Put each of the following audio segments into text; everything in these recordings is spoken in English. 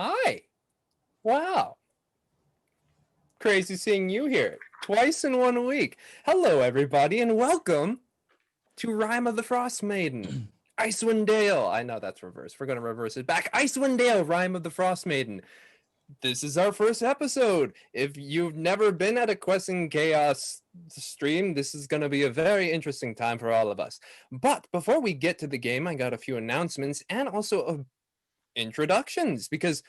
Hi. Wow. Crazy seeing you here twice in 1 week. Hello, everybody, and welcome to Rime of the Frostmaiden. Icewind Dale. I know that's reverse. We're going to reverse it back. Icewind Dale, Rime of the Frostmaiden. This is our first episode. If you've never been at a Quest and Chaos stream, this is going to be a very interesting time for all of us. But before we get to the game, I got a few announcements and also introductions, because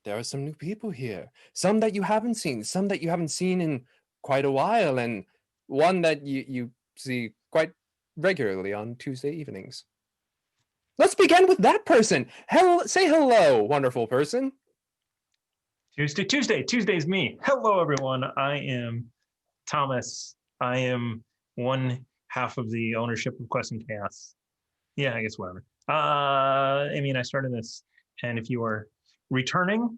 there are some new people here. Some that you haven't seen, some that you haven't seen in quite a while, and one that you see quite regularly on Tuesday evenings. Let's begin with that person. Say hello, wonderful person. Tuesday's me. Hello, everyone. I am Thomas. I am one half of the ownership of Quest and Chaos. Yeah, I guess whatever. I started this, and if you are returning,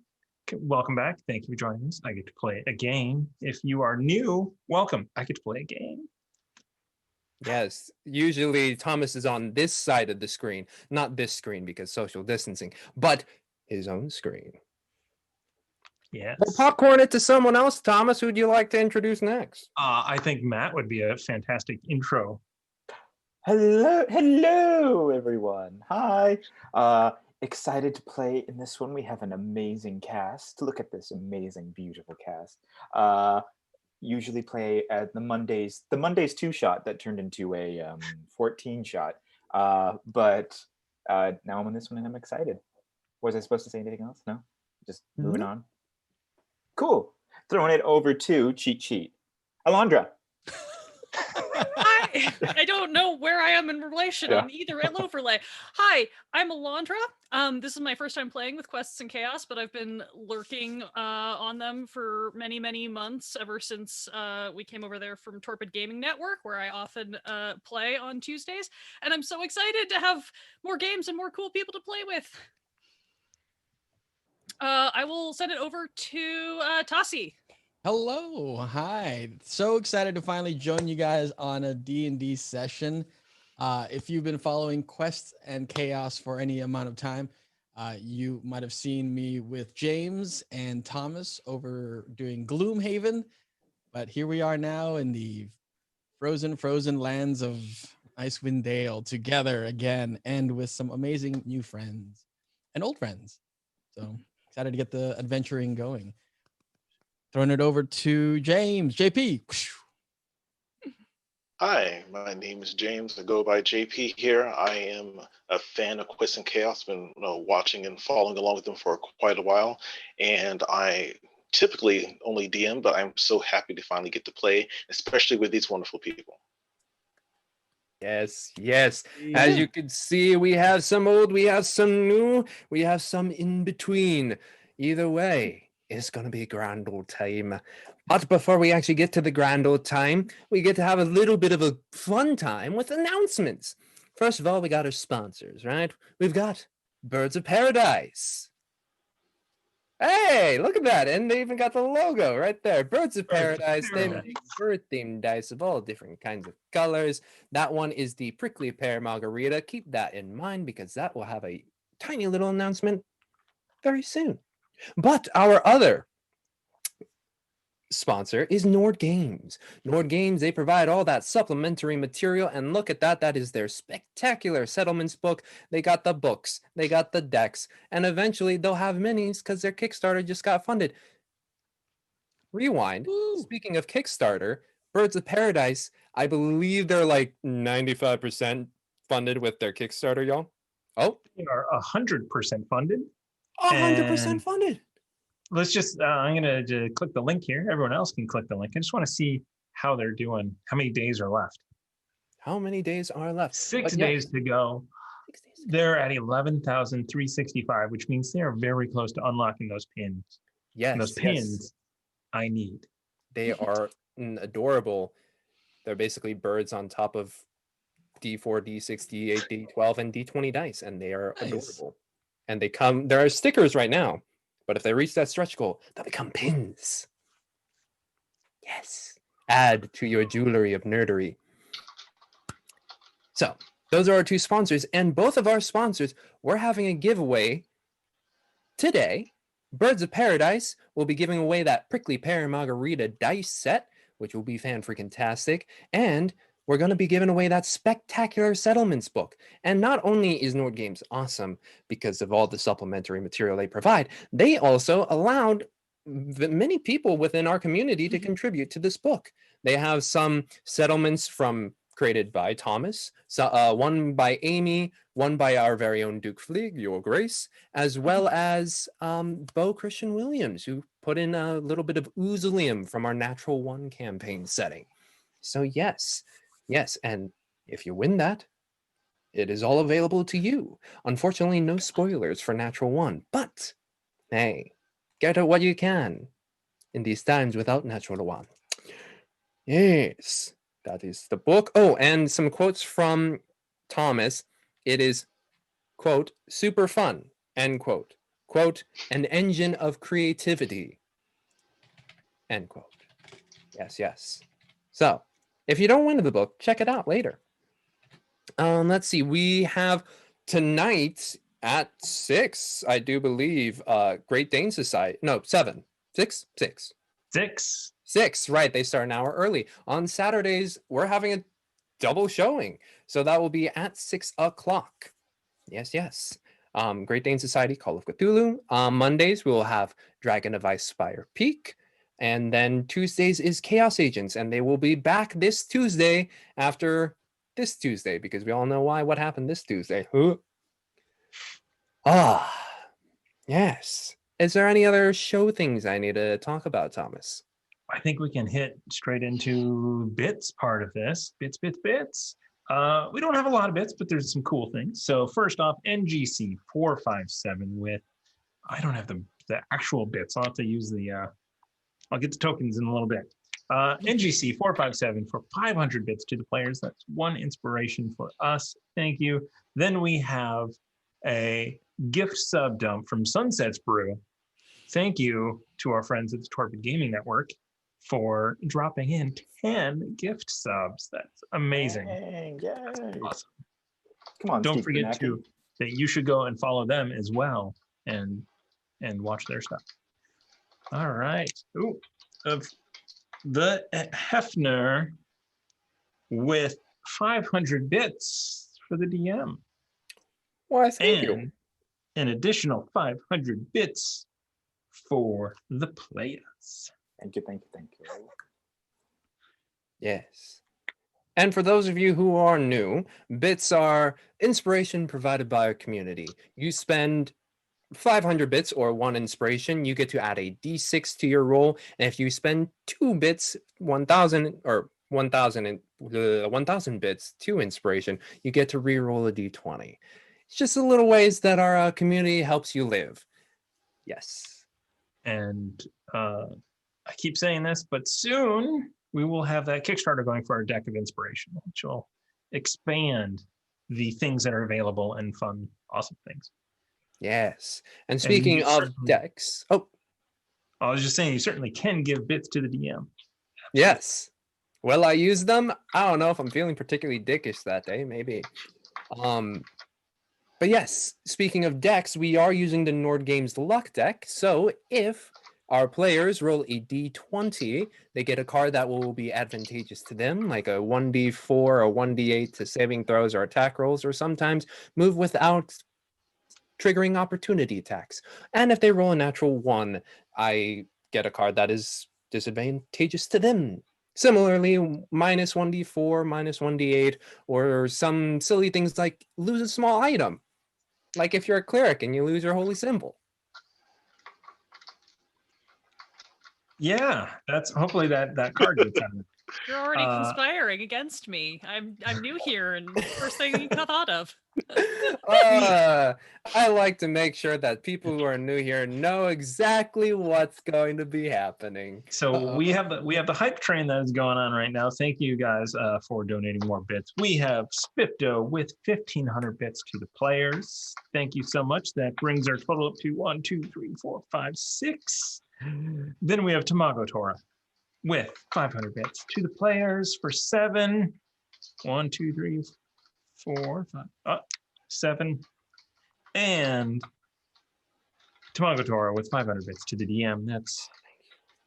welcome back. Thank you for joining us. I get to play a game. If you are new, welcome. I get to play a game. Yes, usually Thomas is on this side of the screen, not this screen because social distancing, but his own screen. Yes. We'll popcorn it to someone else. Thomas, who'd you like to introduce next? I think Matt would be a fantastic intro. Hello, everyone. Hi. Excited to play in this one. We have an amazing cast. Look at this amazing, beautiful cast. Usually play at the Mondays 2-shot that turned into a 14-shot. But now I'm on this one and I'm excited. Was I supposed to say anything else? No? Just moving on. Cool. Throwing it over to Cheat. Alondra. I don't know where I am in relation on either overlay. Hi, I'm Alondra. This is my first time playing with Quests and Chaos, but I've been lurking on them for many, many months, ever since we came over there from Torpid Gaming Network, where I often play on Tuesdays. And I'm so excited to have more games and more cool people to play with. I will send it over to Tassi. Hello, hi. So excited to finally join you guys on a D&D session. If you've been following Quests and Chaos for any amount of time, you might have seen me with James and Thomas over doing Gloomhaven, but here we are now in the frozen lands of Icewind Dale together again, and with some amazing new friends and old friends. So excited to get the adventuring going. Throwing it over to James. JP. Hi, my name is James. I go by JP here. I am a fan of Quest and Chaos. Been watching and following along with them for quite a while. And I typically only DM, but I'm so happy to finally get to play, especially with these wonderful people. Yes. As you can see, we have some old, we have some new, we have some in between. Either way, it's going to be a grand old time. But before we actually get to the grand old time, we get to have a little bit of a fun time with announcements. First of all, we got our sponsors, right? We've got Birds of Paradise. Hey, look at that. And they even got the logo right there. Birds of Paradise. They make bird-themed dice of all different kinds of colors. That one is the Prickly Pear Margarita. Keep that in mind because that will have a tiny little announcement very soon. But our other sponsor is Nord Games. Nord Games, they provide all that supplementary material, and look at that. That is their spectacular settlements book. They got the books, they got the decks, and eventually they'll have minis because their Kickstarter just got funded. Rewind. Woo. Speaking of Kickstarter, Birds of Paradise, I believe they're like 95% funded with their Kickstarter, y'all. Oh, they are 100% funded. 100% funded. Let's just, I'm going to click the link here. Everyone else can click the link. I just want to see how they're doing. How many days are left? How many days are left? 6 days to go. They're at 11,365, which means they are very close to unlocking those pins. Yes. And those pins I need. They are adorable. They're basically birds on top of D4, D6, D8, D12, and D20 dice, and they are adorable. And they come, there are stickers right now, but if they reach that stretch goal, they'll become pins. Yes. Add to your jewelry of nerdery. So, those are our two sponsors, and both of our sponsors, we're having a giveaway today Birds of Paradise will be giving away that Prickly Pear Margarita dice set, which will be fan-freaking-tastic. And we're going to be giving away that Spectacular Settlements book. And not only is Nord Games awesome because of all the supplementary material they provide, they also allowed many people within our community to contribute to this book. They have some settlements created by Thomas, one by Amy, one by our very own Duke Fleeg, Your Grace, as well as Bo Christian Williams, who put in a little bit of Oozilium from our Natural One campaign setting. So yes, and if you win that, it is all available to you. Unfortunately, no spoilers for Natural One, but hey, get what you can in these times without Natural One. Yes, that is the book. Oh, and some quotes from Thomas. It is, quote, super fun, end quote. Quote, an engine of creativity, end quote. Yes. So, if you don't win the book, check it out later. Let's see. We have tonight at 6, I do believe, Great Dane Society. No, 7. 6? 6. 6, right. They start an hour early. On Saturdays, we're having a double showing. So that will be at 6 o'clock. Yes. Great Dane Society, Call of Cthulhu. Mondays, we will have Dragon of Ice Spire Peak. And then Tuesdays is Chaos Agents. And they will be back this Tuesday after this Tuesday, because we all know what happened this Tuesday. Yes. Is there any other show things I need to talk about, Thomas? I think we can hit straight into bits part of this. Bits. We don't have a lot of bits, but there's some cool things. So first off, NGC 457 with, I don't have the actual bits. I'll have to use I'll get the tokens in a little bit. NGC 457 for 500 bits to the players. That's one inspiration for us. Thank you. Then we have a gift sub dump from Sunset's Brew. Thank you to our friends at the Torpid Gaming Network for dropping in 10 gift subs. That's amazing. Yay. Awesome. Come on, Don't Steve forget Kornacki. that you should go and follow them as well and watch their stuff. All right. Ooh, the Hefner with 500 bits for the DM. Why, thank you. An additional 500 bits for the players. Thank you. Yes. And for those of you who are new, bits are inspiration provided by our community. You spend 500 bits or 1 inspiration, you get to add a d6 to your roll. And if you spend 2 bits, 1,000 bits, 2 inspiration, you get to reroll a d20. It's just the little ways that our community helps you live. Yes. And I keep saying this, but soon we will have that Kickstarter going for our deck of inspiration, which will expand the things that are available and fun, awesome things. Yes. And speaking of decks, I was just saying, you certainly can give bits to the DM. Yes. Will I use them? I don't know if I'm feeling particularly dickish that day, maybe. But yes, speaking of decks, we are using the Nord Games Luck deck. So if our players roll a d20, they get a card that will be advantageous to them, like a 1d4 or 1d8 to saving throws or attack rolls, or sometimes move without triggering opportunity attacks. And if they roll a natural 1, I get a card that is disadvantageous to them. Similarly, minus 1d4, minus 1d8, or some silly things like lose a small item. Like if you're a cleric and you lose your holy symbol. Yeah, that's hopefully that card gets out of it. You're already conspiring against me. I'm new here, and first thing you thought of. I like to make sure that people who are new here know exactly what's going to be happening. So we have the hype train that is going on right now. Thank you guys for donating more bits. We have Spipto with 1,500 bits to the players. Thank you so much. That brings our total up to 1, 2, 3, 4, 5, 6. Then we have Tamago Tora with 500 bits to the players for 7. 1, 2, 3, 4, 5, 7. And Tamago Toro with 500 bits to the DM.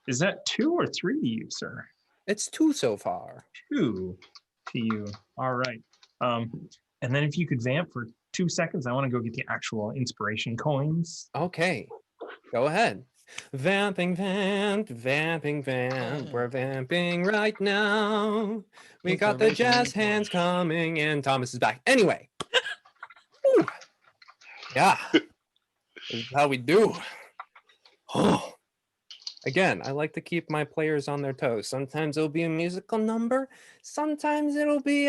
Is that 2 or 3 to you, sir? It's 2 so far. 2 to you. All right. And then if you could vamp for 2 seconds, I want to go get the actual inspiration coins. Okay, go ahead. Vamping, vamping, vamp. We're vamping right now. We got the jazz hands coming in. Thomas is back. Anyway. Whew. Yeah. This is how we do. Oh. Again, I like to keep my players on their toes. Sometimes it'll be a musical number. Sometimes it'll be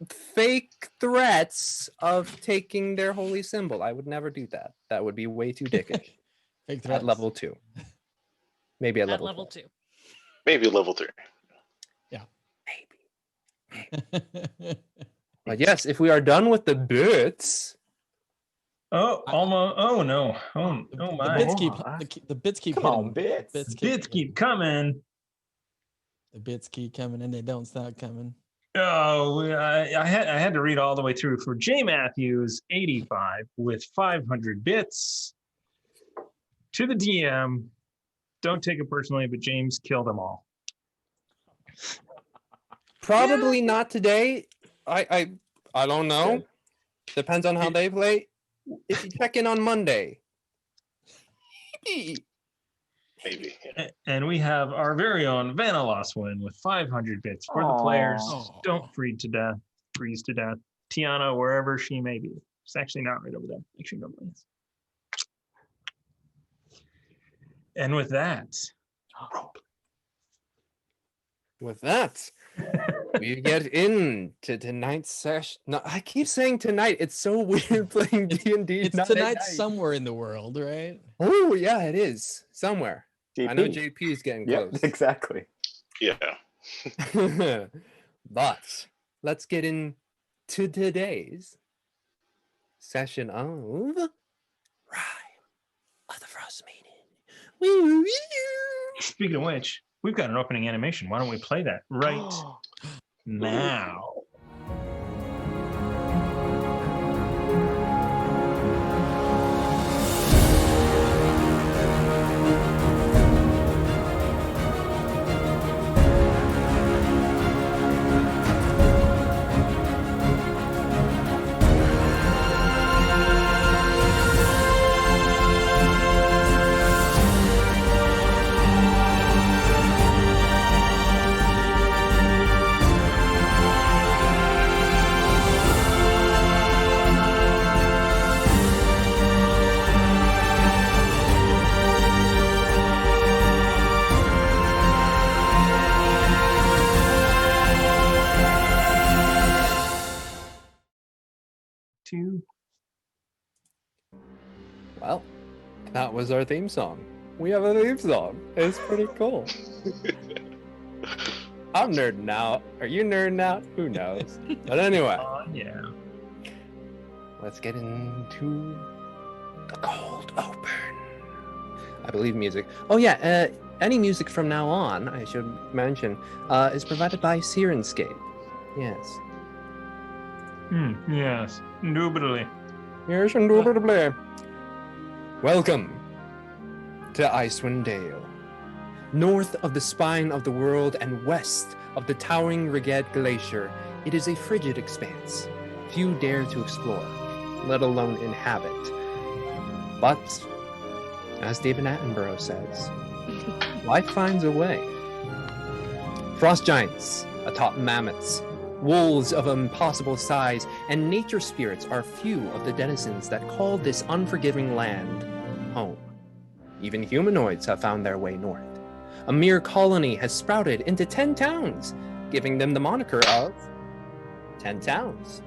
fake threats of taking their holy symbol. I would never do that. That would be way too dickish. Fake threats. At level 2. Maybe at level 2. Maybe level 3. Yeah. Maybe. But yes, if we are done with the bits. Oh, almost. Oh no. Oh my. The bits keep Come hitting. on, bits. Bits keep coming. The bits keep coming and they don't stop coming. Oh, I had to read all the way through for J. Matthews, 85 with 500 bits. To the DM, don't take it personally, but James killed them all. Probably not today. I don't know. Depends on how they play. If you check in on Monday. Maybe. Yeah. And we have our very own Vanna Loswin with 500 bits for the players. Don't freeze to death. Tiana, wherever she may be. She's actually not right over there. Actually, no place. And with that, we get into tonight's session. No, I keep saying tonight. It's so weird playing D&D. It's tonight somewhere in the world, right? Oh, yeah, it is. Somewhere. JP. I know JP is getting close. Yep, exactly. Yeah. But let's get into today's session of Rime of the Frostmaiden. speaking of which, we've got an opening animation. Why don't we play that right now? Well, that was our theme song. We have a theme song. It's pretty cool. I'm nerding out. Are you nerding out? Who knows? But anyway. Yeah. Let's get into the cold open. I believe music. Oh yeah, any music from now on, I should mention, is provided by Sirenscape. Yes. Yes, indubitably. Yes, indubitably. Welcome to Icewind Dale. North of the spine of the world and west of the towering Riged Glacier, it is a frigid expanse. Few dare to explore, let alone inhabit. But, as David Attenborough says, life finds a way. Frost giants atop mammoths, wolves of impossible size, and nature spirits are few of the denizens that call this unforgiving land home. Even humanoids have found their way north. A mere colony has sprouted into 10 towns, giving them the moniker of 10 Towns.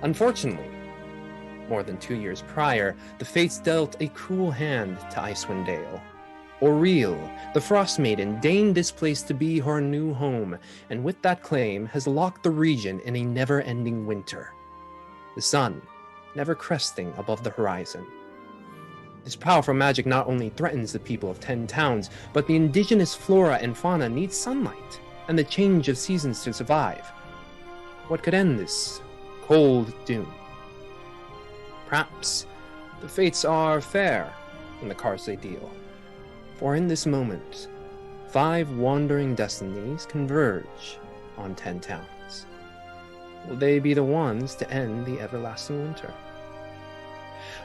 Unfortunately, more than 2 years prior, the fates dealt a cruel hand to Icewind Dale. Oriel, the Frostmaiden, deigned this place to be her new home, and with that claim has locked the region in a never-ending winter. The sun never cresting above the horizon. This powerful magic not only threatens the people of 10 Towns, but the indigenous flora and fauna need sunlight and the change of seasons to survive. What could end this cold doom? Perhaps The fates are fair in the cards they deal. For in this moment, 5 wandering destinies converge on 10 towns. Will they be the ones to end the everlasting winter?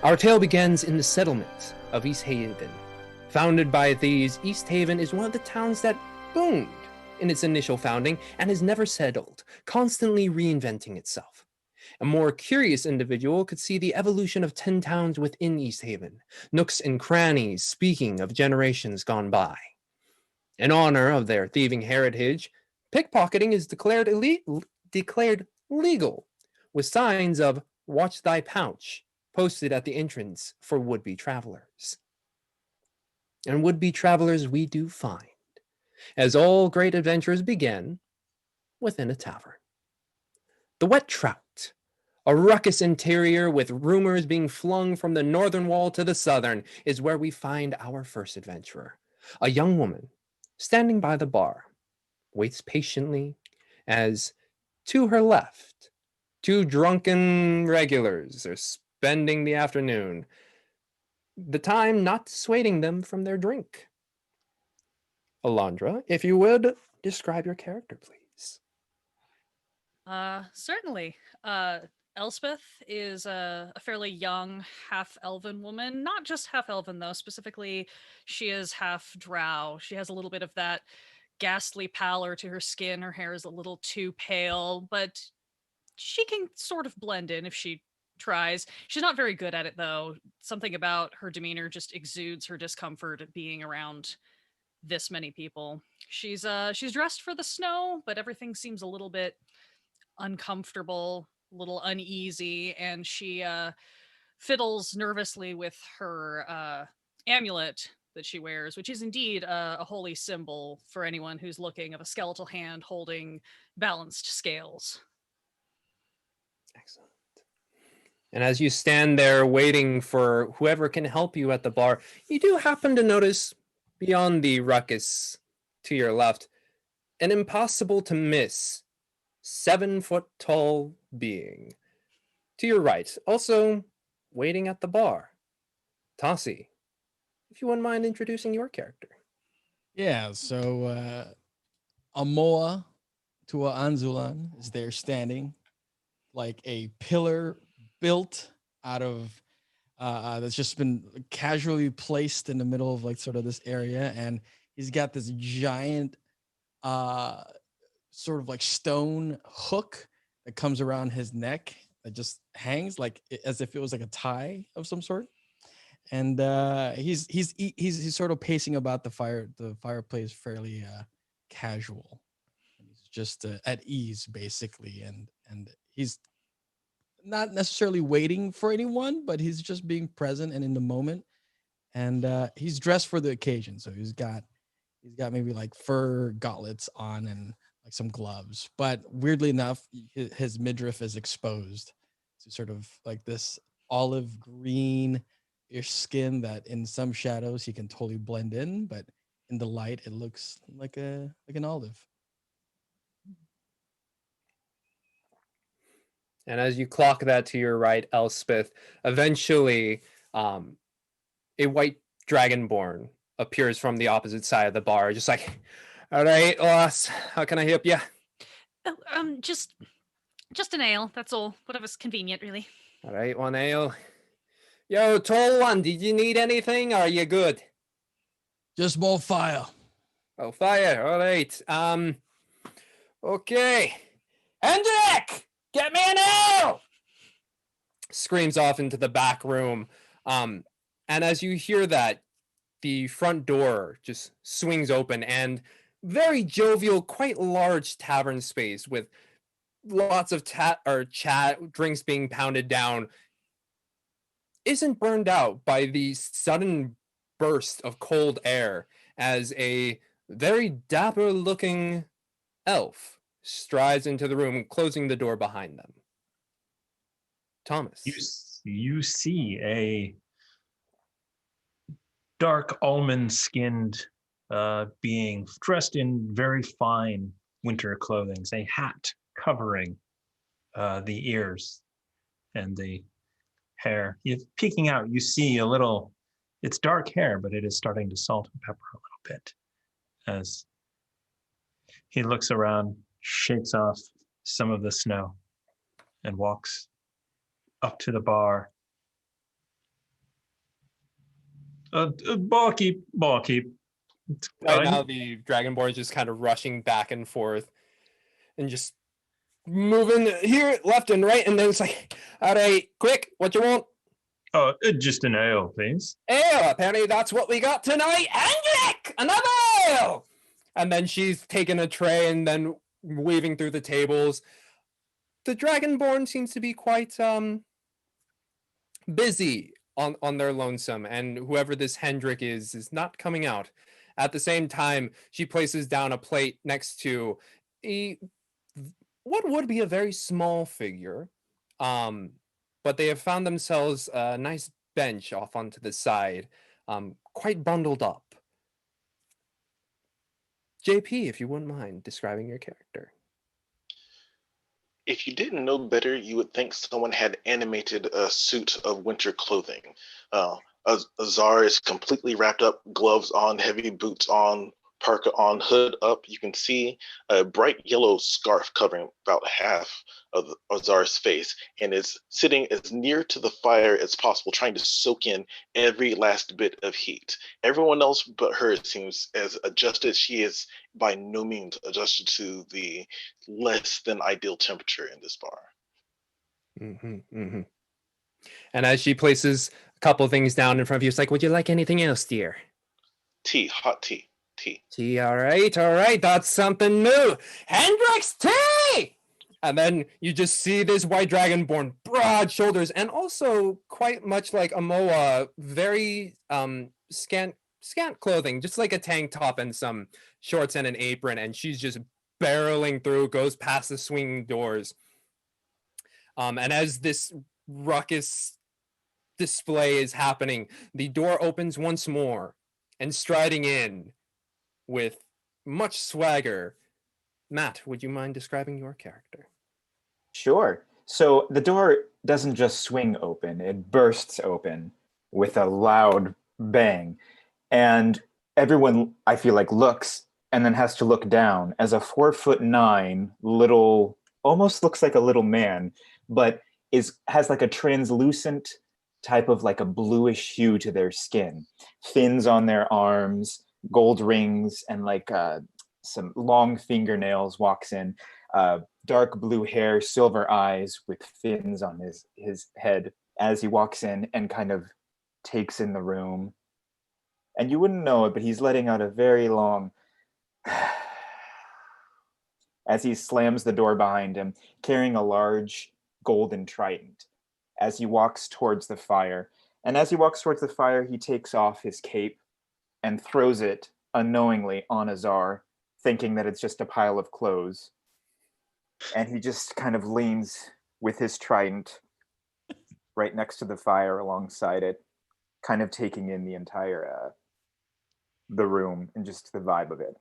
Our tale begins in the settlement of East Haven. Founded by thieves, East Haven is one of the towns that boomed in its initial founding and has never settled, constantly reinventing itself. A more curious individual could see the evolution of 10 towns within East Haven, nooks and crannies speaking of generations gone by. In honor of their thieving heritage, pickpocketing is declared legal, with signs of "Watch Thy Pouch" posted at the entrance for would-be travelers. And would-be travelers we do find, as all great adventures begin within a tavern. The Wet Trout, a ruckus interior with rumors being flung from the northern wall to the southern, is where we find our first adventurer. A young woman, standing by the bar, waits patiently as, to her left, 2 drunken regulars are spending the afternoon, the time not dissuading them from their drink. Alondra, if you would, describe your character, please. Certainly. Elle Smith is a fairly young half-elven woman. Not just half-elven, though. Specifically, she is half-drow. She has a little bit of that ghastly pallor to her skin. Her hair is a little too pale, but she can sort of blend in if she tries. She's not very good at it, though. Something about her demeanor just exudes her discomfort at being around this many people. She's dressed for the snow, but everything seems a little bit uncomfortable, a little uneasy, and she fiddles nervously with her amulet that she wears, which is indeed a holy symbol for anyone who's looking, of a skeletal hand holding balanced scales. Excellent. And as you stand there waiting for whoever can help you at the bar, you do happen to notice beyond the ruckus to your left an impossible to miss 7-foot-tall being. To your right, also waiting at the bar, Tassi, if you wouldn't mind introducing your character. Yeah, so Amoa Tua Anzulan is there standing like a pillar built out of that's just been casually placed in the middle of like sort of this area, and he's got this giant sort of like stone hook that comes around his neck that just hangs like as if it was like a tie of some sort. And he's sort of pacing about the fireplace fairly casual. He's just at ease basically, and he's not necessarily waiting for anyone, but he's just being present and in the moment. And he's dressed for the occasion, so he's got maybe like fur gauntlets on and like some gloves, but weirdly enough his midriff is exposed to sort of like this olive green-ish skin that in some shadows he can totally blend in, but in the light it looks like an olive. And as you clock that to your right, Elspeth, eventually a white dragonborn appears from the opposite side of the bar, just like, "All right, lass, how can I help you?" Oh, just an ale, that's all. Whatever's convenient, really. "All right, 1 ale. Yo, tall one, did you need anything? Or are you good?" Just more fire. "Oh, fire, all right. Okay. Hendrik, get me an ale!" Screams off into the back room. And as you hear that, the front door just swings open, and very jovial, quite large tavern space with lots of chat, drinks being pounded down, isn't burned out by the sudden burst of cold air as a very dapper looking elf strides into the room, closing the door behind them. Thomas. You see a dark almond-skinned being dressed in very fine winter clothing, a hat covering the ears and the hair. You're peeking out. You see a little. It's dark hair, but it is starting to salt and pepper a little bit as he looks around, shakes off some of the snow, and walks up to the bar. Barkeep. Right now, the Dragonborn is just kind of rushing back and forth and just moving here, left and right. And then it's like, all right, quick, what you want? Oh, just an ale, please. Ale, apparently that's what we got tonight. Hendrik, another ale! And then she's taking a tray and then weaving through the tables. The Dragonborn seems to be quite busy on their lonesome, and whoever this Hendrik is not coming out. At the same time, she places down a plate next to what would be a very small figure, but they have found themselves a nice bench off onto the side, quite bundled up. JP, if you wouldn't mind describing your character. If you didn't know better, you would think someone had animated a suit of winter clothing. Azar is completely wrapped up, gloves on, heavy boots on, parka on, hood up. You can see a bright yellow scarf covering about half of Azar's face, and is sitting as near to the fire as possible, trying to soak in every last bit of heat. Everyone else but her seems as adjusted. She is by no means adjusted to the less than ideal temperature in this bar. And as she places a couple of things down in front of you, it's like, would you like anything else, dear? Tea, hot tea. Tea, all right, that's something new. Hendrik's tea! And then you just see this white dragonborn, broad shoulders, and also quite much like Amoa, very scant clothing, just like a tank top and some shorts and an apron, and she's just barreling through, goes past the swinging doors. And as this ruckus display is happening, the door opens once more, and striding in with much swagger, Matt, would you mind describing your character? Sure. So the door doesn't just swing open, it bursts open with a loud bang. And everyone, I feel like, looks and then has to look down as a 4'9" little, almost looks like a little man, but has like a translucent type of like a bluish hue to their skin. Fins on their arms, gold rings, and like some long fingernails, walks in. Dark blue hair, silver eyes with fins on his head as he walks in and kind of takes in the room. And you wouldn't know it, but he's letting out a very long as he slams the door behind him, carrying a large golden trident as he walks towards the fire. And as he walks towards the fire, he takes off his cape and throws it unknowingly on Azar, thinking that it's just a pile of clothes. And he just kind of leans with his trident right next to the fire alongside it, kind of taking in the entire the room and just the vibe of it.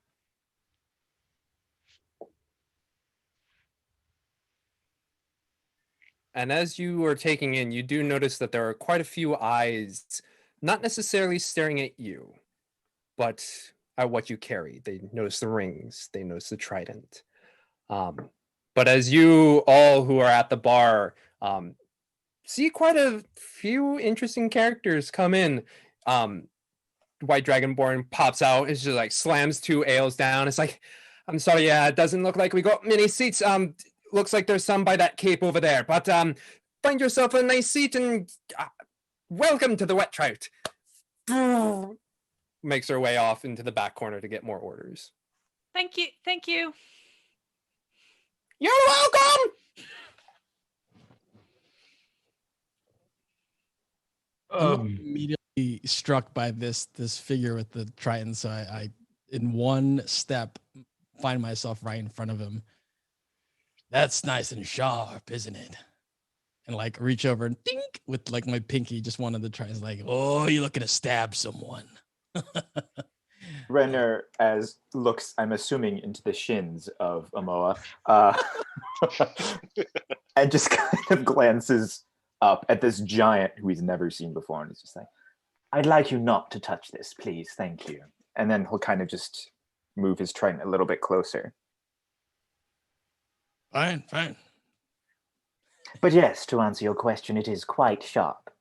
And as you are taking in, you do notice that there are quite a few eyes, not necessarily staring at you, but at what you carry. They notice the rings, they notice the trident. But as you all who are at the bar see quite a few interesting characters come in, White Dragonborn pops out, is just like slams 2 ales down. It's like, I'm sorry, yeah, it doesn't look like we got many seats. Looks like there's some by that cape over there. But find yourself a nice seat and welcome to the Wet Trout. Makes her way off into the back corner to get more orders. Thank you. You're welcome! I'm immediately struck by this figure with the trident, so I in one step find myself right in front of him. That's nice and sharp, isn't it? And like reach over and dink with like my pinky, just one of the tridents, like, oh, you're looking to stab someone. Renner looks, I'm assuming, into the shins of Amoa, and just kind of glances up at this giant who he's never seen before, and he's just like, "I'd like you not to touch this, please. Thank you." And then he'll kind of just move his trident a little bit closer. Fine, fine. But yes, to answer your question, it is quite sharp.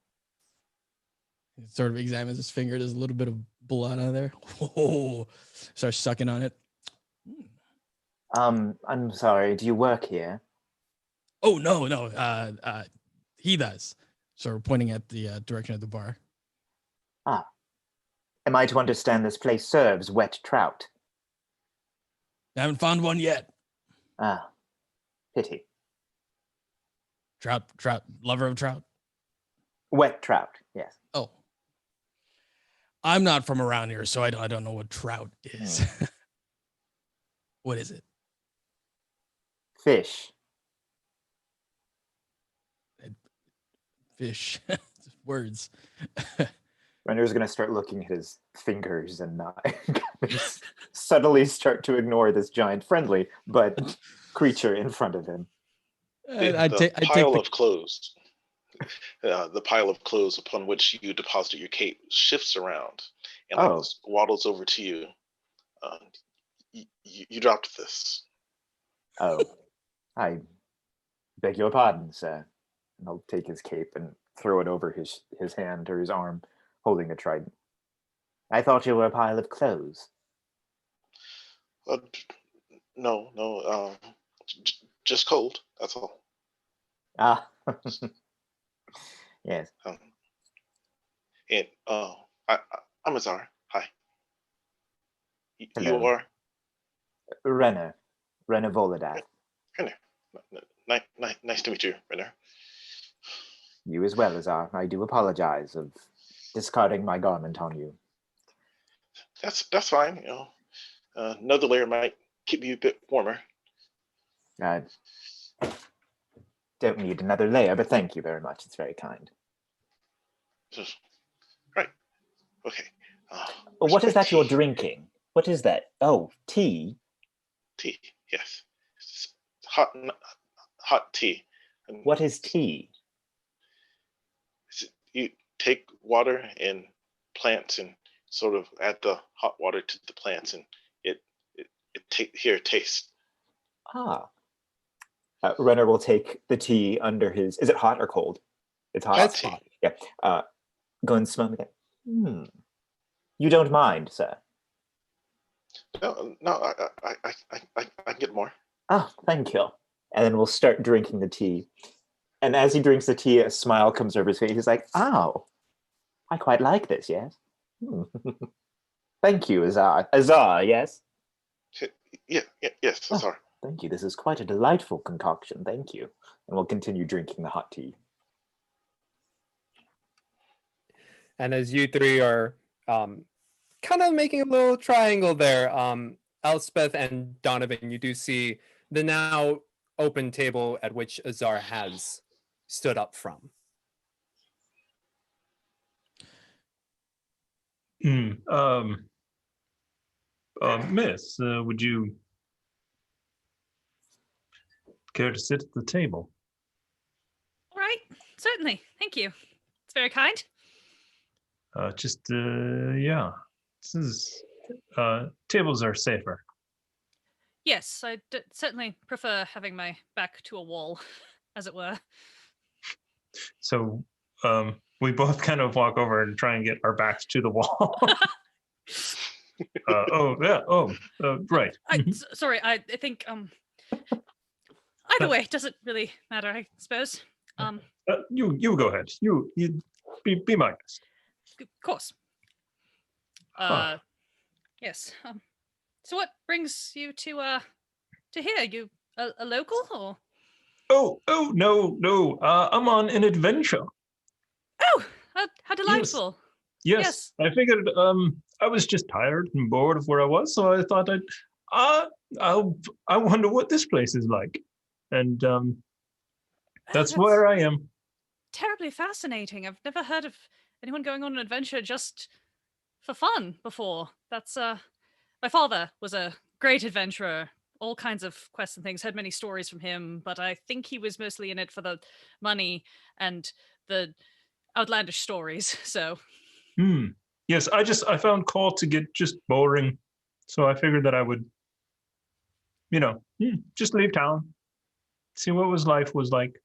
He sort of examines his finger. There's a little bit of blood on there. Oh, starts sucking on it. I'm sorry, do you work here? Oh, no. He does. Sort of pointing at the direction of the bar. Ah. Am I to understand this place serves wet trout? I haven't found one yet. Ah. Pity. Trout, lover of trout. Wet trout, yes. Oh. I'm not from around here, so I don't know what trout is. What is it? Fish. Fish. Words. Renner's going to start looking at his fingers and subtly start to ignore this giant friendly but creature in front of him. The pile of clothes. The pile of clothes upon which you deposited your cape shifts around and waddles over to you. You dropped this. Oh, I beg your pardon, sir. And I'll take his cape and throw it over his hand or his arm, holding a trident. I thought you were a pile of clothes. No. Just cold. That's all. Ah, yes. I'm Azar. Hi. Hello. You are Renner Volodath. Renner. Nice to meet you, Renner. You as well, Azar. I do apologize of discarding my garment on you. That's fine. You know, another layer might keep you a bit warmer. I don't need another layer, but thank you very much. It's very kind. Right. Okay. What is that you're drinking? What is that? Oh, tea? Tea, yes. It's hot tea. And what is tea? You take water and plants and sort of add the hot water to the plants, and it tastes. Ah. Renner will take the tea under his. Is it hot or cold? It's hot. That's hot. Yeah. Go and smell it. You don't mind, sir? No. I can get more. Oh, thank you. And then we'll start drinking the tea. And as he drinks the tea, a smile comes over his face. He's like, "Oh, I quite like this. Yes. Thank you, Azar. Azar, yes. Yes, Azar. Thank you. This is quite a delightful concoction. Thank you." And we'll continue drinking the hot tea. And as you three are kind of making a little triangle there, Elspeth and Donovan, you do see the now open table at which Azar has stood up from. Miss, would you care to sit at the table? All right, certainly. Thank you. It's very kind. Yeah. This is tables are safer. Yes, I certainly prefer having my back to a wall, as it were. So we both kind of walk over and try and get our backs to the wall. Right. Sorry, I think either way, it doesn't really matter, I suppose. You go ahead. You be my guest. Of course. Yes. So what brings you to here? You a local or? Oh no. I'm on an adventure. Oh, how delightful. Yes. I figured I was just tired and bored of where I was, so I thought I wonder what this place is like. And that's where I am. Terribly fascinating. I've never heard of anyone going on an adventure just for fun before. That's my father was a great adventurer all kinds of quests and things. Heard many stories from him, but I think he was mostly in it for the money and the outlandish stories. So, Yes, I found call to get just boring, so I figured that I would, just leave town, see what life was like.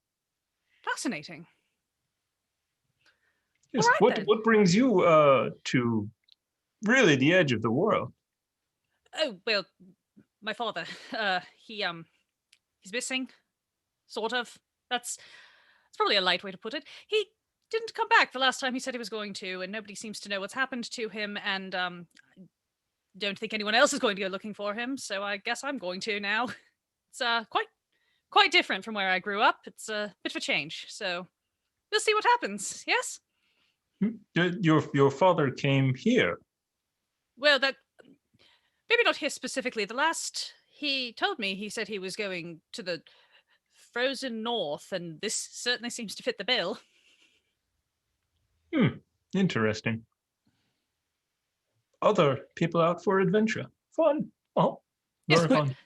fascinating. Yes. All right, What then. what brings you to really the edge of the world? Oh well, my father. He's missing. Sort of. That's probably a light way to put it. He didn't come back the last time he said he was going to, and nobody seems to know what's happened to him. And don't think anyone else is going to go looking for him. So I guess I'm going to now. It's quite different from where I grew up. It's a bit of a change. So we'll see what happens. Yes. Your father came here. Well, that maybe not here specifically. The last he told me, he said he was going to the frozen north, and this certainly seems to fit the bill. Interesting. Other people out for adventure. Fun. Oh, very fun.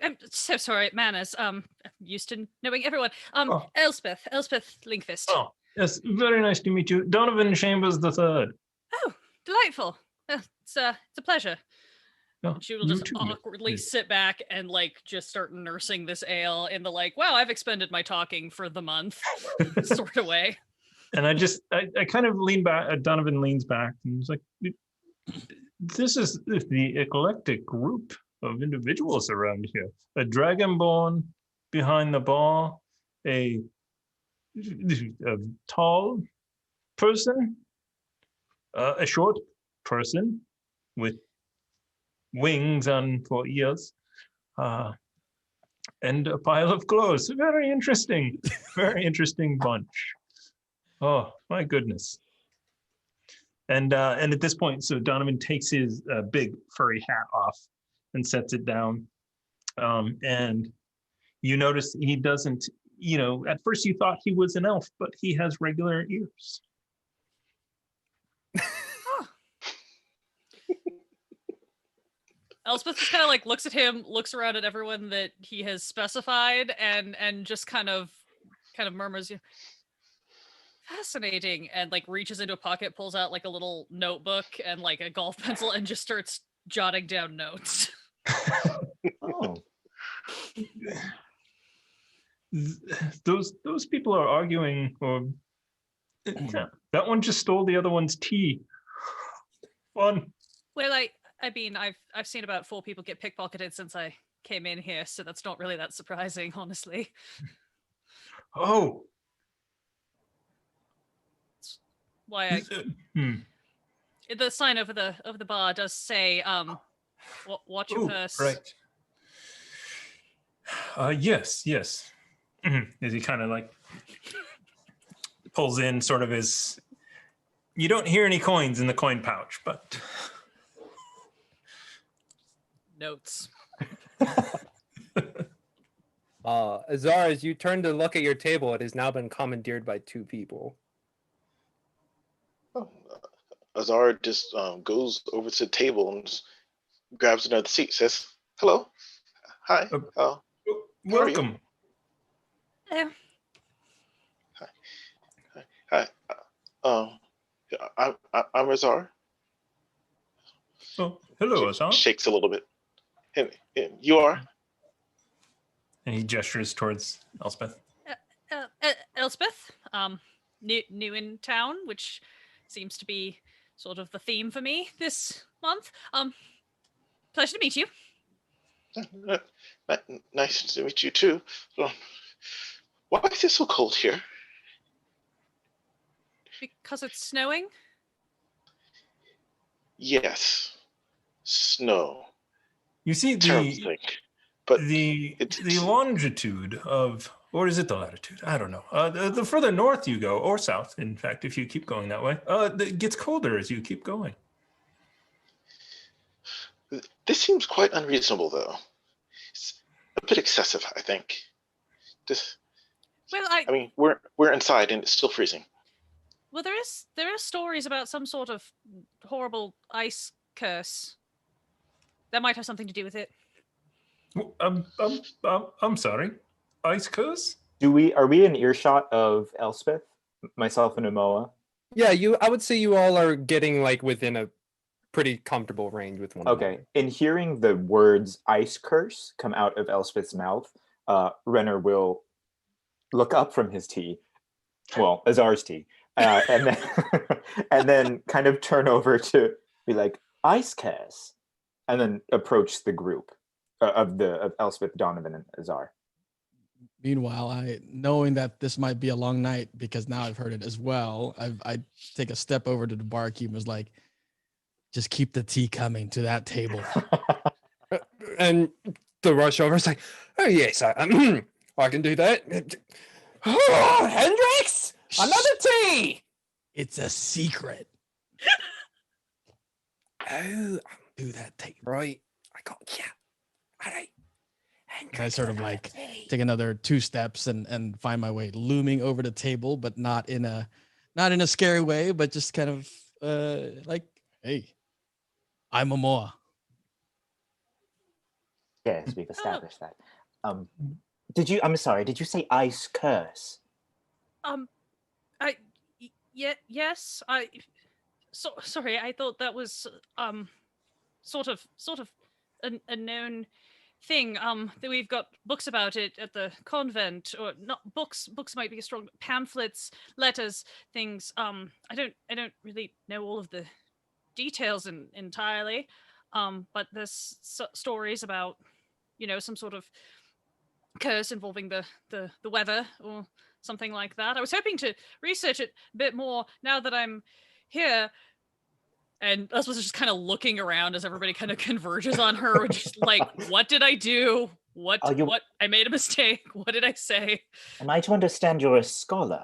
I'm so sorry, manners. I'm used to knowing everyone. Oh. Elspeth Linkfist. Oh, yes, very nice to meet you. Donovan Chambers the Third. Oh, delightful. It's a pleasure. Oh, And she will you just too, awkwardly yes. sit back and just start nursing this ale in the wow, I've expended my talking for the month sort of way. And I kind of lean back. Donovan leans back and he's like, "This is the eclectic group of individuals around here. A dragonborn behind the bar, a tall person, a short person with wings for ears, and a pile of clothes. Very interesting bunch. Oh my goodness!" And at this point, so Donovan takes his big furry hat off and sets it down, and you notice he doesn't. At first you thought he was an elf, but he has regular ears. Elspeth just kind of looks at him, looks around at everyone that he has specified, and just kind of murmurs, fascinating, and reaches into a pocket, pulls out a little notebook and a golf pencil, and just starts jotting down notes. Oh. Those people are arguing, or that one just stole the other one's tea. Fun. Well, I mean, I've seen about 4 people get pickpocketed since I came in here, so that's not really that surprising, honestly. Oh. That's why the sign over the bar does say, watch your purse. Right. Yes. As he kind of pulls in sort of his. You don't hear any coins in the coin pouch, but. Notes. Azar, as you turn to look at your table, it has now been commandeered by 2 people. Azar just goes over to the table and just grabs another seat. Says, "Hello, hi, Welcome." Hello. Hi. I'm Azar." Oh, hello, Azar. Shakes a little bit. And you are? And he gestures towards Elspeth. Elspeth, new in town, which seems to be sort of the theme for me this month. Pleasure to meet you. Nice to meet you too. Why is it so cold here? Because it's snowing? Yes. Snow. You see Terrible thing. But the longitude of, or is it the latitude? I don't know. The further north you go, or south, in fact, if you keep going that way, it gets colder as you keep going. This seems quite unreasonable, though. It's a bit excessive, I think. I mean, we're inside and it's still freezing. Well, there are stories about some sort of horrible ice curse that might have something to do with it. I'm sorry. Ice curse? Are we in earshot of Elspeth, myself and Amoa? Yeah, I would say you all are getting like within a pretty comfortable range with one Okay. another. In hearing the words "ice curse" come out of Elspeth's mouth, Renner will look up from his tea, well, Azar's tea, and then and then kind of turn over to be like, "Ice curse," and then approach the group of Elspeth, Donovan, and Azar. Meanwhile, knowing that this might be a long night because now I've heard it as well, I take a step over to the barkeep and was like, just keep the tea coming to that table. And the rush over is like, oh yes, I can do that. Oh, Hendrix, another tea. It's a secret. Oh, Do that tea. right. I got all right. And I sort of like take another 2 steps and find my way looming over the table, but not in a scary way, but just kind of like, hey, I'm Amoa. Yes, we've established that. I'm sorry, did you say ice curse? Yes. Sorry. I thought that was sort of a known thing. That we've got books about it at the convent, or not books. Books might be a strong pamphlets, letters, things. I don't really know all of the details entirely. But there's stories about, some sort of curse involving the weather or something like that. I was hoping to research it a bit more now that I'm here. And Elspeth is just kind of looking around as everybody kind of converges on her, just like, what did I do? What I made a mistake. What did I say? Am I to understand you're a scholar?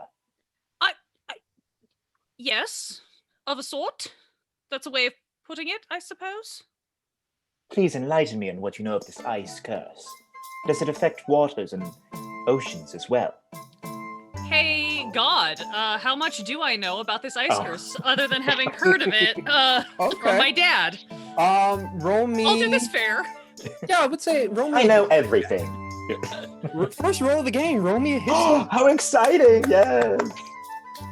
Yes, of a sort. That's a way of putting it, I suppose. Please enlighten me on what you know of this ice curse. Does it affect waters and oceans as well? Hey, God, how much do I know about this ice curse, other than having heard of it from my dad? Roll me. I'll do this fair. Yeah, I would say roll me. I know everything. First roll of the game. Roll me a history. Oh, how exciting! Yes.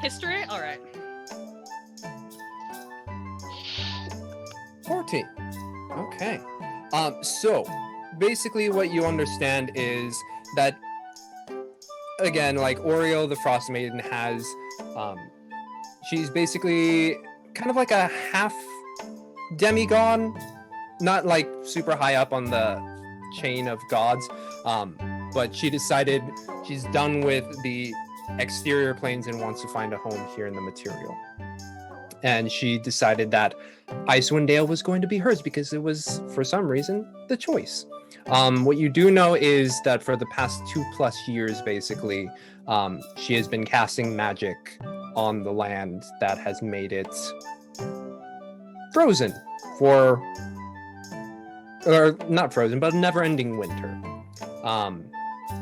History? All right. 14. Okay. So basically what you understand is that, again, like Oriole the Frostmaiden has, she's basically kind of like a half demigod, not like super high up on the chain of gods, but she decided she's done with the exterior planes and wants to find a home here in the material. And she decided that Icewind Dale was going to be hers because it was, for some reason, the choice. What you do know is that for the past 2+ years, basically, she has been casting magic on the land that has made it frozen or not frozen, but a never-ending winter.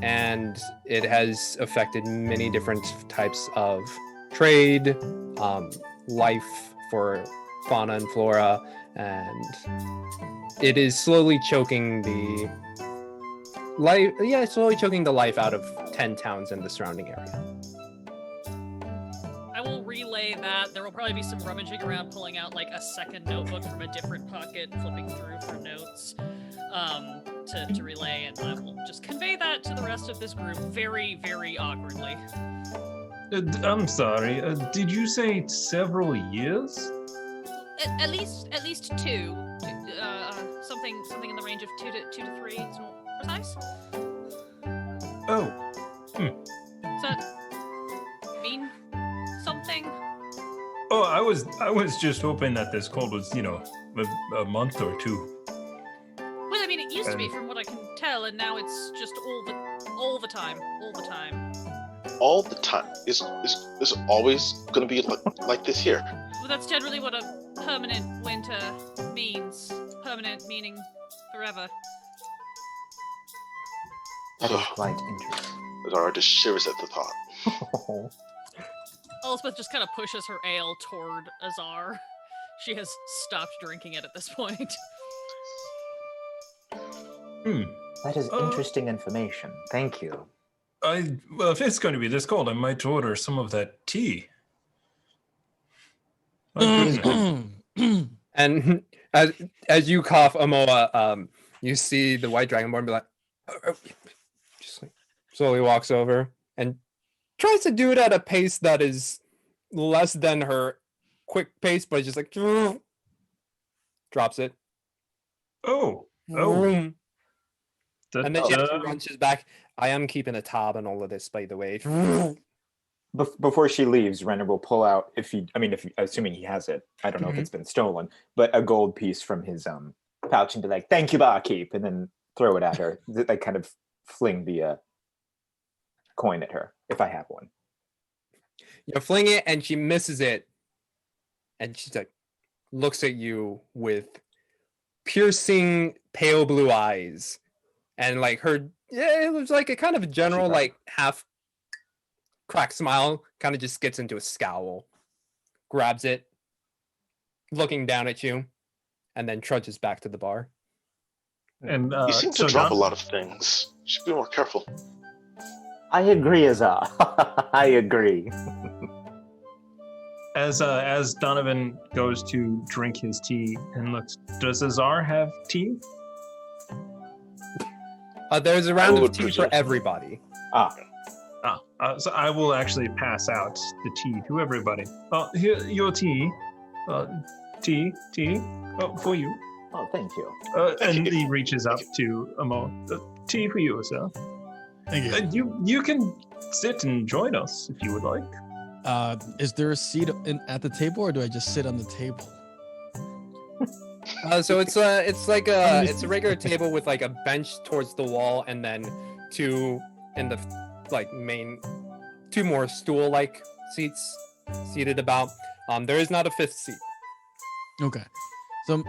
And it has affected many different types of trade, life for fauna and flora, and it is slowly choking the life out of 10 towns and the surrounding area. I will relay that. There will probably be some rummaging around, pulling out like a second notebook from a different pocket, flipping through for notes to relay, and I will just convey that to the rest of this group very, very awkwardly. I'm sorry. Did you say several years? At least 2. Something in the range of 2 to 3. It's more precise. Oh. Does that mean something? Oh, I was just hoping that this cold was, a month or 2. Well, I mean, it used to be, from what I can tell, and now it's just all the time. All the time. Is always going to be like this here. Well, that's generally what a permanent winter means. Permanent meaning forever. That is quite interesting. Zara just shivers at the thought. Elspeth just kind of pushes her ale toward Azar. She has stopped drinking it at this point. That is interesting information. Thank you. Well, if it's going to be this cold, I might order some of that tea. My goodness. And as you cough, Amoa, you see the white dragonborn be like, just like slowly walks over and tries to do it at a pace that is less than her quick pace, but just like drops it. Oh. And then she That, actually runs back. I am keeping a tab on all of this, by the way. Before she leaves, Renner will pull out, assuming he has it. I don't know if it's been stolen, but a gold piece from his pouch and be like, "Thank you, barkeep," and then throw it at her. Like kind of fling the coin at her if I have one. You fling it, and she misses it, and she's like, looks at you with piercing pale blue eyes, and like it was like a kind of a general like half crack smile, kind of just gets into a scowl, grabs it, looking down at you, and then trudges back to the bar. and You seem to drop a lot of things. You should be more careful. I agree, Azar. I agree. As Donovan goes to drink his tea and looks, does Azar have tea? There's a round of would tea presume for so. everybody. So I will actually pass out the tea to everybody. Here, your tea. Tea. Oh, for you. Oh, thank you. And he reaches up to Amo. Tea for you, sir. Thank you. You can sit and join us if you would like. Is there a seat at the table, or do I just sit on the table? So it's a regular table with like a bench towards the wall, and then two in the like main, two more stool-like seats seated about. There is not a fifth seat. Okay. So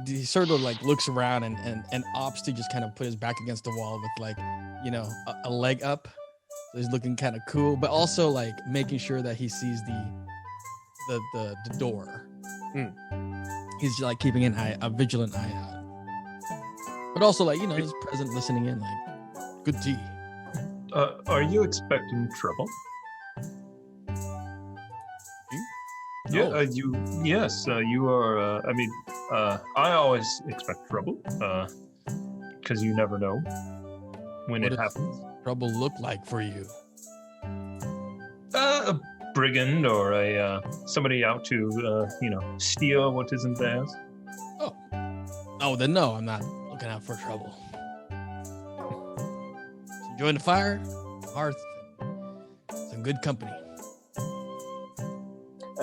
he sort of like looks around and opts to just kind of put his back against the wall with like, a leg up. So he's looking kind of cool, but also like making sure that he sees the door. He's like keeping a vigilant eye out. But also like, he's present, listening in, like, good tea. Are you expecting trouble? No. Yes, you are. I always expect trouble, because you never know when What it does happens. trouble look like for you? A brigand or a somebody out to steal what isn't theirs. Oh, then no, I'm not looking out for trouble. Just enjoying the fire, hearth, some good company.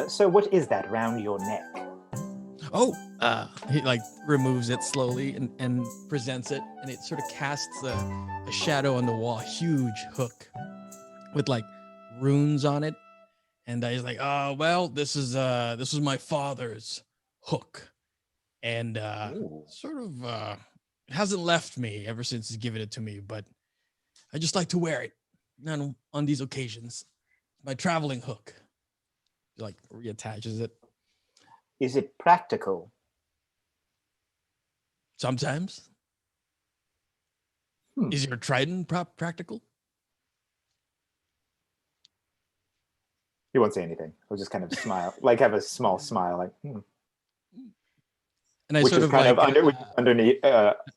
So what is that round your neck? Oh, he like removes it slowly and presents it, and it sort of casts a shadow on the wall, a huge hook with like runes on it. And he's like, "Oh, well, this was my father's hook, and sort of hasn't left me ever since he's given it to me. But I just like to wear it on these occasions. My traveling hook." He like reattaches it. Is it practical? Sometimes. Is your trident practical? He won't say anything. He'll just kind of smile, like have a small smile, like. And I Which sort is of kind like, of underneath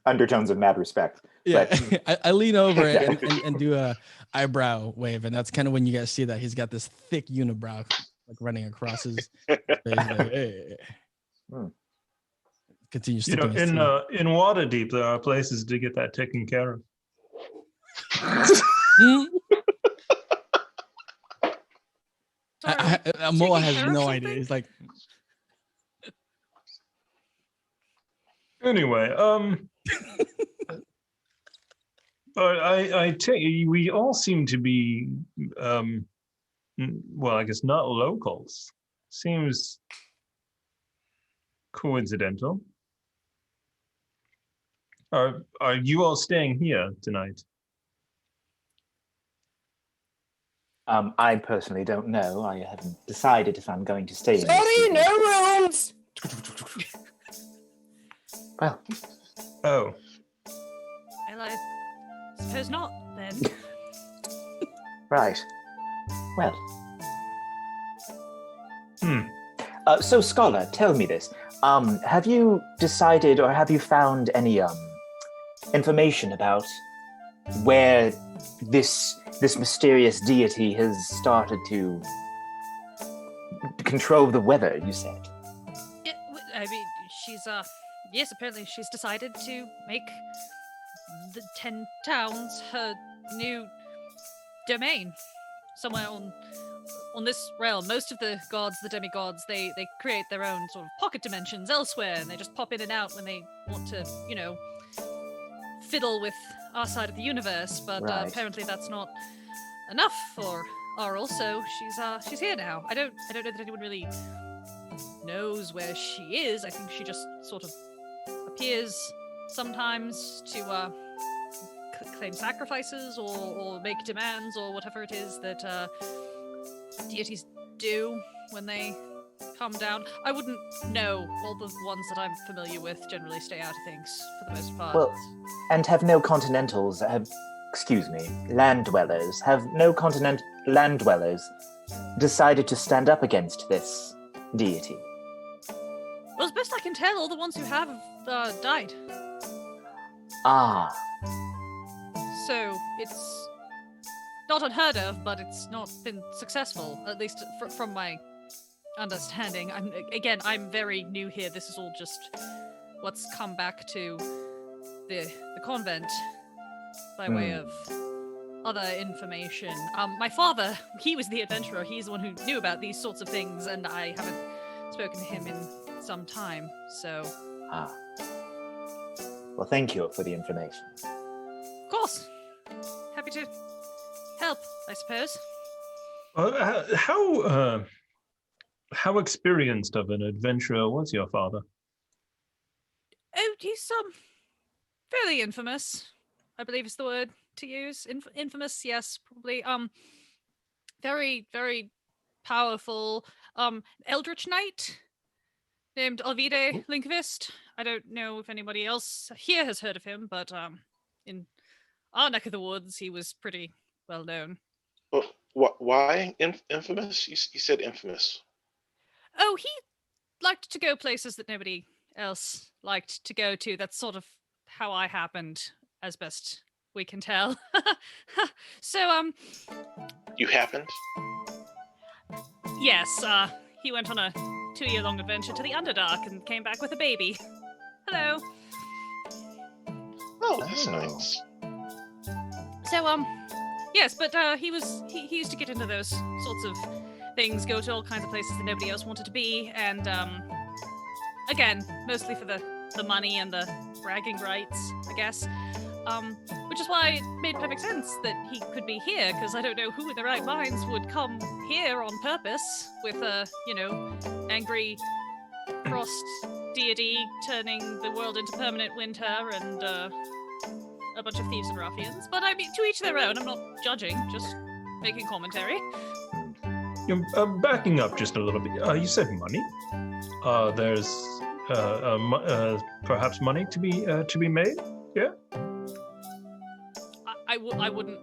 undertones of mad respect. yeah. But, I lean over and do a eyebrow wave, and that's kind of when you guys see that he's got this thick unibrow like running across his face. Like, hey. Continues to In Waterdeep, there are places to get that taken care of. Moa has no idea. He's like, anyway, I tell you, we all seem to be, well, I guess not locals. Seems coincidental. Are you all staying here tonight? I personally don't know. I haven't decided if I'm going to stay. Sorry, no rooms. Well. Oh. Well, I suppose not, then. Right. Well. Hmm. So, Scholar, tell me this. Have you decided or have you found any information about where this mysterious deity has started to control the weather, you said? Yeah, I mean, she's, yes, apparently she's decided to make the 10 towns her new domain. Somewhere on this realm. Most of the gods, the demigods, they create their own sort of pocket dimensions elsewhere, and they just pop in and out when they want to, fiddle with our side of the universe. But Right. apparently that's not enough for Aurel, so she's here now. I don't know that anyone really knows where she is. I think she just sort of appears sometimes to claim sacrifices or make demands or whatever it is that deities do when they come down. I wouldn't know. All the ones that I'm familiar with generally stay out of things for the most part. Well, and have no land dwellers, have no land dwellers decided to stand up against this deity? Well, as best I can tell, all the ones who have died. Ah, So it's not unheard of, but it's not been successful, at least from my understanding. I'm very new here. This is all just what's come back to the convent by way of other information. My father, he was the adventurer. He's the one who knew about these sorts of things, and I haven't spoken to him in some time, so... Well, thank you for the information. Of course. Happy to help, I suppose. How experienced of an adventurer was your father? Oh, he's fairly infamous, I believe is the word to use. Infamous, yes, probably. Very, very powerful. Eldritch Knight named Alvide Linkvist. I don't know if anybody else here has heard of him, but in our neck of the woods, he was pretty well known. Well, why infamous? You said infamous. Oh, he liked to go places that nobody else liked to go to. That's sort of how I happened, as best we can tell. So, You happened? yes, he went on a 2-year-long adventure to the Underdark and came back with a baby. Hello. Oh, that's nice. So, yes, but he used to get into those sorts of things, go to all kinds of places that nobody else wanted to be, and again, mostly for the money and the bragging rights, I guess. Which is why it made perfect sense that he could be here, because I don't know who in their right minds would come here on purpose with a, angry frost deity turning the world into permanent winter and a bunch of thieves and ruffians. But I mean, to each their own. I'm not judging, just making commentary. Backing up just a little bit. You said money. There's perhaps money to be made. Yeah. I wouldn't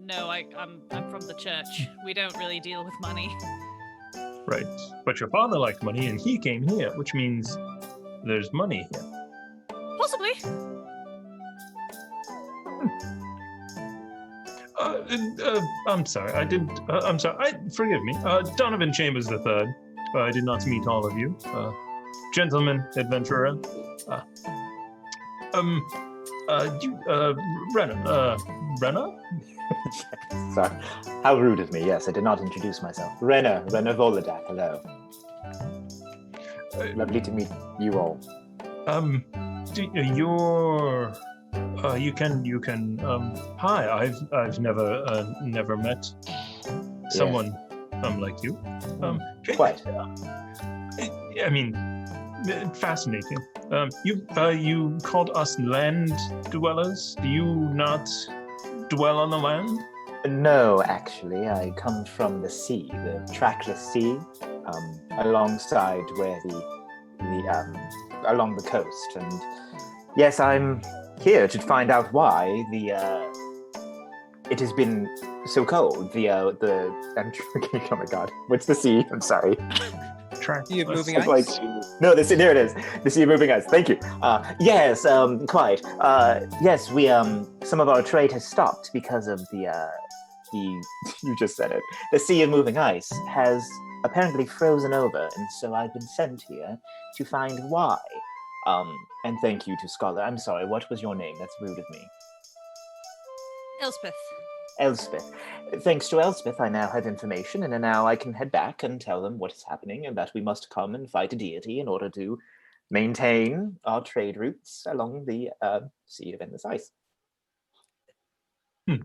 know. I'm from the church. We don't really deal with money. Right. But your father liked money, and he came here, which means there's money here. Possibly. I'm sorry. I didn't. I'm sorry. Forgive me. Donovan Chambers III. I did not meet all of you. Gentleman, adventurer. Renna? Sorry. How rude of me. Yes, I did not introduce myself. Renna Volodak, hello. Lovely to meet you all. You can hi, I've never met someone like you. Quite. I mean, fascinating. You called us land dwellers. Do you not dwell on the land? No, actually, I come from the sea, the trackless sea, alongside where the along the coast. And yes, I'm here to find out why it has been so cold. Oh my god, what's the sea? I'm sorry. Sea of moving It's ice. No, there it is. The sea of moving ice. Thank you. Yes, quite. Yes, we some of our trade has stopped because of the you just said it. The sea of moving ice has apparently frozen over, and so I've been sent here to find why. And thank you to Scholar. I'm sorry, what was your name? That's rude of me. Elspeth. Elspeth. Thanks to Elspeth, I now have information, and now I can head back and tell them what is happening and that we must come and fight a deity in order to maintain our trade routes along the Sea of Endless Ice. Like,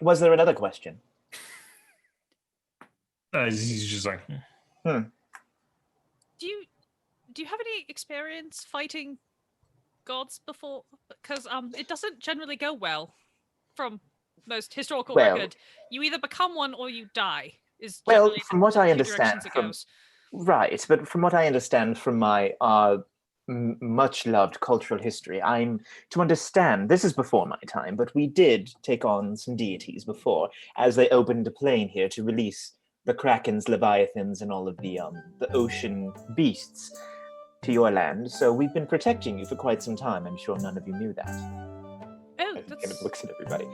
Was there another question? He's just like, do you have any experience fighting gods before? Because it doesn't generally go well from most historical record. You either become one or you die. From what I understand, right, but from what I understand from my much loved cultural history, I'm to understand, this is before my time, but we did take on some deities before, as they opened a plane here to release the krakens, leviathans, and all of the ocean beasts to your land. So we've been protecting you for quite some time. I'm sure none of you knew that. Oh, And that's kind of looks at everybody.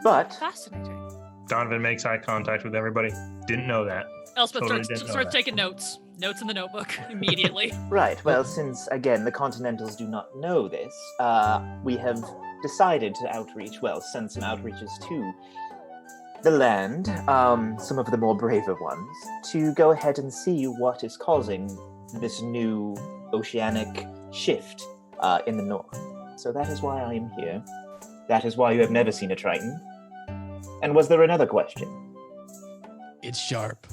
But fascinating. Donovan makes eye contact with everybody. Didn't know that. Elspeth Totally didn't know starts that. taking notes in the notebook immediately. right, well, since again the Continentals do not know this, we have decided to send some outreaches to the land, some of the more braver ones, to go ahead and see what is causing this new oceanic shift in the north. So that is why I am here. That is why you have never seen a Triton. And was there another question? It's sharp.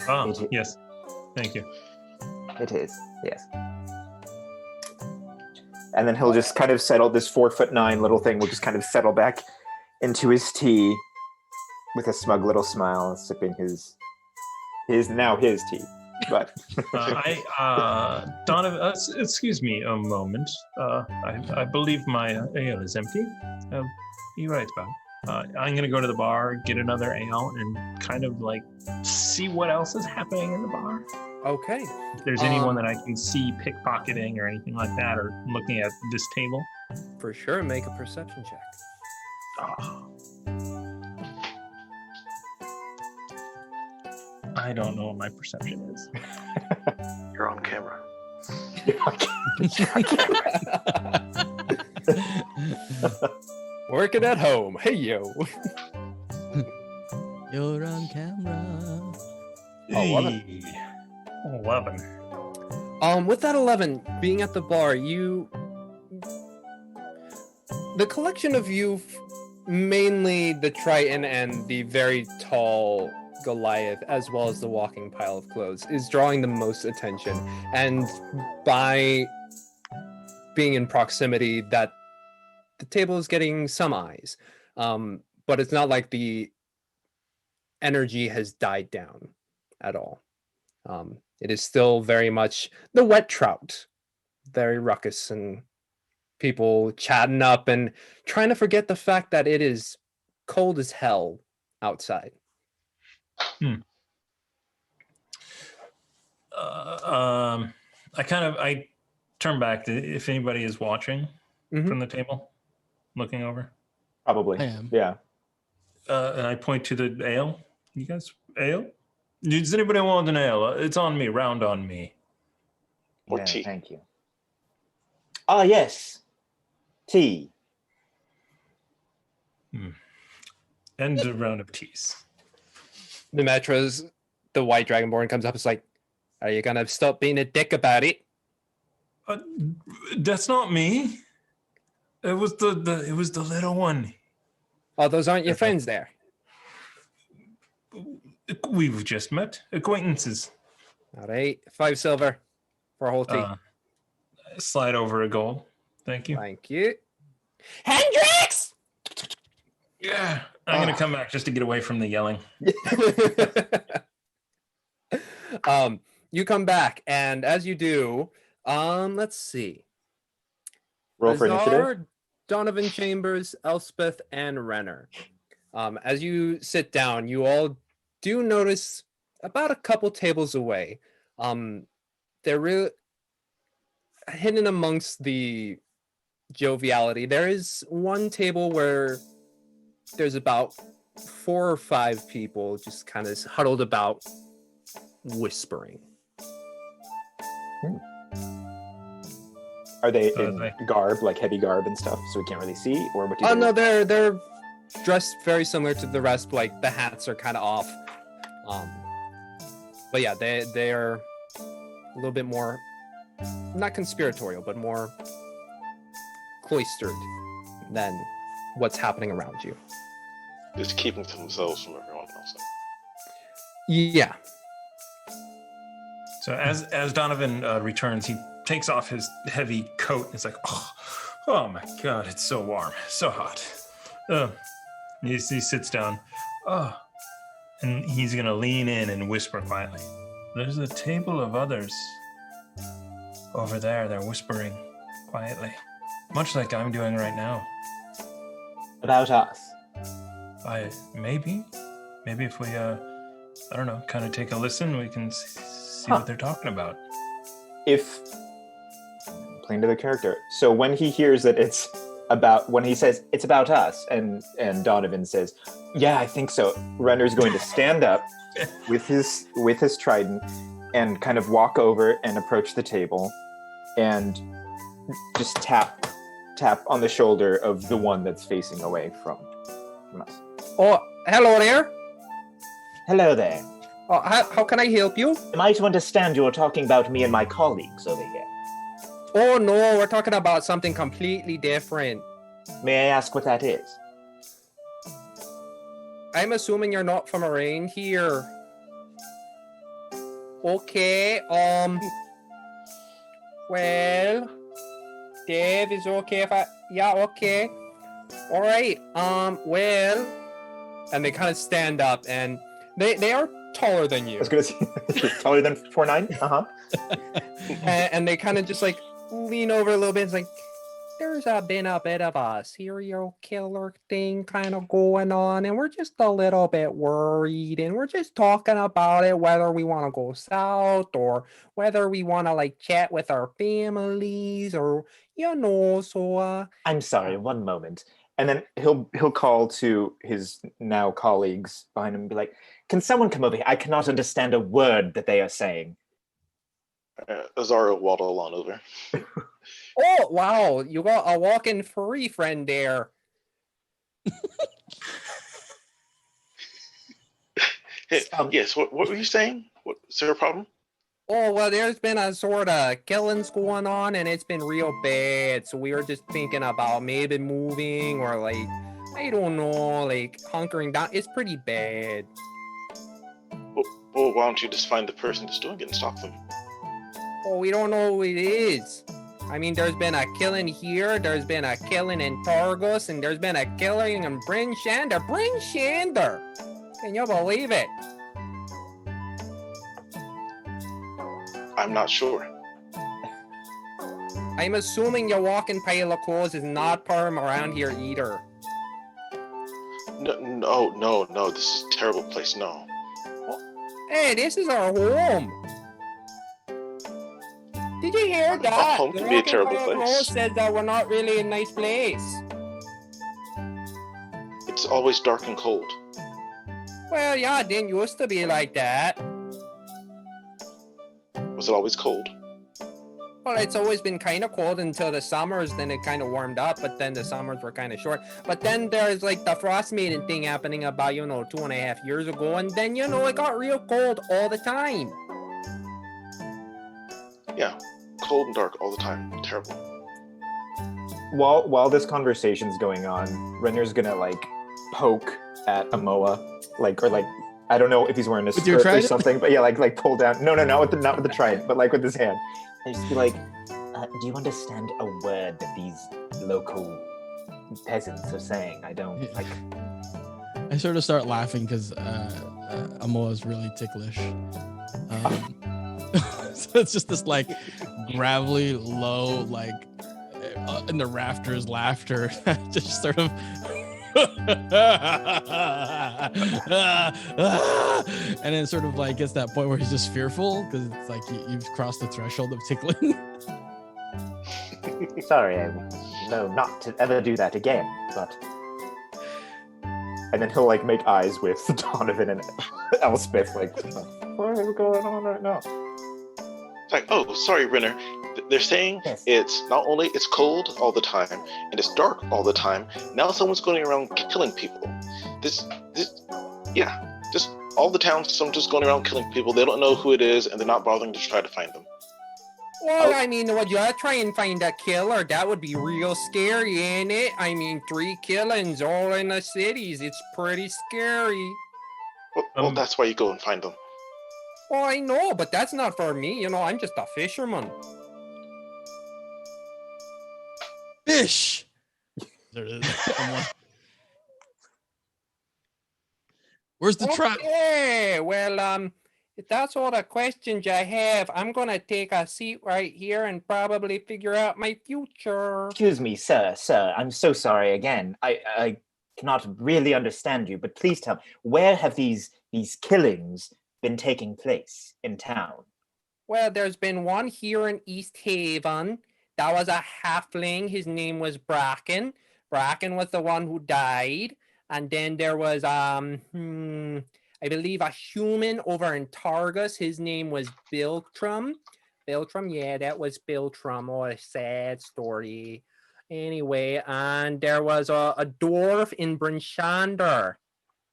Oh, yes. Thank you. It is, yes. And then he'll just kind of settle, this 4'9" little thing will just kind of settle back into his tea with a smug little smile, sipping his tea. But Donovan, excuse me a moment. I believe my ale is empty. You're right, Bob. I'm gonna go to the bar, get another ale, and kind of like see what else is happening in the bar. Okay. If there's anyone that I can see pickpocketing or anything like that, or looking at this table. For sure, make a perception check. Oh. I don't know what my perception is. You're on camera. Working at home. Hey, yo. You're on camera. 11. 11. With that 11, being at the bar, the collection of you, mainly the Triton and the very tall Goliath, as well as the walking pile of clothes, is drawing the most attention. And by being in proximity, that the table is getting some eyes. But it's not like the energy has died down at all. It is still very much the wet trout, very ruckus and people chatting up and trying to forget the fact that it is cold as hell outside. I turn back to if anybody is watching from the table, looking over. Probably. I am. Yeah. And I point to the ale. You guys, ale? Does anybody want an ale? It's on me, round on me. Or Yeah, tea. thank you. Ah, yes. Tea. And a round of teas. The Metros, the white dragonborn comes up. It's like, are you gonna stop being a dick about it? That's not me. It was the little one. Oh, those aren't your friends there. We've just met, acquaintances. All right, 5 silver for a whole tea. Slide over a gold. Thank you. Thank you. Hendrix! Yeah, I'm gonna come back just to get away from the yelling. you come back, and as you do, let's see. Roll for initiative. Azar, Donovan Chambers, Elspeth, and Renner. As you sit down, you all do notice about a couple tables away. They're really hidden amongst the joviality. There is one table where there's about 4 or 5 people just kind of huddled about, whispering. Are they in garb, like heavy garb and stuff, so we can't really see? Or what do you Oh no, they're dressed very similar to the rest. Like the hats are kind of off. But yeah, they are a little bit more, not conspiratorial, but more cloistered than what's happening around you. Just keeping to themselves from everyone else. Yeah. So as Donovan returns, he takes off his heavy coat and it's like, oh my God, it's so warm, so hot. He sits down. And he's gonna lean in and whisper quietly. There's a table of others over there. They're whispering quietly, much like I'm doing right now. About us. Maybe if we I don't know, kind of take a listen, we can see what they're talking about. If playing to the character, so when he hears that it's about, when he says it's about us, and Donovan says, yeah, I think so, Renner's going to stand up with his trident and kind of walk over and approach the table and just tap on the shoulder of the one that's facing away from us. Oh, hello there. Hello there. Oh, how can I help you? Am I to understand you're talking about me and my colleagues over here? Oh no, we're talking about something completely different. May I ask what that is? I'm assuming you're not from around here. Okay, well, Dave, is it okay if yeah, okay. All right, well, and they kind of stand up, and they are taller than you. I was gonna say, taller than 4'9"? Uh-huh. and they kind of just like lean over a little bit. It's like, there's been a bit of a serial killer thing kind of going on, and we're just a little bit worried, and we're just talking about it, whether we want to go south or whether we want to like chat with our families, or so I'm sorry, one moment. And then he'll call to his now colleagues behind him and be like, can someone come over here? I cannot understand a word that they are saying. Azar will waddle on over. Oh, wow, you got a walking furry friend there. Hey, yes, what were you saying? Is there a problem? Oh, well, there's been a sort of killings going on, and it's been real bad. So we were just thinking about maybe moving, or like, I don't know, like hunkering down. It's pretty bad. Well, why don't you just find the person that's doing it and stop them? Oh, we don't know who it is. I mean, there's been a killing here, there's been a killing in Targus, and there's been a killing in Bryn Shander. Bryn Shander! Can you believe it? I'm not sure. I'm assuming your walking pile of clothes is not perm around here either. No, this is a terrible place, no. Hey, this is our home. Did you hear that? Our home can be a terrible place. Rose said that we're not really a nice place. It's always dark and cold. Well, yeah, it didn't used to be like that. Was it always cold? Well, it's always been kind of cold until the summers, then it kind of warmed up, but then the summers were kind of short. But then there's like the Frostmaiden thing happening about, 2.5 years ago, and then, it got real cold all the time. Yeah, cold and dark all the time. Terrible. While this conversation's going on, Renner's gonna like poke at Amoa, I don't know if he's wearing a skirt or something, but yeah, like pull down. No, not with the trident, but like with his hand. And just be like, do you understand a word that these local peasants are saying? I don't like. I sort of start laughing because Amoa is really ticklish. it's just this like gravelly, low, like in the rafters laughter, just sort of. And then sort of like gets that point where he's just fearful because it's like you've crossed the threshold of tickling. Sorry, I know not to ever do that again, but... And then he'll, like, make eyes with Donovan and Elle Smith, like, what is going on right now? It's like, oh, sorry, Renner. They're saying Yes. it's not only it's cold all the time and it's dark all the time. Now someone's going around killing people. Just all the towns. Someone just going around killing people. They don't know who it is, and they're not bothering to try to find them. Well, I mean, would you try and find a killer? That would be real scary, ain't it? I mean, 3 killings all in the cities. It's pretty scary. Well, that's why you go and find them. Well, I know, but that's not for me. You know, I'm just a fisherman. Fish. There it is. Where's the trout? Okay, well, if that's all the questions I have, I'm gonna take a seat right here and probably figure out my future. Excuse me, sir, I'm so sorry again. I cannot really understand you, but please tell me, where have these killings been taking place in town? Well, there's been one here in East Haven. That was a halfling. His name was Bracken. Bracken was the one who died. And then there was, I believe a human over in Targus. His name was Biltram. Biltram, yeah, that was Biltram. Oh, a sad story. Anyway, and there was a dwarf in Brinshander.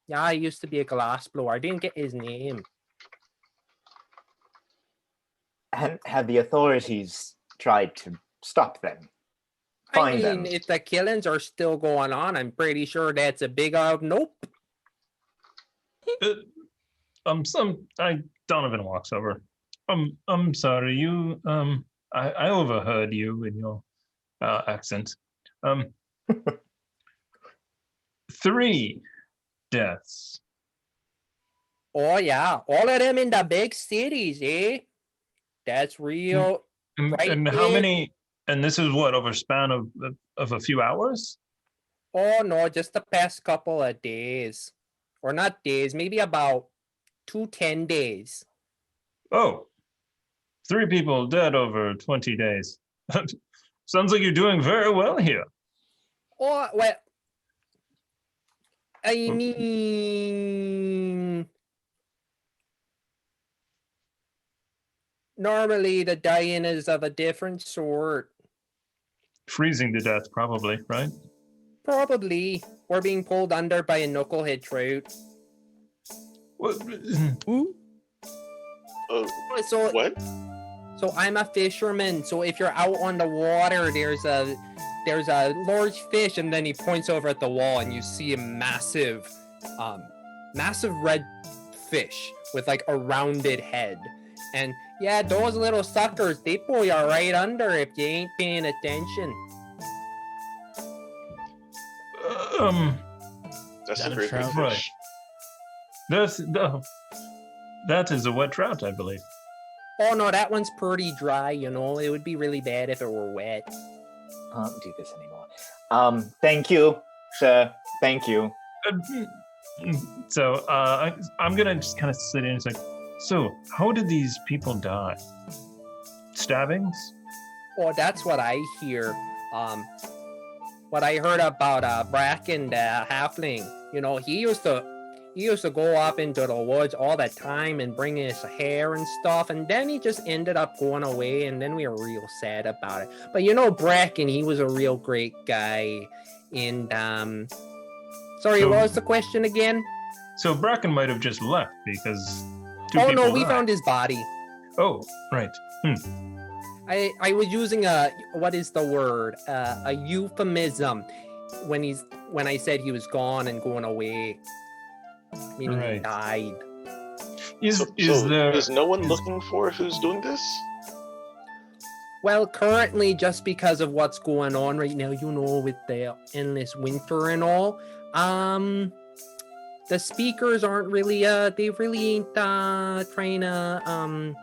Yeah, he used to be a glassblower. I didn't get his name. And have the authorities tried to stop them? Find them? If the killings are still going on, I'm pretty sure that's a big nope. Donovan walks over. I'm sorry, you I overheard you in your accent. 3 deaths. Oh yeah, all of them in the big cities, eh? That's real. Right And how there. many? And this is what, over a span of a few hours? Oh no, just the past couple of days. Or not days, maybe about 10 days. Oh, 3 people dead over 20 days. Sounds like you're doing very well here. Oh, well, I mean, normally the dying is of a different sort. Freezing to death, probably, right? Probably. Or being pulled under by a knucklehead trout. What? Ooh. So, What? So I'm a fisherman. So if you're out on the water, there's a large fish, and then he points over at the wall, and you see a massive red fish with like a rounded head. And yeah, those little suckers, they pull you right under if you ain't paying attention. That's That a a great big trout? fish. That is a wet trout, I believe. Oh no, that one's pretty dry, you know. It would be really bad if it were wet. I don't do this anymore. Thank you, sir. Thank you. So I'm gonna just kind of sit in and say, so how did these people die? Stabbings? Oh, that's what I hear. What I heard about Bracken the halfling. You know, he used to go up into the woods all the time and bring his hair and stuff, and then he just ended up going away, and then we were real sad about it. But you know, Bracken, he was a real great guy. And sorry, So- what was the question again? So Bracken might have just left because 2 Oh people no, we died. found his body. Oh, right. I was using a euphemism when I said he was gone and going away, meaning he Right. died. Is So there? is no one is- looking for who's doing this? Well, currently, just because of what's going on right now, you know, with the endless winter and all, the speakers aren't really, they really ain't trying to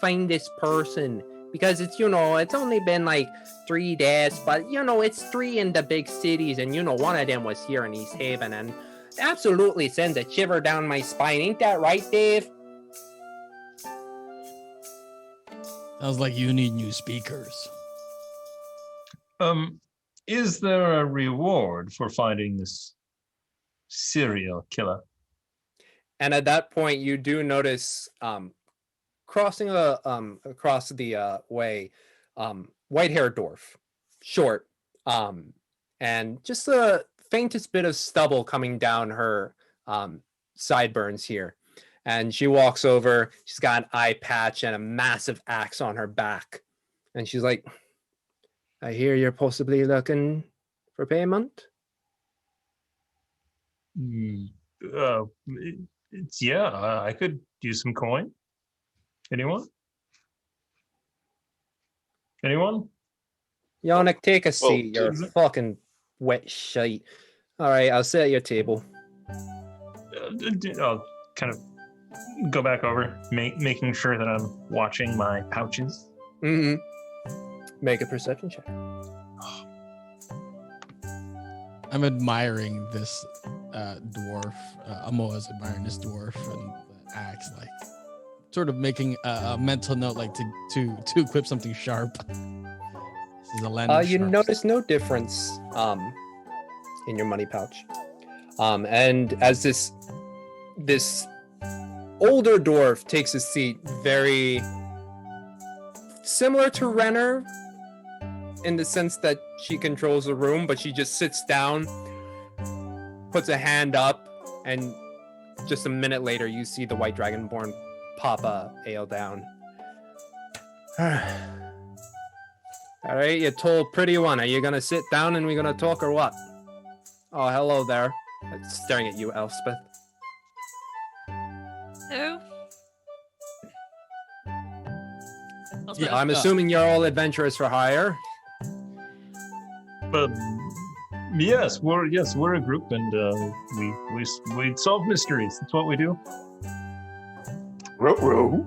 find this person because it's, it's only been like 3 days, but it's 3 in the big cities, and one of them was here in East Haven, and absolutely sends a shiver down my spine. Ain't that right, Dave? Sounds like you need new speakers. Is there a reward for finding this serial killer? And at that point, you do notice crossing across the way, white-haired dwarf, short, and just the faintest bit of stubble coming down her sideburns here. And she walks over. She's got an eye patch and a massive axe on her back. And she's like, I hear you're possibly looking for payment? I could use some coin. Anyone? Yannick, take a seat. You're Jesus. fucking wet shite. All right, I'll sit at your table. I'll kind of go back over, making sure that I'm watching my pouches. Mm-hmm. Make a perception check. I'm admiring this dwarf. Amoa's admiring this dwarf and the axe, like sort of making a mental note, like to equip something sharp. This is a land. You notice no difference in your money pouch. And as this older dwarf takes a seat, very similar to Renner in the sense that she controls the room, but she just sits down, puts a hand up, and just a minute later you see the White Dragonborn pop a ale down. All right, you tall pretty one. Are you gonna sit down and we're gonna talk or what? Oh, hello there. Staring at you, Elspeth. Who? Yeah, I'm assuming you're all adventurers for hire. Yes, we're a group, and we solve mysteries. That's what we do. Row.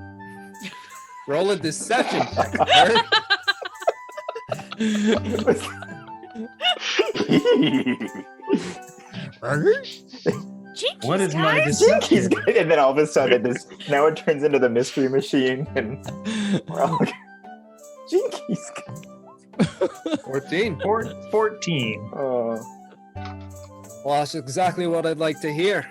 Roll a deception check, sir. Jinkies, What is my guys? Jinkies, deception? and then all of a sudden, now it turns into the mystery machine, and we're all like, Jinkies. 14. 14. Oh, Well, that's exactly what I'd like to hear.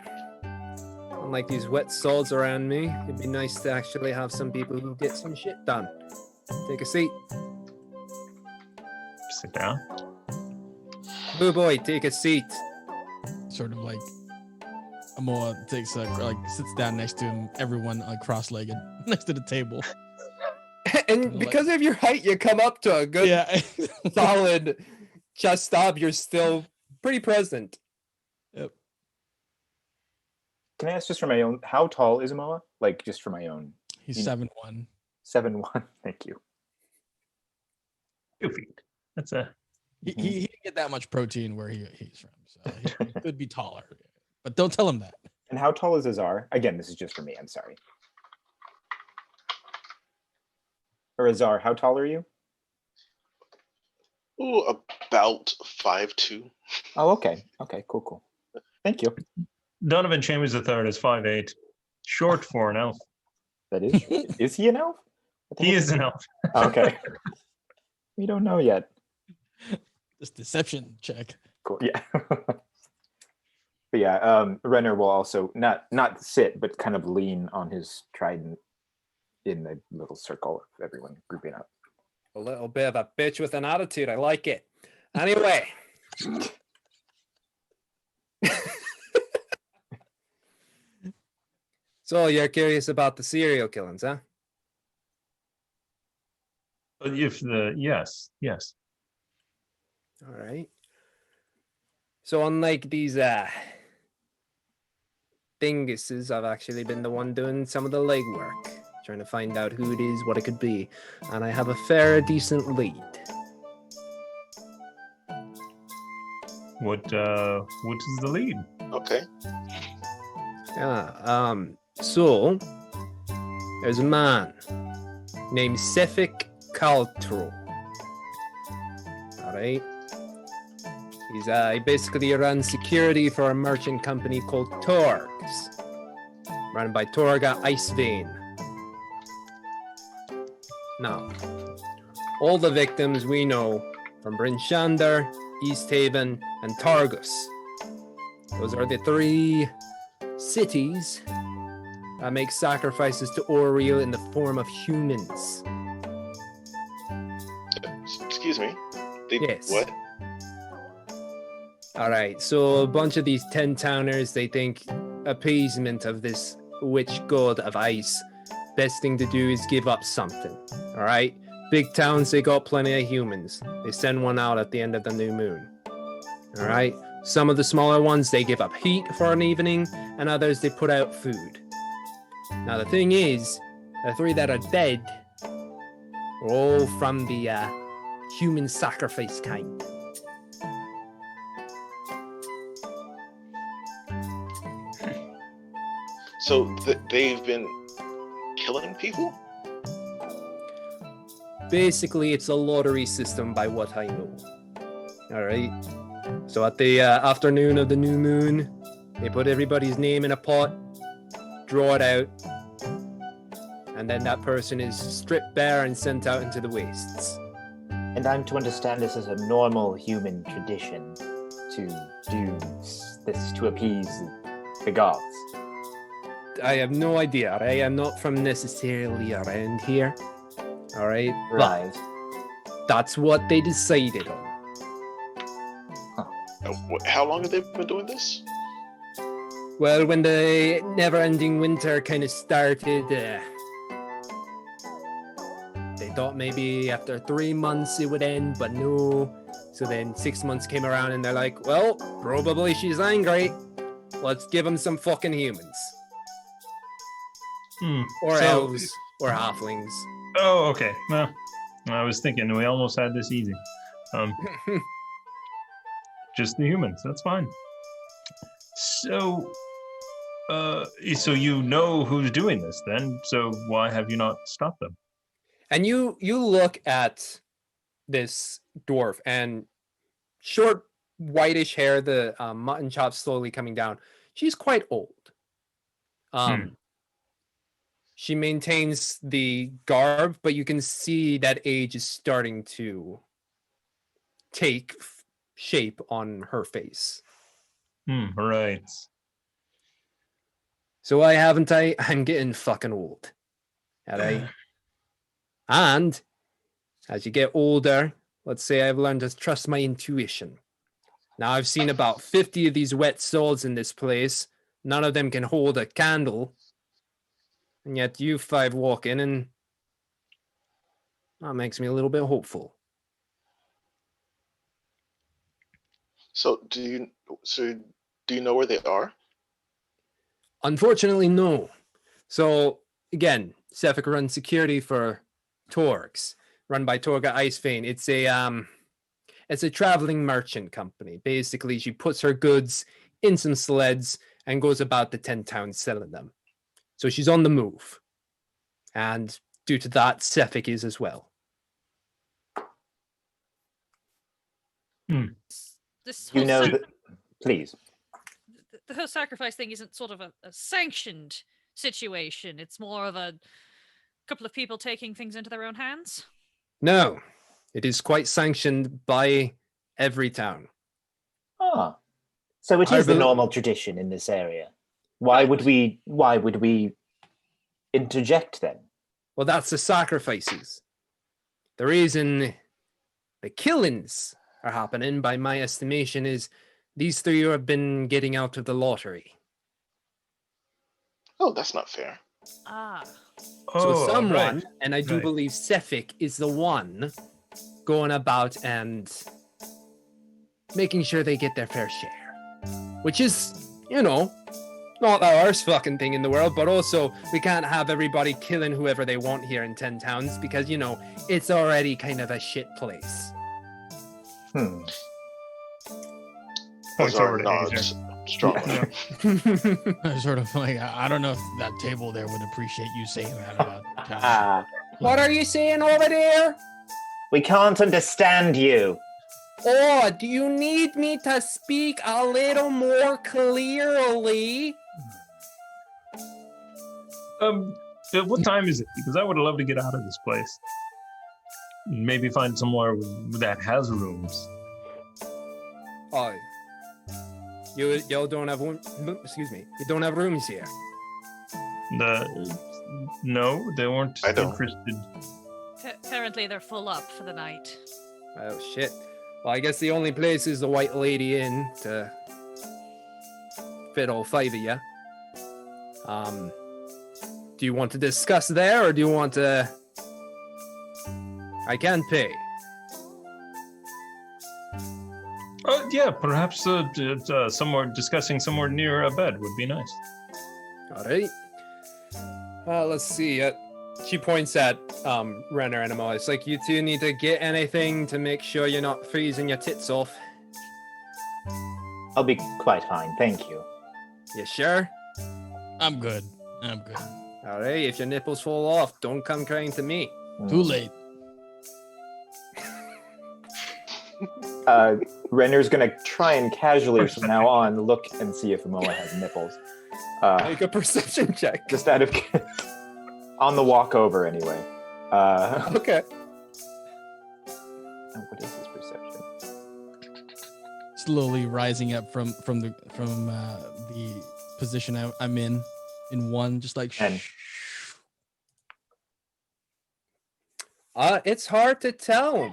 Unlike these wet sods around me, it'd be nice to actually have some people who get some shit done. Take a seat. Sit down. Boo boy, take a seat. Sort of like Amoa takes sits down next to him. Everyone cross-legged next to the table. And because of your height, you come up to a good, solid chest up. You're still pretty present. Yep. can I ask just for my own? How tall is Amoa? Like just for my own. He's You- 7'1". 7'1". Thank you. 2 feet. That's a. He didn't get that much protein where he's from, so he could be taller. But don't tell him that. And how tall is Azar? Again, this is just for me. I'm sorry. Or Azar, how tall are you? Ooh, about 5'2". Oh, okay. Okay, cool. Thank you. Donovan Chambers III is 5'8". Short for an elf. That is he an elf? What the He heck? is an elf. Okay. We don't know yet. This deception check. Cool. Yeah. But yeah, Renner will also not sit, but kind of lean on his trident in the little circle of everyone grouping up. A little bit of a bitch with an attitude. I like it. Anyway. So you're curious about the serial killings, huh? Yes. All right. So unlike these dinguses, I've actually been the one doing some of the legwork, trying to find out who it is, what it could be, and I have a decent lead. What is the lead? Okay. Yeah. So there's a man named Sefik Kaltro. All right. He basically runs security for a merchant company called Torgs, run by Torga Icewind. Now, all the victims we know from Bryn Shander, East Haven, and Targus. Those are the 3 cities that make sacrifices to Oriel in the form of humans. Excuse me? Yes. What? Alright, so a bunch of these 10-towners, they think appeasement of this witch god of ice, best thing to do is give up something. Alright? Big towns, they got plenty of humans. They send one out at the end of the new moon. Alright? Some of the smaller ones, they give up heat for an evening, and others, they put out food. Now, the thing is, the 3 that are dead are all from the human sacrifice kind. So they've been killing people? Basically, it's a lottery system by what I know. Alright? So at the afternoon of the new moon, they put everybody's name in a pot, draw it out, and then that person is stripped bare and sent out into the wastes. And I'm to understand this as a normal human tradition to do this to appease the gods. I have no idea. I am not from necessarily around here. Alright? Right. But that's what they decided on. How long have they been doing this? Well, when the never-ending winter kind of started, they thought maybe after 3 months it would end, but no. So then 6 months came around and they're like, well, probably she's angry. Let's give them some fucking humans. Or elves, or halflings. Oh, okay. Well, I was thinking we almost had this easy. Just the humans. That's fine. So, so you know who's doing this then? So why have you not stopped them? And you look at this dwarf, and short, whitish hair, the mutton chops slowly coming down. She's quite old. She maintains the garb, but you can see that age is starting to take shape on her face. Right. So why haven't I? I'm getting fucking old. Alright? And as you get older, let's say I've learned to trust my intuition. Now I've seen about 50 of these wet souls in this place. None of them can hold a candle. And yet you 5 walk in, and that makes me a little bit hopeful. So do you know where they are? Unfortunately, no. So again, Sefik runs security for Torgs, run by Torga Icewind. It's a traveling merchant company. Basically, she puts her goods in some sleds and goes about the 10 towns selling them. So she's on the move. And due to that, Sefik is as well. This whole Please. the whole sacrifice thing isn't sort of a sanctioned situation. It's more of a couple of people taking things into their own hands. No, it is quite sanctioned by every town. Ah, so it is the normal tradition in this area. Why would we interject then? Well, that's the sacrifices. The reason the killings are happening, by my estimation, is these 3 have been getting out of the lottery. Oh, that's not fair. So someone, and I do believe Sefik is the one, going about and making sure they get their fair share. Which is, not the worst fucking thing in the world, but also we can't have everybody killing whoever they want here in 10 towns because, it's already kind of a shit place. Those are nods. Strong. Sort of like, I don't know if that table there would appreciate you saying that about What are you saying over there? We can't understand you. Oh, do you need me to speak a little more clearly? What time is it? Because I would love to get out of this place. Maybe find somewhere that has rooms. Oh, you don't have one. Excuse me. You don't have rooms here. No, they weren't I don't. interested. Apparently, they're full up for the night. Oh shit. Well, I guess the only place is the White Lady Inn to fit all 5 of you. Do you want to discuss there, or do you want to? I can pay. Oh yeah, perhaps somewhere discussing somewhere near a bed would be nice. All right. Let's see. She points at Renner and Emma. It's like, you two need to get anything to make sure you're not freezing your tits off. I'll be quite fine, thank you. You sure? I'm good. All right. If your nipples fall off, don't come crying to me. Too late. Renner's gonna try and casually from now on look and see if Moa has nipples. Make a perception check. Just out of on the walk over anyway. Okay. What is his perception? Slowly rising up from the position I'm in one, just like. And it's hard to tell.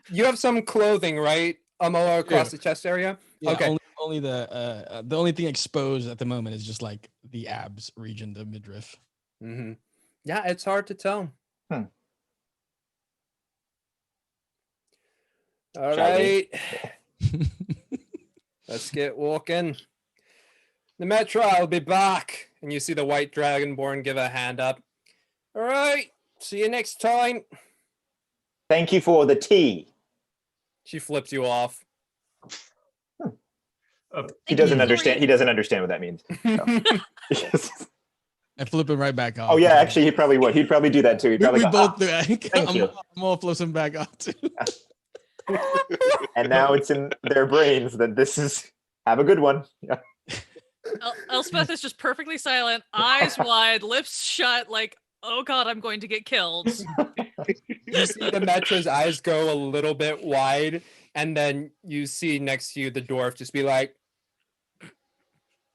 You have some clothing, right, Amoa, across the chest area? Yeah, okay. Only the only thing exposed at the moment is just like the abs region, the midriff. Mm-hmm. Yeah, it's hard to tell. All right. Let's get walking. The Metro, I'll be back. And you see the white dragonborn give a hand up. All right. See you next time. Thank you for the tea. She flips you off. He doesn't understand. He doesn't understand what that means. No. I flip him right back off. Oh yeah, actually, he probably would. He'd probably do that too. He'd probably we go, both do. Thank you. I'm all flips him back off too. And now it's in their brains that this is have a good one. Yeah. Elle Smith is just perfectly silent, eyes wide, lips shut, like, oh god, I'm going to get killed. You see the Metro's eyes go a little bit wide, and then you see next to you the dwarf just be like,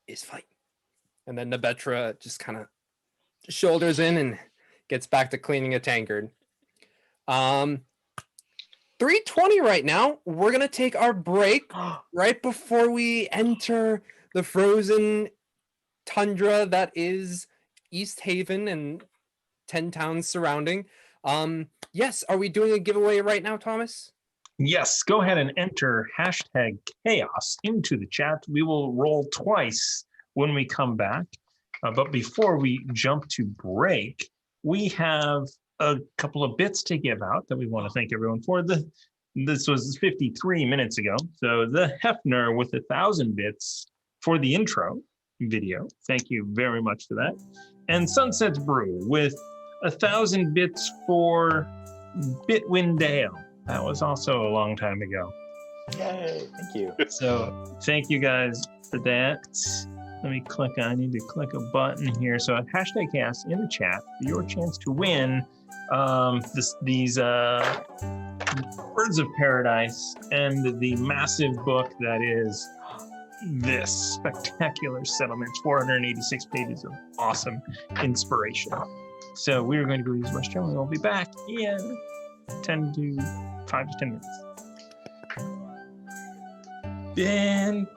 "It's fine." And then the Metra just kind of shoulders in and gets back to cleaning a tankard. 3:20 right now. We're gonna take our break right before we enter the frozen tundra that is East Haven and 10 towns surrounding. Yes, are we doing a giveaway right now, Thomas? Yes, go ahead and enter #chaos into the chat. We will roll twice when we come back. But before we jump to break, we have a couple of bits to give out that we want to thank everyone for. This was 53 minutes ago. So the Hefner with 1,000 bits for the intro video. Thank you very much for that. And Sunset's Brew with 1,000 bits for Bitwind Dale. That was also a long time ago. Yay! Thank you. So thank you guys for that. Let me click. I need to click a button here. So #cast in the chat for your chance to win these Birds of Paradise and the massive book that is this spectacular settlement. 486 pages of awesome inspiration. So we're going to go use the restroom and we'll be back in 5 to 10 minutes. Then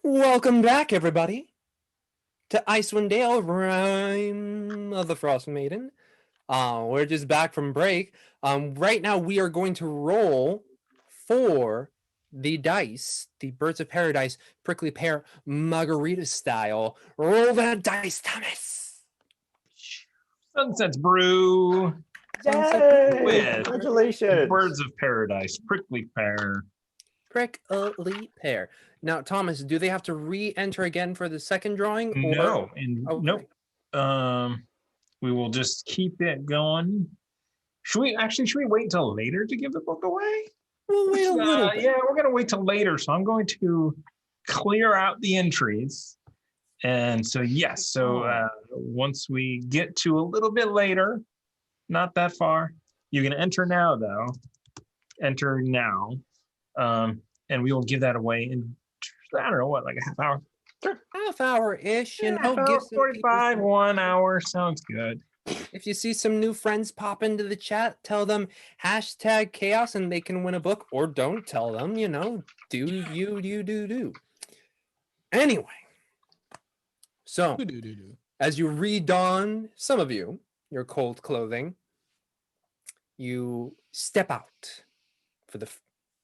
Welcome back, everybody, to Icewind Dale Rime of the Frostmaiden. We're just back from break. Right now we are going to roll for the dice, the Birds of Paradise Prickly Pear Margarita style. Roll that dice, Thomas. Sunset's Brew Yay! with Congratulations! Birds of Paradise, Prickly Pear. Prickly Pear. Now, Thomas, do they have to re-enter again for the second drawing? Or... No, and Okay. nope. We will just keep it going. Should we wait until later to give the book away? We'll wait a little bit. Yeah, we're gonna wait till later. So I'm going to clear out the entries. And so yes, so once we get to a little bit later, not that far, you can enter now though. Enter now. And we will give that away in, I don't know what, like a half hour. Half hour-ish, Yeah, give about some people 45, some- 1 hour sounds good. If you see some new friends pop into the chat, tell them hashtag chaos and they can win a book, or don't tell them, do. Anyway, so Doo-doo-doo-doo. as you redon, some of you, your cold clothing, you step out for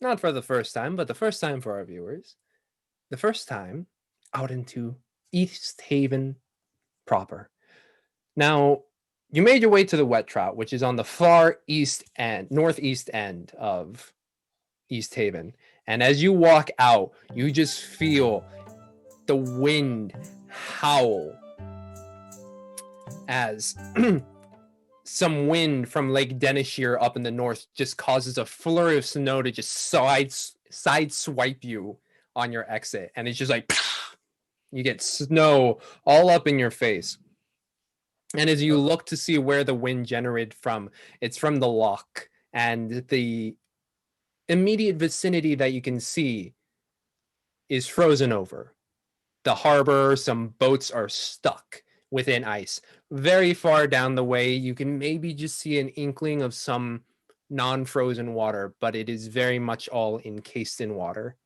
not for the first time, but the first time for our viewers, the first time out into East Haven proper. Now, you made your way to the Wet Trout, which is on the far northeast end of East Haven. And as you walk out, you just feel the wind howl as some wind from Lake Denishir up in the north just causes a flurry of snow to just side swipe you on your exit. And it's just like, you get snow all up in your face. And as you look to see where the wind generated from, it's from the loch, and the immediate vicinity that you can see is frozen over. The harbor, some boats are stuck within ice. Very far down the way, you can maybe just see an inkling of some non-frozen water, but it is very much all encased in water.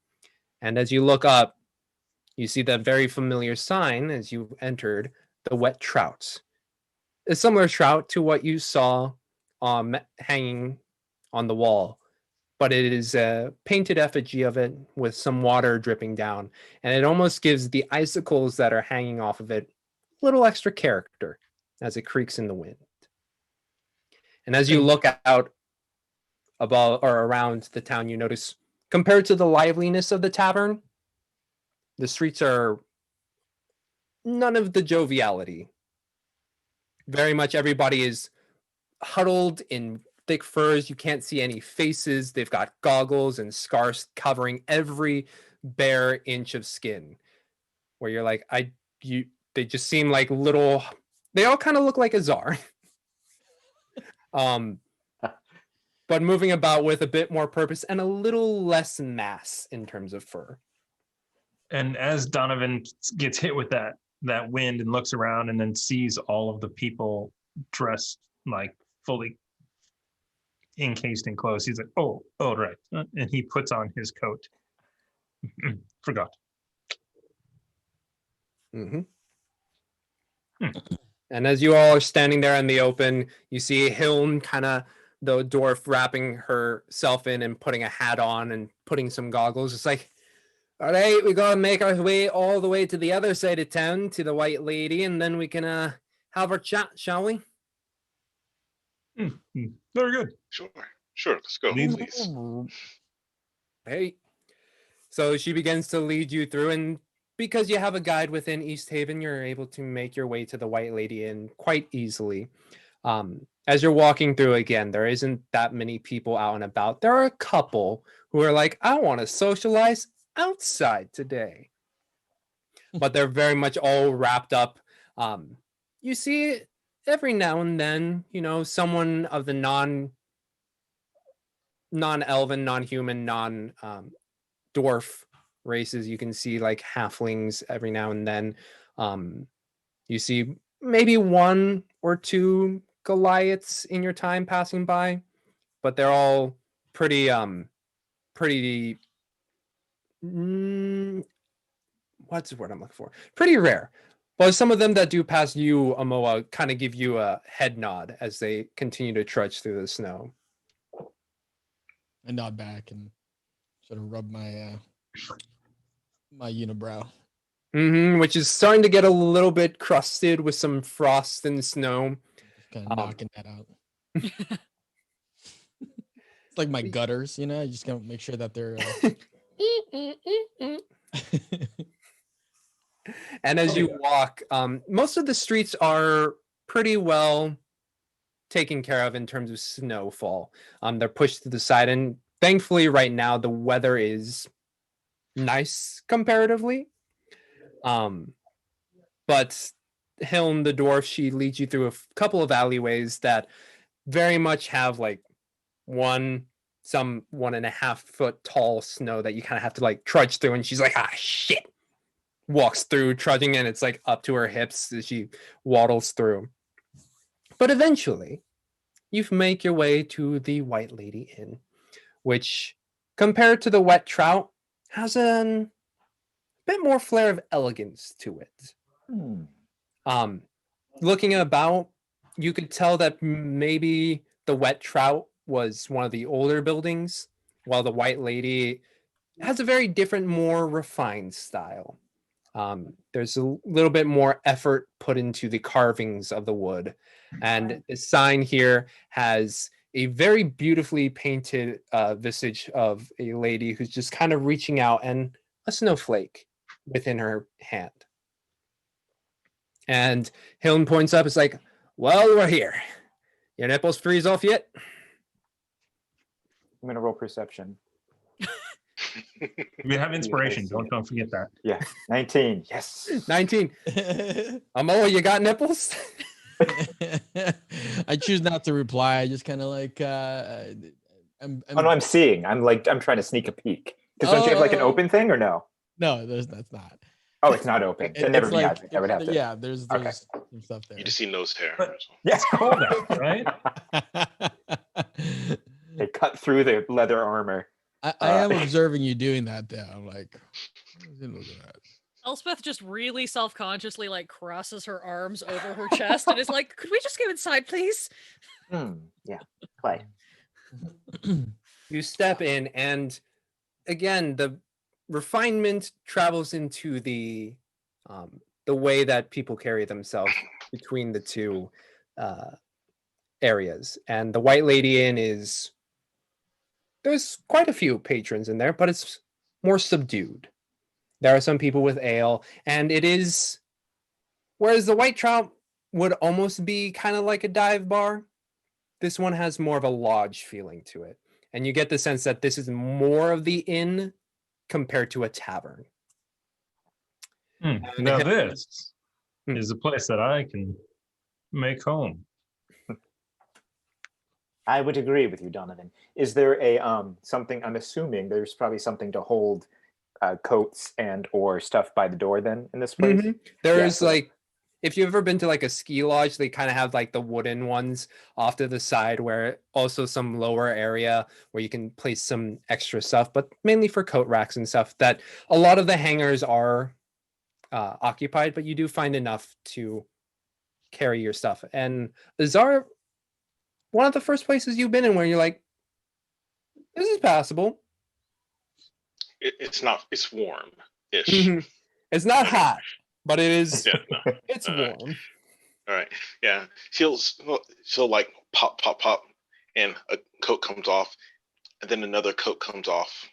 And as you look up, you see that very familiar sign as you entered, the Wet Trout. A similar trout to what you saw hanging on the wall, but it is a painted effigy of it with some water dripping down, and it almost gives the icicles that are hanging off of it a little extra character as it creaks in the wind. And as you look out above or around the town, you notice, compared to the liveliness of the tavern, the streets are none of the joviality. Very much everybody is huddled in thick furs. You can't see any faces. They've got goggles and scarves covering every bare inch of skin. Where you're like, they just seem like little. They all kind of look like a czar. But moving about with a bit more purpose and a little less mass in terms of fur. And as Donovan gets hit with that wind and looks around and then sees all of the people dressed like fully encased in clothes, he's like, oh right. And he puts on his coat. Forgot. Mm-hmm. And as you all are standing there in the open, you see Hiln, kind of the dwarf, wrapping herself in and putting a hat on and putting some goggles. It's like, all right, we gotta make our way all the way to the other side of town to the White Lady, and then we can have our chat, shall we? Very good. Sure, let's go, please. Hey. So she begins to lead you through, and because you have a guide within East Haven, you're able to make your way to the White Lady Inn quite easily. As you're walking through, again, there isn't that many people out and about. There are a couple who are like, I want to socialize outside today. But they're very much all wrapped up. You see every now and then, someone of the non-elven, non-human, non-dwarf races. You can see like halflings every now and then. You see maybe one or two Goliaths in your time passing by, but they're all pretty what's the word I'm looking for? Pretty rare. But some of them that do pass you, Amoa, kind of give you a head nod as they continue to trudge through the snow. I nod back and sort of rub my my unibrow. Which is starting to get a little bit crusted with some frost and snow. Just kind of knocking that out. It's like my gutters, you know. I just gotta make sure that they're. And as you walk, most of the streets are pretty well taken care of in terms of snowfall. They're pushed to the side, and thankfully, right now the weather is nice comparatively. But Hiln, the dwarf, she leads you through a couple of alleyways that very much have like some 1.5 foot tall snow that you kind of have to like trudge through, and she's like, ah, shit. Walks through trudging, and it's like up to her hips as she waddles through. But eventually you make your way to the White Lady Inn, which compared to the Wet Trout has a bit more flair of elegance to it. Looking about, you could tell that maybe the Wet Trout was one of the older buildings, while the White Lady has a very different, more refined style. There's a little bit more effort put into the carvings of the wood. And the sign here has a very beautifully painted visage of a lady who's just kind of reaching out and a snowflake within her hand. And Hiln points up, it's like, well, we're here. Your nipples freeze off yet? I'm going to roll perception. We have inspiration. Don't forget that. Yeah, 19. Yes. 19. Amoa, you got nipples? I choose not to reply. I just kind of like. I'm seeing. I'm trying to sneak a peek. Because don't you have like an open thing or no? No, that's not. Oh, it's not open. Then never mind. Like, I would have to. Yeah, there's some stuff there. You just see nose hair. Yes. Cold out, right? They cut through the leather armor. I am observing you doing that though. I'm like, look at that. Elle Smith just really self-consciously like crosses her arms over her chest and is like, could we just go inside, please? Yeah. Play. You step in, and again, the refinement travels into the way that people carry themselves between the two areas. And the White Lady Inn there's quite a few patrons in there, but it's more subdued. There are some people with ale, and it is, whereas the White Trout would almost be kind of like a dive bar, this one has more of a lodge feeling to it. And you get the sense that this is more of the inn compared to a tavern. Now this is a place that I can make home. I would agree with you, Donovan. Is there a something? I'm assuming there's probably something to hold coats and or stuff by the door. Then in this place, There's like, if you've ever been to like a ski lodge, they kind of have like the wooden ones off to the side, where also some lower area where you can place some extra stuff, but mainly for coat racks and stuff. That a lot of the hangars are occupied, but you do find enough to carry your stuff. And Azar, one of the first places you've been in where you're like, this is passable. It's not. It's warm-ish. It's not hot, but it is. Yeah, no. It's warm. All right. Yeah. She'll like pop, and a coat comes off, and then another coat comes off,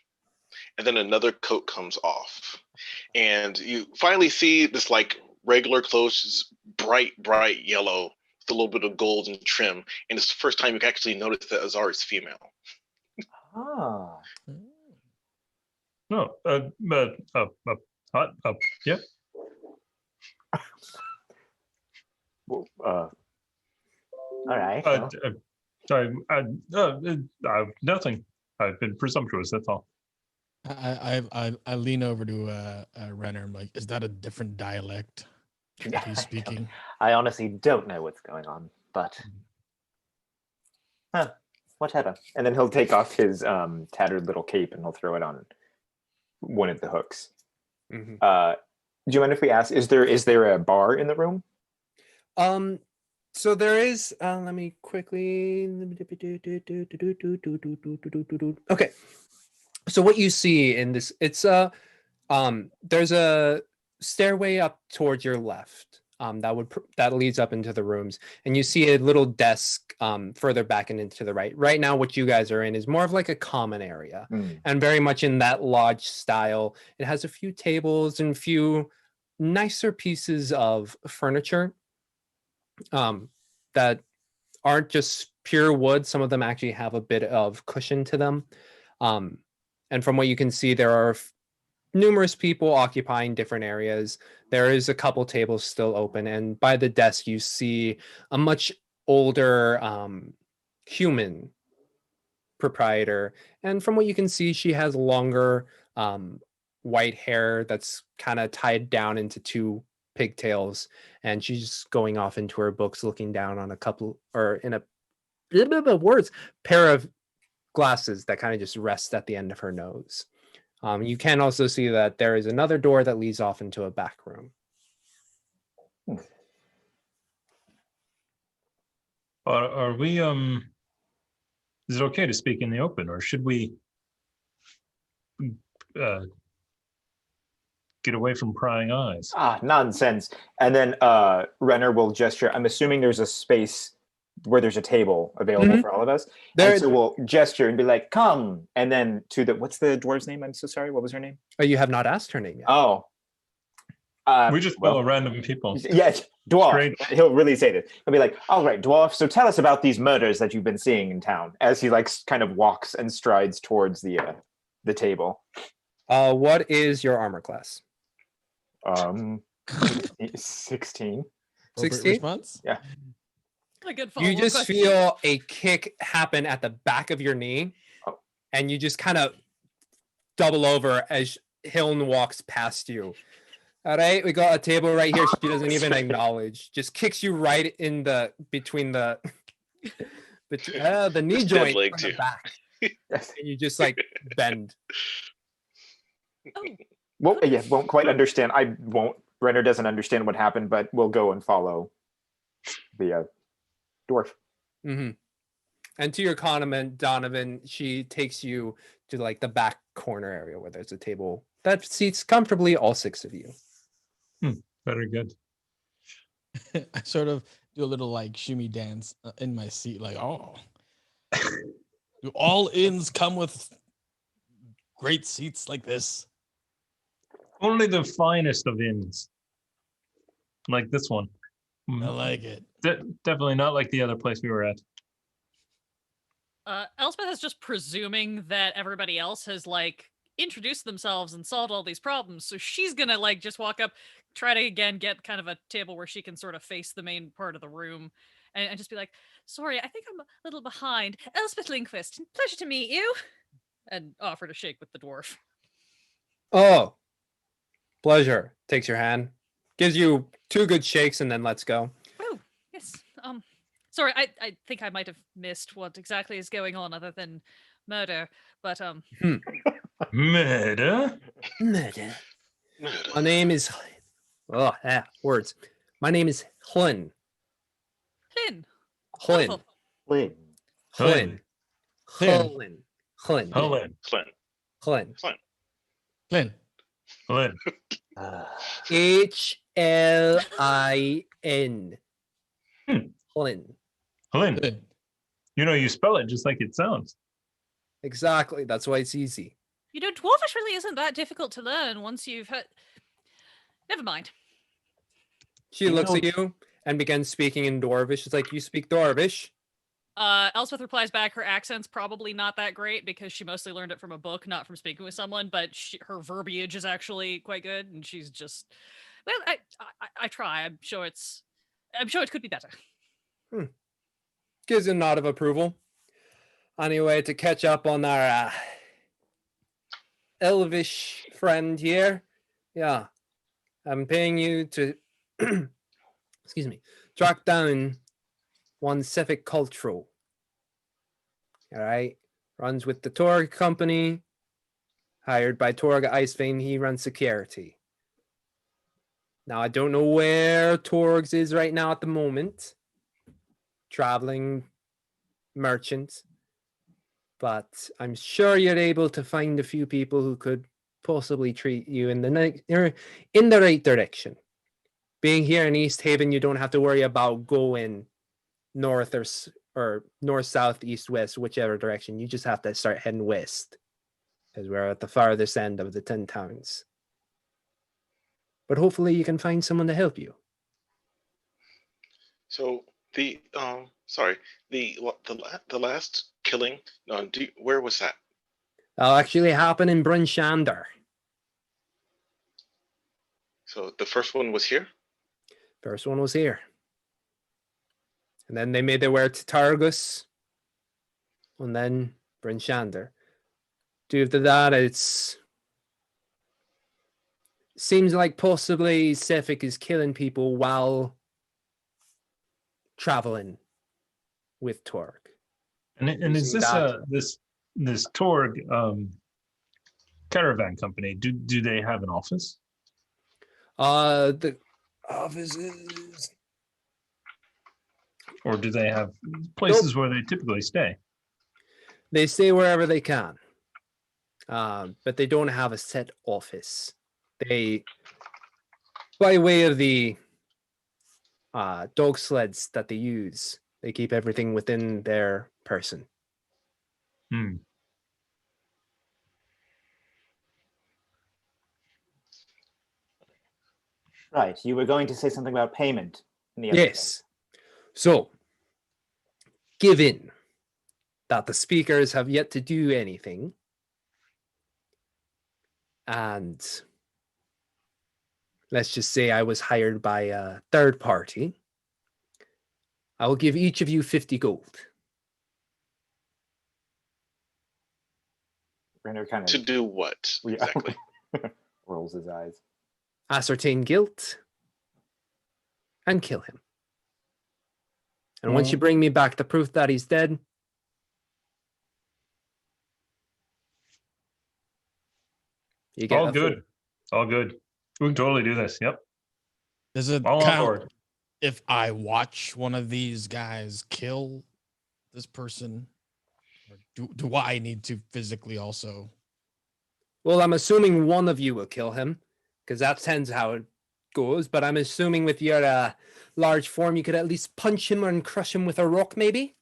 and then another coat comes off, and you finally see this like regular clothes, just bright yellow with a little bit of gold and trim, and it's the first time you can actually notice that Azar is female. Ah. No, yeah. Well, all right. Nothing. I've been presumptuous. That's all. I lean over to Renner. I'm like, is that a different dialect that he's speaking? I honestly don't know what's going on, but whatever. And then he'll take off his tattered little cape and he'll throw it on one of the hooks. Do you mind if we ask? Is there a bar in the room? So there is. Let me quickly. Okay. So what you see in this, it's there's a stairway up towards your left. That leads up into the rooms, and you see a little desk further back and into the right. Right now, what you guys are in is more of like a common area, and very much in that lodge style. It has a few tables and a few nicer pieces of furniture that aren't just pure wood. Some of them actually have a bit of cushion to them. And from what you can see, there are numerous people occupying different areas. There is a couple tables still open, and by the desk you see a much older human proprietor. And from what you can see, she has longer white hair that's kind of tied down into two pigtails, and she's going off into her books, looking down on a couple, or in a pair of glasses that kind of just rest at the end of her nose. You can also see that there is another door that leads off into a back room. Are we is it okay to speak in the open, or should we get away from prying eyes? Nonsense. And then Renner will gesture. I'm assuming there's a space where there's a table available for all of us. And so we'll gesture and be like, come. And then to the, what's the dwarf's name? I'm so sorry. What was her name? Oh, you have not asked her name yet. Oh. We just follow random people. Yes, dwarf. Great. He'll really say this. He'll be like, all right, dwarf, so tell us about these murders that you've been seeing in town, as he like kind of walks and strides towards the table. What is your armor class? 16. 16? Response? Yeah. A good You follow-up just question. feel a kick happen at the back of your knee, and you just kind of double over as Hiln walks past you. All right, we got a table right here. She doesn't even acknowledge. Just kicks you right in the between the knee Just joint dead-legged from the you. back, and you just like bend. Well, yeah, won't quite understand. Renner doesn't understand what happened, but we'll go and follow the dwarf. Mm-hmm. And to your comment, Donovan, she takes you to like the back corner area where there's a table that seats comfortably all six of you. Very good. I sort of do a little like shimmy dance in my seat, like, oh, do all inns come with great seats like this? Only the finest of inns, like this one. I like it. Definitely not like the other place we were at. Elspeth is just presuming that everybody else has like introduced themselves and solved all these problems, so she's gonna like just walk up, try to again get kind of a table where she can sort of face the main part of the room, and just be like, sorry, I think I'm a little behind. Elspeth Lindquist, pleasure to meet you. And offer to shake with the dwarf. Oh, pleasure. Takes your hand, gives you 2 good shakes, and then lets go. Oh, yes. Sorry, I think I might have missed what exactly is going on other than murder, but Murder? Murder. My name is words. My name is Hlyn. Hlyn. Hlyn. Wait. Hlyn. Hlyn. Hlyn. Helen. Flint. Hlyn. Flynn. Helen. HLIN. Hlyn. Helen. Flynn. You know, you spell it just like it sounds. Exactly. That's why it's easy. You know, Dwarvish really isn't that difficult to learn once you've heard. Never mind. She looks at you and begins speaking in Dwarvish. It's like, you speak Dwarvish? Elspeth replies back, her accent's probably not that great because she mostly learned it from a book, not from speaking with someone, but her verbiage is actually quite good, and she's just, well, I try. I'm sure it could be better. Gives a nod of approval. Anyway, to catch up on our elvish friend here, yeah, I'm paying you to, excuse me, track down one Civic Cultural. All right, runs with the Torg company, hired by Torg Icewind. He runs security. Now, I don't know where Torgs is right now at the moment. Traveling merchant. But I'm sure you're able to find a few people who could possibly treat you in the right direction. Being here in East Haven, you don't have to worry about going north or north, south, east, west, whichever direction. You just have to start heading west, because we're at the farthest end of the 10 towns. But hopefully you can find someone to help you. So the last killing. Where was that? That'll actually happen in Bryn Shander. So the first one was here. First one was here. And then they made their way to Targus. And then Bryn Shander. Due to that, seems like possibly Sefik is killing people while traveling with Torg. And is this this Torg caravan company? Do they have an office? The offices, or do they have places where they typically stay? They stay wherever they can, but they don't have a set office. They, by way of the dog sleds that they use, they keep everything within their person. Right. You were going to say something about payment. Yes. So, given that the speakers have yet to do anything, and let's just say I was hired by a third party, I will give each of you 50 gold. Renner kind of To do what exactly? rolls his eyes. Ascertain guilt and kill him. And once you bring me back the proof that he's dead, you get all good. All good. We can totally do this. Yep. Does it all count if I watch one of these guys kill this person? Or do I need to physically also? Well, I'm assuming one of you will kill him, because that tends how it goes. But I'm assuming with your large form, you could at least punch him and crush him with a rock, maybe?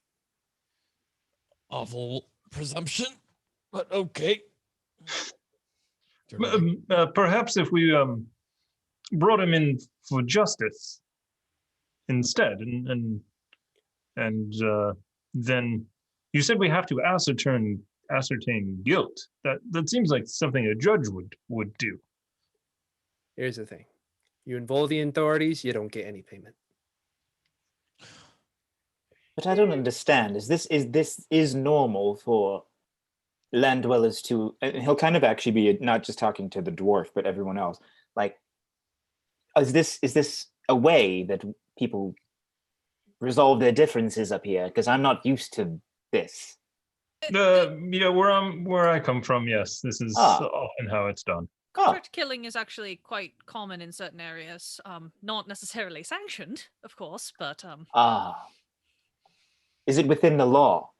Awful presumption, but okay. Perhaps if we brought him in for justice instead, and then you said we have to ascertain guilt. That seems like something a judge would do. Here's the thing. You involve the authorities, you don't get any payment. But I don't understand. Is this normal for land dwellers to? And he'll kind of actually be not just talking to the dwarf, but everyone else. Like, is this a way that people resolve their differences up here? Because I'm not used to this. Yeah, where I come from, yes, this is often how it's done. Contract killing is actually quite common in certain areas. Not necessarily sanctioned, of course, but is it within the law?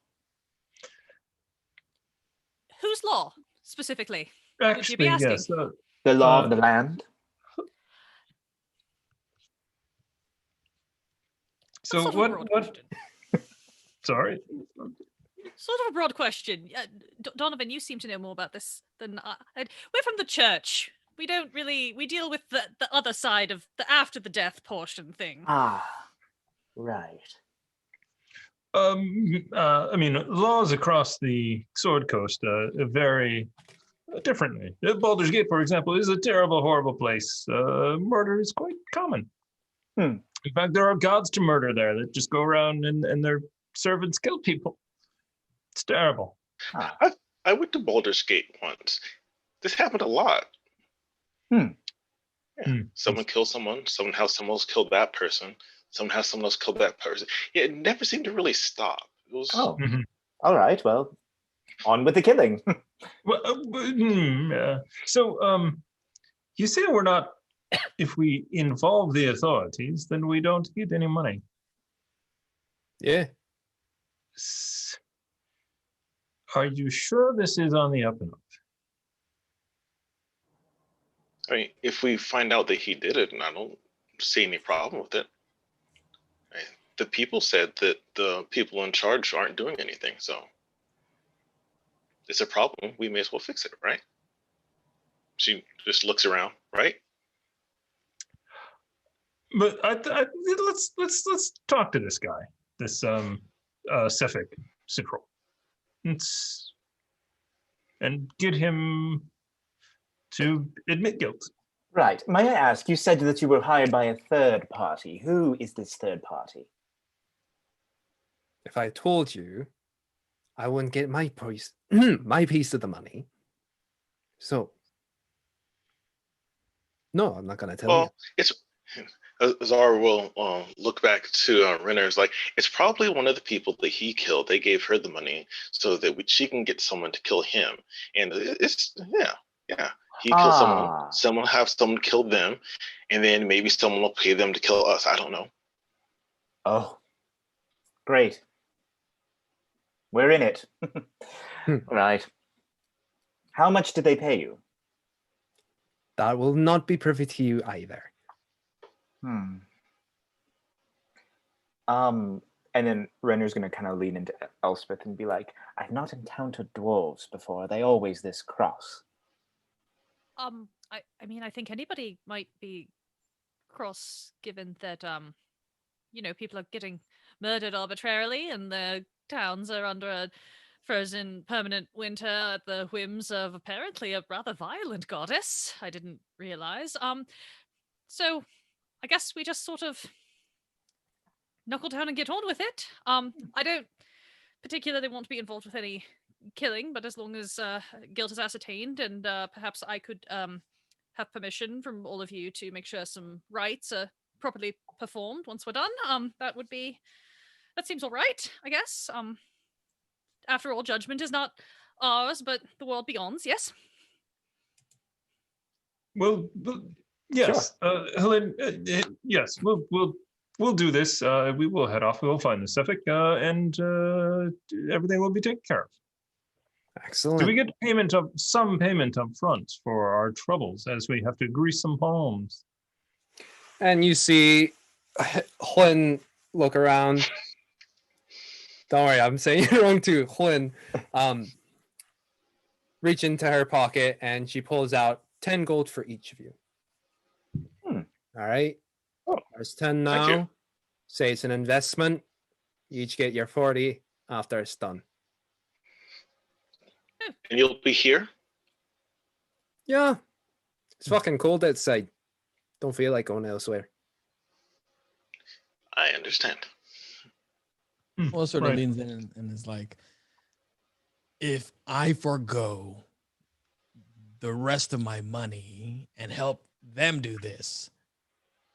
Whose law specifically? Actually, would you be asking? yes. The law of the land. So what? Sorry. Sort of a broad question. Donovan, you seem to know more about this than I. We're from the church. We don't really. We deal with the other side of the after the death portion thing. Right. I mean, laws across the Sword Coast vary differently. Baldur's Gate, for example, is a terrible, horrible place. Murder is quite common. In fact, there are gods to murder there that just go around and their servants kill people. It's terrible. I went to Baldur's Gate once. This happened a lot. Yeah. Someone kills someone. Someone has someone else kill that person. Someone has someone else kill that person. Yeah, it never seemed to really stop. It was. All right. Well, on with the killing. So, you say we're not if we involve the authorities, then we don't get any money. Yeah. Are you sure this is on the up and up? I mean, if we find out that he did it, and I don't see any problem with it. The people said that the people in charge aren't doing anything, so it's a problem. We may as well fix it, right? She just looks around, right? But let's talk to this guy, this Cephik Citral, and get him to admit guilt. Right. May I ask, you said that you were hired by a third party. Who is this third party? If I told you, I wouldn't get my piece, my piece of the money. So, no, I'm not going to tell you. Well, it's Zara will look back to Renner's like, it's probably one of the people that he killed. They gave her the money so that she can get someone to kill him. And it's, yeah. He killed someone will have someone kill them, and then maybe someone will pay them to kill us. I don't know. Oh, great. We're in it. Right. How much did they pay you? That will not be privy to you either. And then Renner's going to kind of lean into Elle Smith and be like, I've not encountered dwarves before. Are they always this cross? I mean, I think anybody might be cross, given that, people are getting murdered arbitrarily and the towns are under a frozen permanent winter at the whims of apparently a rather violent goddess. I didn't realize. So I guess we just sort of knuckle down and get on with it. I don't particularly want to be involved with any killing, but as long as guilt is ascertained, and perhaps I could have permission from all of you to make sure some rites are properly performed once we're done, that seems all right, I guess. After all, judgment is not ours, but the world beyond's. Yes. Well, yes, sure. Helen. Yes, we'll do this. We will head off. We will find the Cephik, and everything will be taken care of. Excellent. Do we get some payment up front for our troubles, as we have to grease some palms? And you see Huyn look around. Don't worry, I'm saying it wrong too. Huyn reach into her pocket and she pulls out 10 gold for each of you. All right. There's 10 now. Say it's an investment. You each get your 40 after it's done. And you'll be here? Yeah. It's fucking cold outside. Don't feel like going elsewhere. I understand. Well, sort of leans in and is like, if I forgo the rest of my money and help them do this,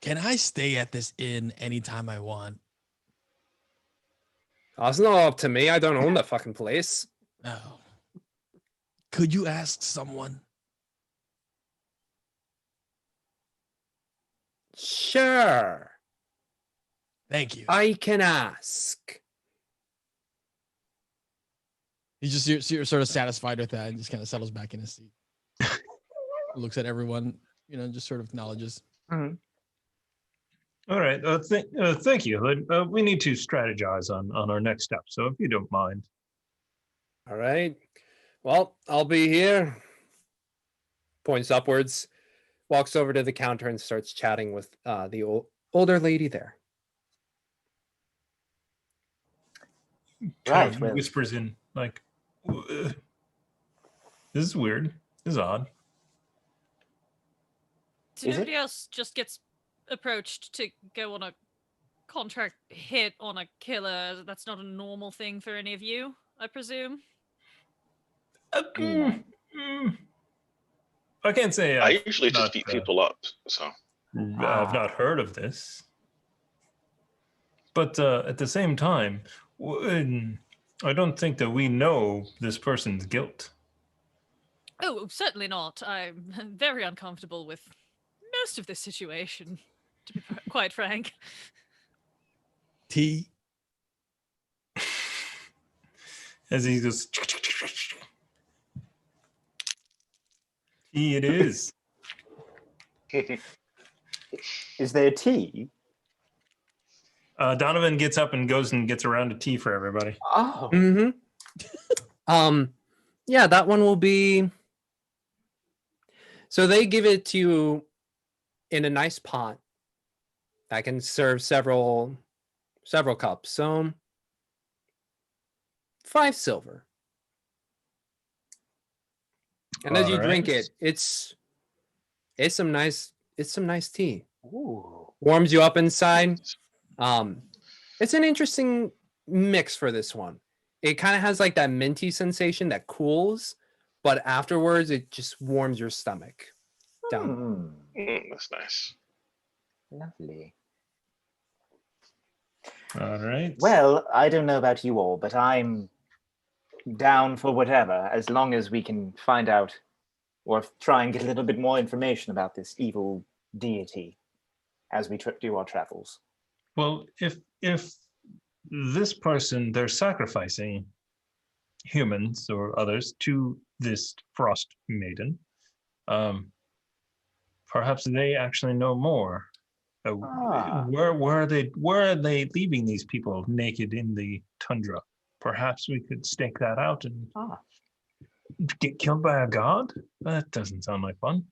can I stay at this inn anytime I want? That's not up to me. I don't own the fucking place. Oh. Could you ask someone? Sure. Thank you. I can ask. He's just you're sort of satisfied with that and just kind of settles back in his seat. Looks at everyone, just sort of acknowledges. Mm-hmm. All right. Thank you. We need to strategize on our next step. So if you don't mind. All right. Well, I'll be here. Points upwards, walks over to the counter and starts chatting with the older lady there. Right. Whispers in like, this is weird. This is odd. So nobody else just gets approached to go on a contract hit on a killer. That's not a normal thing for any of you, I presume. I can't say. I usually just beat people up, so I've not heard of this. But at the same time, I don't think that we know this person's guilt. Oh, certainly not. I'm very uncomfortable with most of this situation, to be quite frank. Tea. As he goes, tea it is. Is there tea? Donovan gets up and goes and gets around to tea for everybody. Oh. Mm-hmm. Yeah, that one will be. So they give it to you in a nice pot that can serve several cups. So 5 silver. And as you drink it, it's some nice tea. Ooh. Warms you up inside. It's an interesting mix for this one. It kind of has like that minty sensation that cools, but afterwards it just warms your stomach down. That's nice. Lovely. All right. Well, I don't know about you all, but I'm down for whatever, as long as we can find out or try and get a little bit more information about this evil deity as we do our travels. Well, if this person, they're sacrificing humans or others to this Frostmaiden, perhaps they actually know more. Where are they leaving these people naked in the tundra? Perhaps we could stake that out and get killed by a god? That doesn't sound like fun.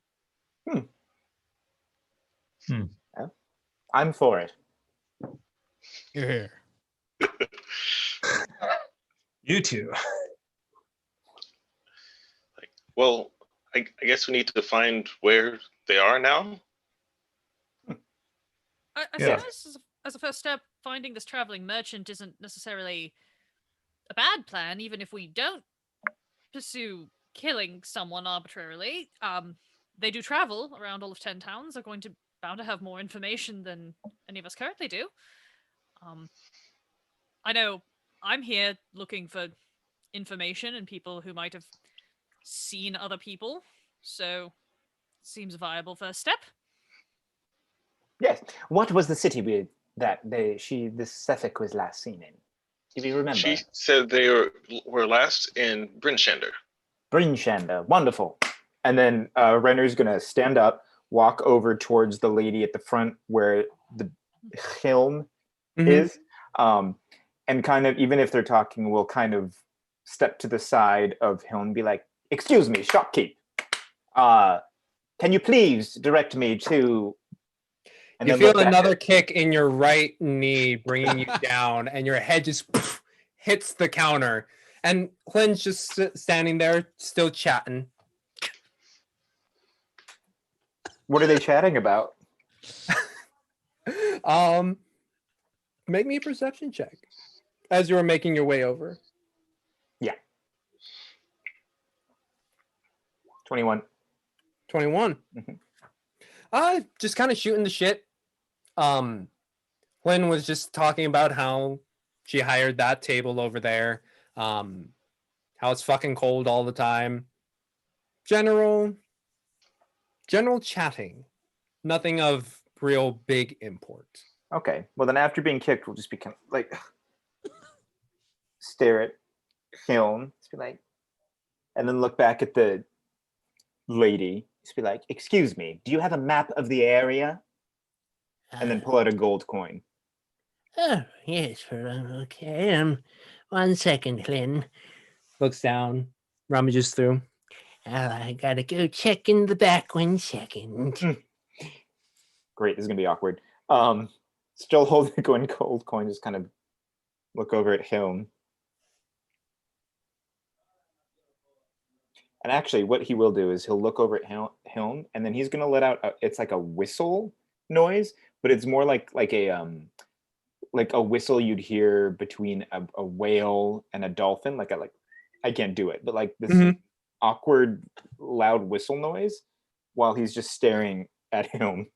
I'm for it. You're here. You two. Well, I guess we need to find where they are now. I suppose as a first step, finding this traveling merchant isn't necessarily a bad plan, even if we don't pursue killing someone arbitrarily. They do travel around all of 10 towns. They're bound to have more information than any of us currently do. I know I'm here looking for information and people who might have seen other people, so seems a viable first step. Yes. What was the city this Sefik was last seen in? Do you remember? She said they were last in Brinshander. Brinshander. Wonderful. And then Renner's going to stand up, walk over towards the lady at the front where the helm is, and kind of, even if they're talking, we'll kind of step to the side of Helm and be like, "Excuse me, shopkeep. Can you please direct me to..." And you feel another kick in your right knee, bringing you down, and your head just hits the counter. And Clint's just standing there, still chatting. What are they chatting about? Make me a perception check as you were making your way over. Yeah. 21. 21. Just kind of shooting the shit. Lynn was just talking about how she hired that table over there. How it's fucking cold all the time. General chatting. Nothing of real big import. Okay. Well, then after being kicked, we'll just be kind of like stare at Helm, just be like, and then look back at the lady, just be like, "Excuse me, do you have a map of the area?" And then pull out a gold coin. Oh, yes, okay. 1 second, Lynn. Looks down, rummages through. Oh, I gotta go check in the back 1 second. Great, this is gonna be awkward. Still holding the gold coin, just kind of look over at Helm. And actually, what he will do is he'll look over at Helm, and then he's gonna let out it's like a whistle noise, but it's more like a whistle you'd hear between a whale and a dolphin. I can't do it, but like this awkward, loud whistle noise while he's just staring at Helm.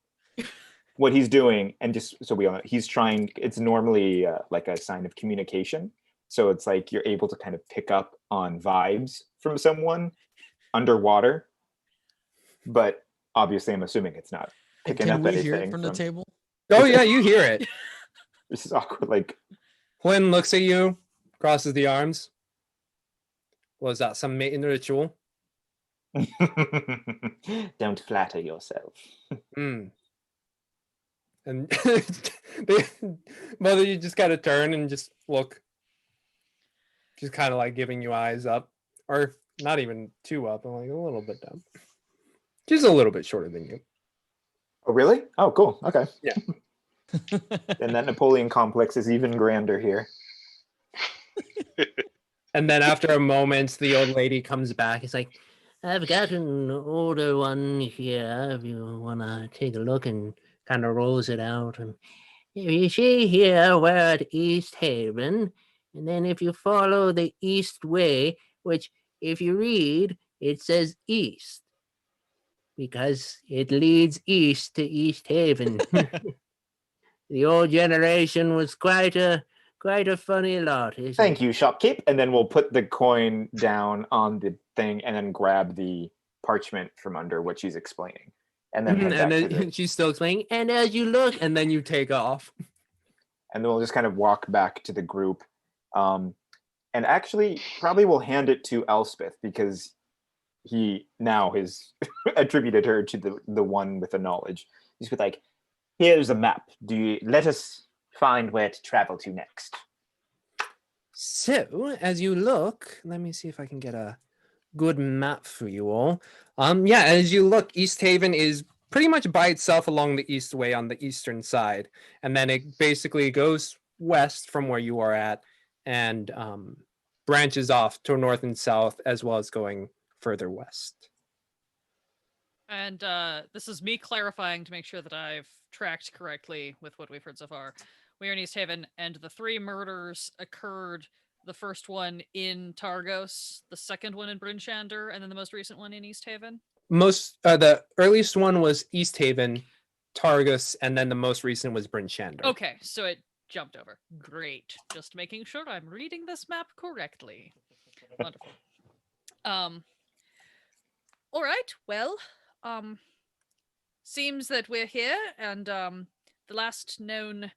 What he's doing, and just so we all know, he's trying. It's normally like a sign of communication, so it's like you're able to kind of pick up on vibes from someone underwater, but obviously I'm assuming it's not picking Can up we hear anything it from the table? Oh yeah, you hear it. This is awkward. Like, Flynn looks at you, crosses the arms. Was that some mating ritual? don't flatter yourself. Hmm. And they, both of you just kind of turn and just look. Just kind of like giving you eyes up. Or not even two up, I'm like a little bit down. She's a little bit shorter than you. Oh, really? Oh, cool. Okay. Yeah. And that Napoleon complex is even grander here. And then after a moment, the old lady comes back. It's like, I've got an older one here if you want to take a look, and kind of rolls it out. And you see here, we're at East Haven. And then if you follow the East Way, which if you read, it says East, because it leads east to East Haven. The old generation was quite a funny lot, isn't Thank it? you, shopkeep. And then we'll put the coin down on the thing and then grab the parchment from under what she's explaining. And then head and back to then the, she's still explaining, and as you look, and then you take off. and then we'll just kind of walk back to the group. And actually, probably we'll hand it to Elle Smith because he now has attributed her to the one with the knowledge. He's with like, here's a map. Let us find where to travel to next. So, as you look, let me see if I can get a good map for you all. Yeah, as you look, East Haven is pretty much by itself along the East Way on the eastern side. And then it basically goes west from where you are at and branches off to north and south, as well as going further west. And this is me clarifying to make sure that I've tracked correctly with what we've heard so far. We are in East Haven, and the 3 murders occurred. The first one in Targos, the second one in Bryn Shander, and then the most recent one in East Haven. The earliest one was East Haven, Targus, and then the most recent was Bryn Shander. Okay, so it jumped over. Great. Just making sure I'm reading this map correctly. Wonderful. All right. Well, seems that we're here, and the last known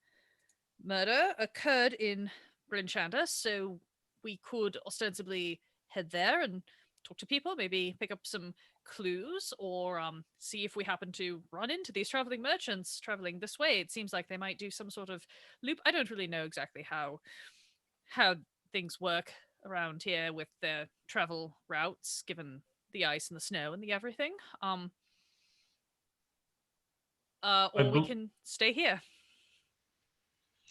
murder occurred in Bryn Shander, so we could ostensibly head there and talk to people, maybe pick up some clues, or see if we happen to run into these traveling merchants traveling this way. It seems like they might do some sort of loop. I don't really know exactly how things work around here with their travel routes, given the ice and the snow and the everything. Or we can stay here.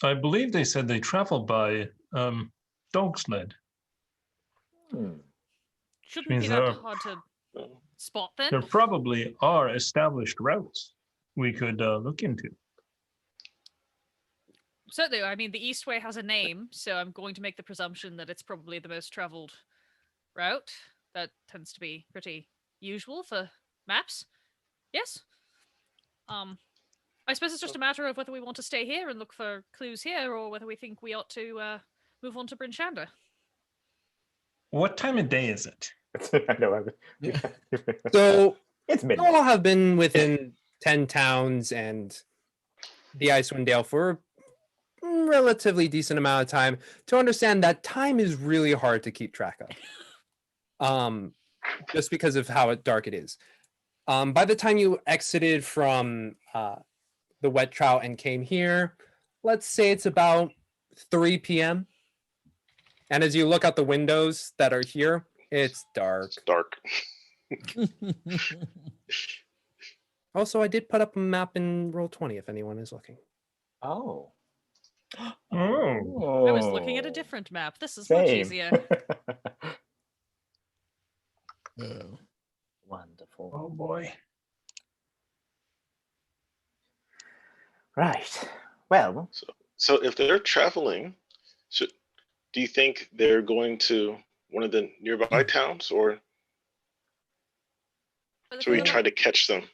I believe they said they travel by dog sled. Shouldn't be that hard to spot then. There probably are established routes we could look into. Certainly, I mean, the East Way has a name, so I'm going to make the presumption that it's probably the most traveled route. That tends to be pretty usual for maps. Yes? I suppose it's just a matter of whether we want to stay here and look for clues here, or whether we think we ought to move on to Bryn Shander. What time of day is it? I know. So it's you midnight. all have been within 10 towns and the Icewind Dale for a relatively decent amount of time to understand that time is really hard to keep track of. Just because of how dark it is. By the time you exited from the Wet Trout and came here, let's say it's about 3 p.m. And as you look out the windows that are here, it's dark. It's dark. Also, I did put up a map in Roll20 if anyone is looking. Oh. Oh. I was looking at a different map. This is much easier. Oh. Wonderful. Oh boy. Right. Well, So if they're traveling, do you think they're going to one of the nearby towns, or should we try to catch them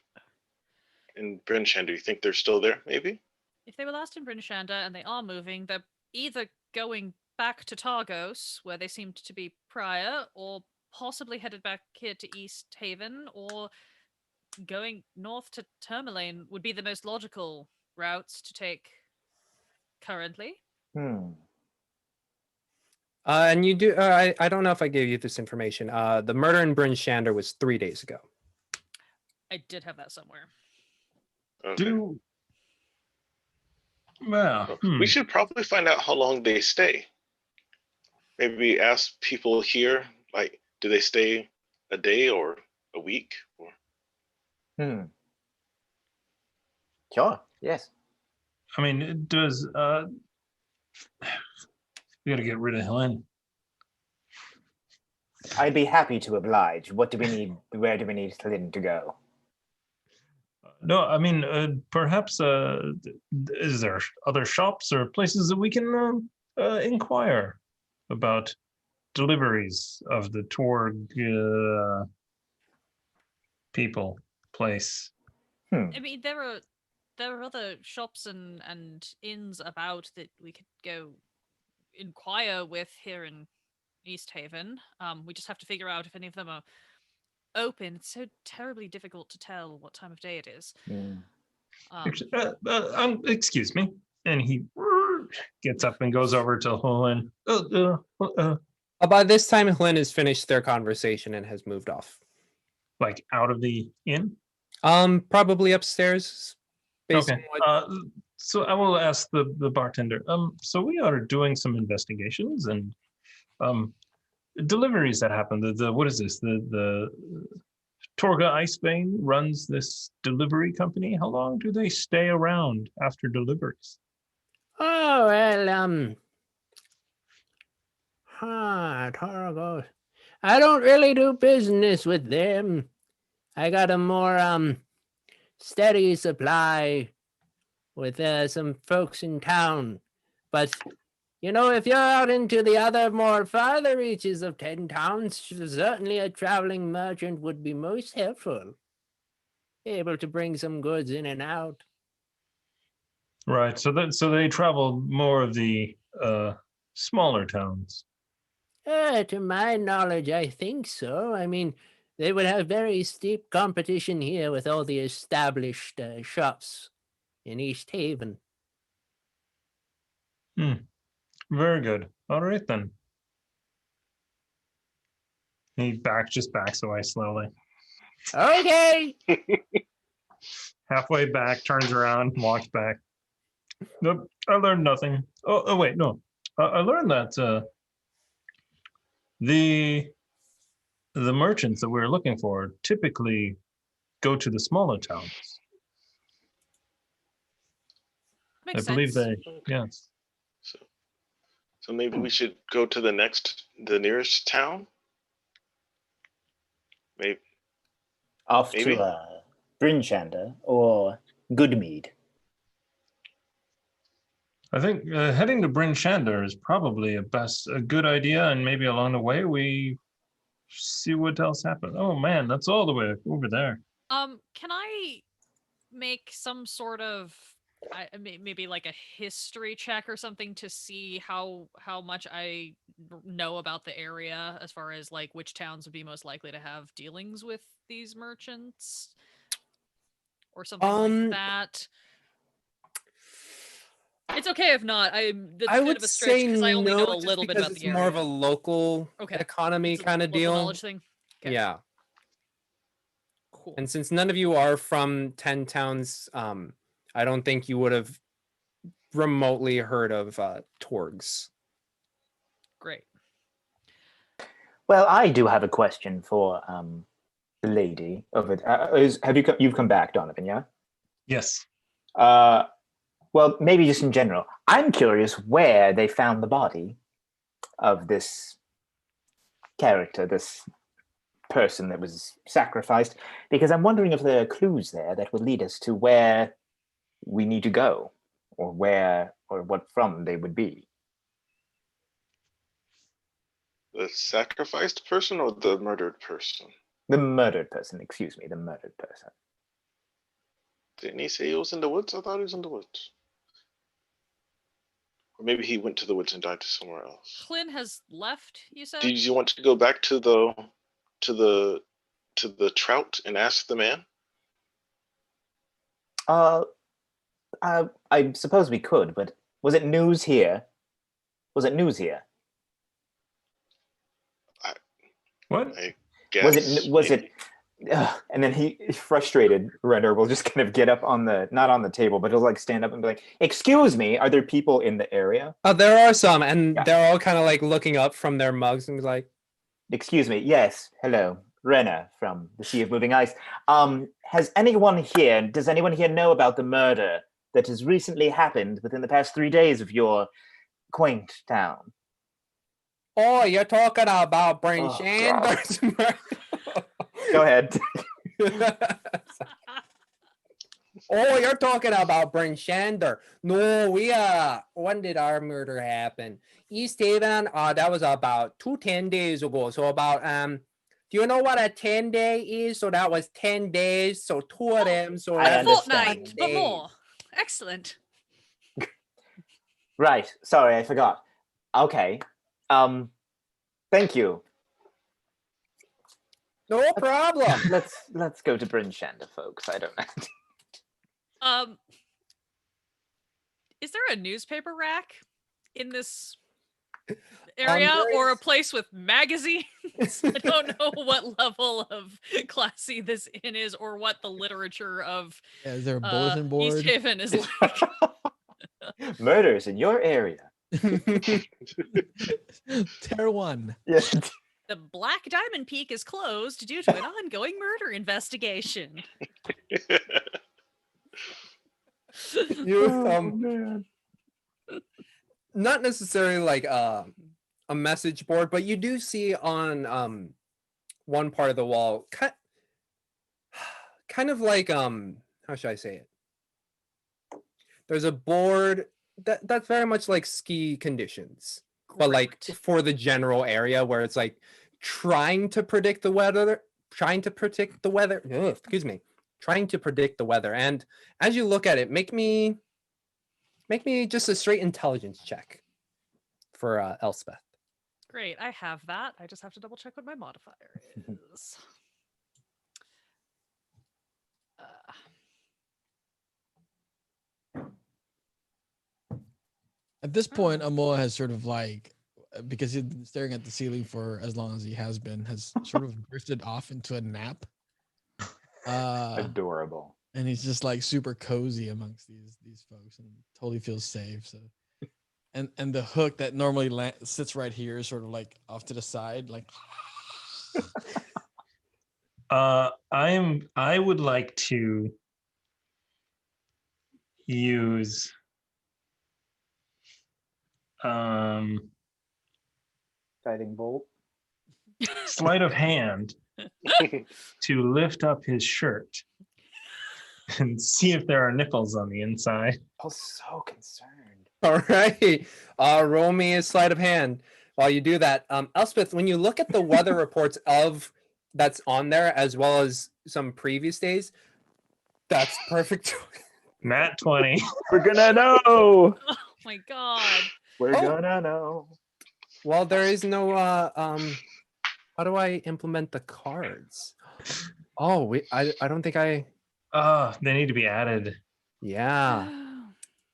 in Bryn Shander? Do you think they're still there, maybe? If they were last in Bryn Shander and they are moving, they're either going back to Targos, where they seemed to be prior, or possibly headed back here to East Haven, or going north to Tourmaline would be the most logical routes to take currently. And you do. I don't know if I gave you this information. The murder in Bryn Shander was 3 days ago. I did have that somewhere. Okay. Well, We should probably find out how long they stay. Maybe ask people here, like, do they stay a day or a week? Or Sure. Yes. I mean, it does. We got to get rid of Helen. I'd be happy to oblige. What do we need? Where do we need Lynn to go? No, I mean, perhaps is there other shops or places that we can inquire about deliveries of the Torg people place? I mean, there are other shops and inns about that we could go inquire with here in East Haven. We just have to figure out if any of them are open. It's so terribly difficult to tell what time of day it is. Excuse me. And he gets up and goes over to Helen. By this time, Helen has finished their conversation and has moved off. Like out of the inn? Probably upstairs. Okay. So I will ask the bartender. So we are doing some investigations and deliveries that happen. The what is this? The Torga Icewind runs this delivery company. How long do they stay around after deliveries? Oh, well, Torgos. I don't really do business with them. I got a more, steady supply with, some folks in town. But, you know, if you're out into the other more farther reaches of 10 towns, certainly a traveling merchant would be most helpful. Able to bring some goods in and out. Right. So they travel more of the smaller towns. To my knowledge, I think so. I mean, they would have very steep competition here with all the established shops in East Haven. Very good. All right then. He just backs away slowly. Okay. Halfway back, turns around, walks back. Nope, I learned nothing. Oh wait, no. I learned that the merchants that we're looking for typically go to the smaller towns. Makes I believe sense. yes. So maybe we should go to the nearest town. Maybe. Off Maybe. to Bryn Shander or Goodmead. I think heading to Bryn Shander is probably a good idea, and maybe along the way we see what else happens. Oh man, that's all the way over there. Can I make some sort of maybe like a history check or something to see how much I know about the area as far as like which towns would be most likely to have dealings with these merchants or something like that? It's okay if not. I would of a stretch because I only know a little bit about the area. It's more of a local economy kind of deal. Knowledge thing. Okay. Yeah. Cool. And since none of you are from 10 towns, I don't think you would have remotely heard of Torgs. Great. Well, I do have a question for the lady over there. You've come back, Donovan, yeah? Yes. Well, maybe just in general. I'm curious where they found the body of this character, this person that was sacrificed, because I'm wondering if there are clues there that would lead us to where we need to go, or what from they would be. The sacrificed person or the murdered person? The murdered person, excuse me, the murdered person. Didn't he say he was in the woods? I thought he was in the woods. Or maybe he went to the woods and died somewhere else. Flynn has left, you said? Did you want to go back to the Trout and ask the man? I suppose we could, but was it news here? Was it news here? What? I guess. Was it? And then he, frustrated, Renner will just kind of get up on not on the table, but he'll like stand up and be like, "Excuse me, are there people in the area?" Oh, there are some, and Yeah. they're all kind of like looking up from their mugs and be like, "Excuse me, yes, hello, Renner from the Sea of Moving Ice. Does anyone here know about the murder that has recently happened within the past 3 days of your quaint town?" "Oh, you're talking about Bryn Oh, Shanders." Go ahead. "Oh, you're talking about Bryn Shander. No, when did our murder happen? East Haven, that was about 10 days ago. So about, do you know what a 10-day is? So that was 10 days. So 2 of them. So I A that's understand. fortnight, but more. Excellent. Right. Sorry, I forgot. Okay. Thank you. no problem. Let's go to Bryn Shander, folks. I don't know. Is there a newspaper rack in this area there or a is. place with magazines? I don't know what level of classy this inn is or what the literature of Yeah, is there a bulletin board? East Haven is like. Murders in your area. Tier 1. Yes. The Black Diamond Peak is closed due to an ongoing murder investigation. You, Man. not necessarily like a message board, but you do see on one part of the wall, kind of like how should I say it? There's a board that's very much like ski conditions, but like Great. for the general area where it's like trying to predict the weather. Ugh, excuse me. Trying to predict the weather. And as you look at it, make me just a straight intelligence check for Elspeth. Great, I have that. I just have to double check what my modifier is. At this point, Amoa has sort of like, because he's been staring at the ceiling for as long as he has sort of drifted off into a nap. Adorable. And he's just like super cozy amongst these folks and totally feels safe. So, and the hook that normally sits right here is sort of like off to the side, like. I would like to use Guiding bolt. sleight of hand to lift up his shirt and see if there are nipples on the inside. I was so concerned. All right. Roll me a sleight of hand while you do that. Elspeth, when you look at the weather reports that's on there, as well as some previous days, that's perfect. Nat 20. We're gonna know. Oh my god. We're Oh. gonna know. Well, there is no how do I implement the cards? Oh, I don't think I. They need to be added. Yeah.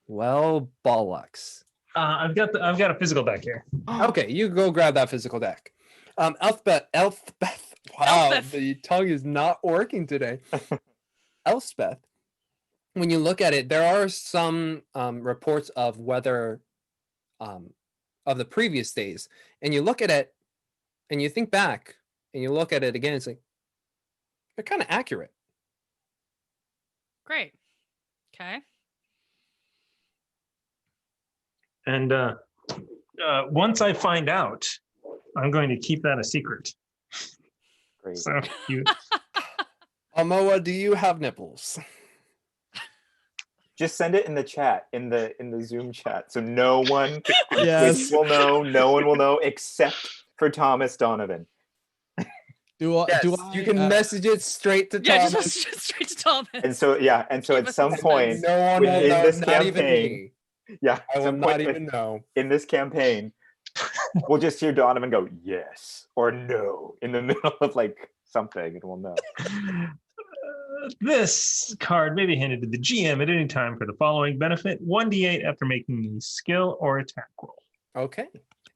Well, bollocks. I've got a physical deck here. Okay, you go grab that physical deck. Elspeth. Wow, Elspeth. the tongue is not working today. Elspeth, when you look at it, there are some reports of weather of the previous days, and you look at it, and you think back, and you look at it again. It's like they're kind of accurate. Great. Okay. And once I find out, I'm going to keep that a secret. Great. So you Amoa, do you have nipples? Just send it in the chat, in the Zoom chat, so no one Yes. will know. No one will know except for Thomas Donovan. Yes, you can message it straight to Yeah, Thomas. just straight to Thomas. And so Keep at us some in point, suspense. No one will within know, this not even campaign, me. at I will some not point even know. in this campaign, we'll just hear Donovan go yes or no in the middle of like something, and we'll know. This card may be handed to the GM at any time for the following benefit: 1d8 after making a skill or attack roll. Okay.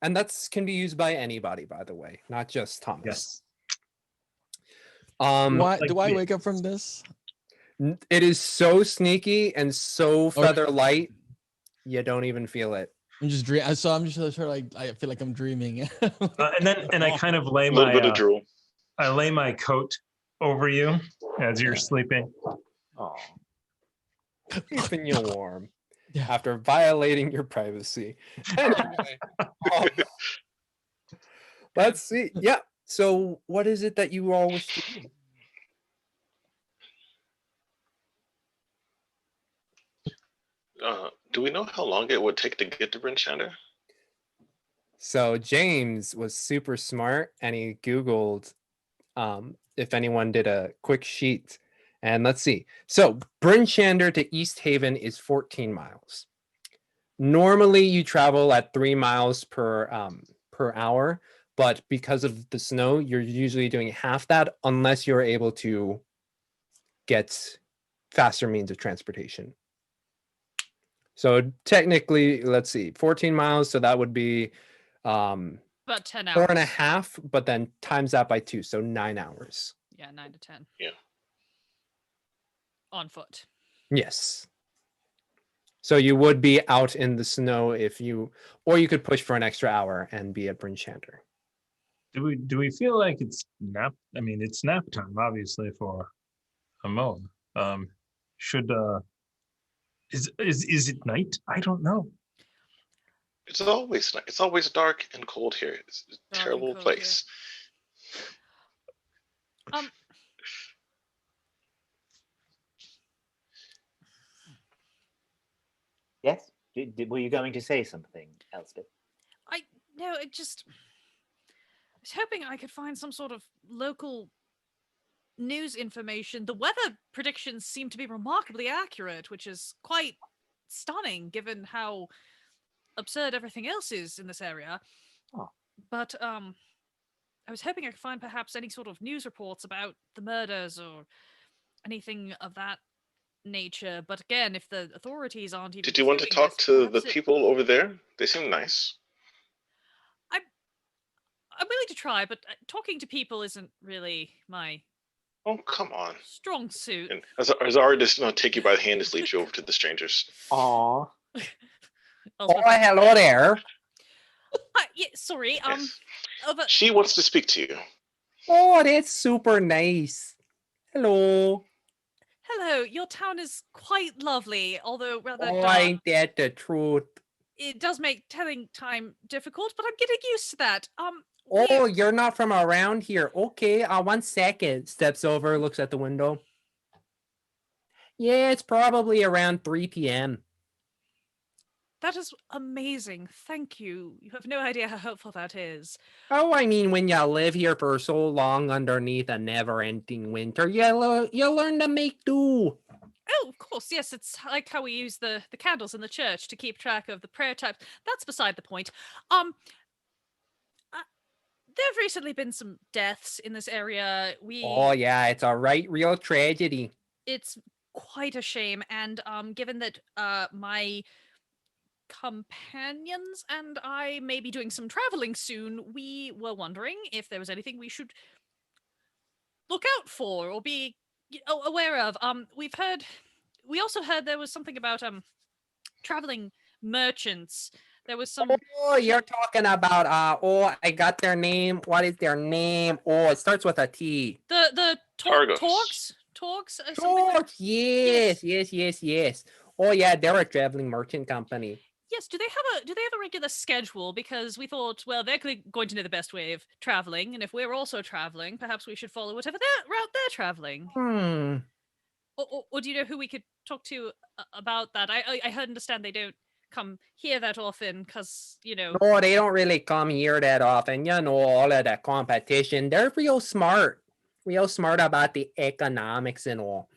And that's can be used by anybody, by the way, not just Thomas. Yes. Why like do I me. wake up from this? It is so sneaky and so feather light, you don't even feel it. I'm just dreaming. So I'm just sort of like I feel like I'm dreaming. And I kind of lay A little bit my of drool. I lay my coat over you as you're sleeping. Oh, Keeping you warm Yeah. after violating your privacy. Anyway, let's see. Yeah. So what is it that you all wish to do? Do we know how long it would take to get to Bryn Shander? So James was super smart and he Googled if anyone did a quick sheet. And let's see. So Bryn Shander to East Haven is 14 miles. Normally you travel at 3 miles per hour, but because of the snow, you're usually doing half that unless you're able to get faster means of transportation. So technically, let's see, 14 miles. So that would be About 10 hours. 4.5, but then times that by 2. So 9 hours. Yeah, 9 to 10. Yeah. On foot. Yes. So you would be out in the snow or you could push for an extra hour and be at Bryn Shander. Do we feel like it's nap? I mean, it's nap time, obviously, for a mob. Is it night? I don't know. It's always dark and cold here. It's a Dark and terrible cold, yeah. place. yes. Were you going to say something, Elspeth? No, I was hoping I could find some sort of local news information. The weather predictions seem to be remarkably accurate, which is quite stunning given how absurd everything else is in this area. Oh. But I was hoping I could find perhaps any sort of news reports about the murders or anything of that nature. But again, if the authorities aren't even Did you want to doing talk this, to the perhaps people over there? They seem nice. I'm willing to try, but talking to people isn't really my Oh, come on. strong suit. And as our just take you by the hand and lead you over to the strangers. Aw. Hello there. Yeah, sorry. Yes. But She wants to speak to you. Oh, that's super nice. Hello. hello. Your town is quite lovely, although rather Oh, dark. ain't that the truth? It does make telling time difficult, but I'm getting used to that. Oh, you're not from around here. Okay, 1 second. Steps over, looks at the window. Yeah, it's probably around 3 p.m. That is amazing. Thank you. You have no idea how helpful that is. Oh, I mean, when you live here for so long underneath a never-ending winter, you learn to make do. Oh, of course, yes. It's like how we use the candles in the church to keep track of the prayer types. That's beside the point. There have recently been some deaths in this area. Oh, yeah, it's a real tragedy. It's quite a shame, and given that my companions and I may be doing some traveling soon, we were wondering if there was anything we should look out for or be aware of. We also heard there was something about traveling merchants. There was some. Oh, you're talking about I got their name. What is their name? Oh, it starts with a T. The Targos. Torgs. George, yes. Oh yeah, they're a traveling merchant company. Yes. Do they have a regular schedule? Because we thought, well, they're going to know the best way of traveling, and if we're also traveling, perhaps we should follow whatever route they're traveling. Or do you know who we could talk to about that? I understand they don't come here that often because, No, they don't really come here that often. All of the competition. They're real smart about the economics and all.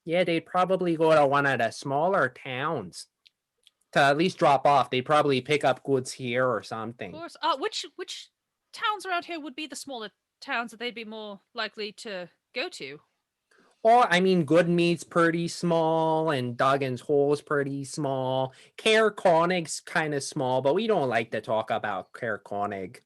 Yeah, they'd probably go to one of the smaller towns to at least drop off. They'd probably pick up goods here or something. Of course. Which towns around here would be the smaller towns that they'd be more likely to go to? Oh, I mean, Goodmead's pretty small, and Duggan's Hole's pretty small. Caer Conig's kind of small, but we don't like to talk about Caer Conig.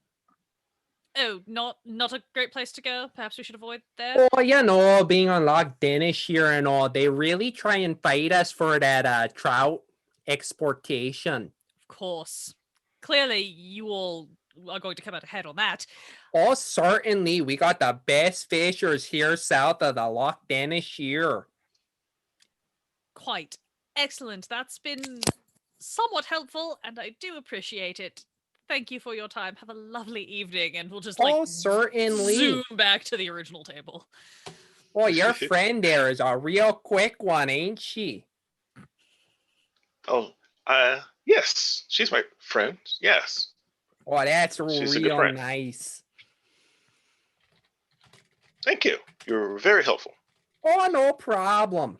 Oh, not a great place to go. Perhaps we should avoid there. Oh, you know, being on Loch Danish here and all, they really try and fight us for that trout exportation. Of course. Clearly, you all are going to come out ahead on that. Oh, certainly. We got the best fishers here south of the Loch Danish here. Quite excellent. That's been somewhat helpful, and I do appreciate it. Thank you for your time. Have a lovely evening, and we'll just Oh, certainly. zoom back to the original table. Oh, your friend there is a real quick one, ain't she? Oh, yes, she's my friend. Yes. Oh, that's She's a good real friend. nice. Thank you. You're very helpful. Oh, no problem.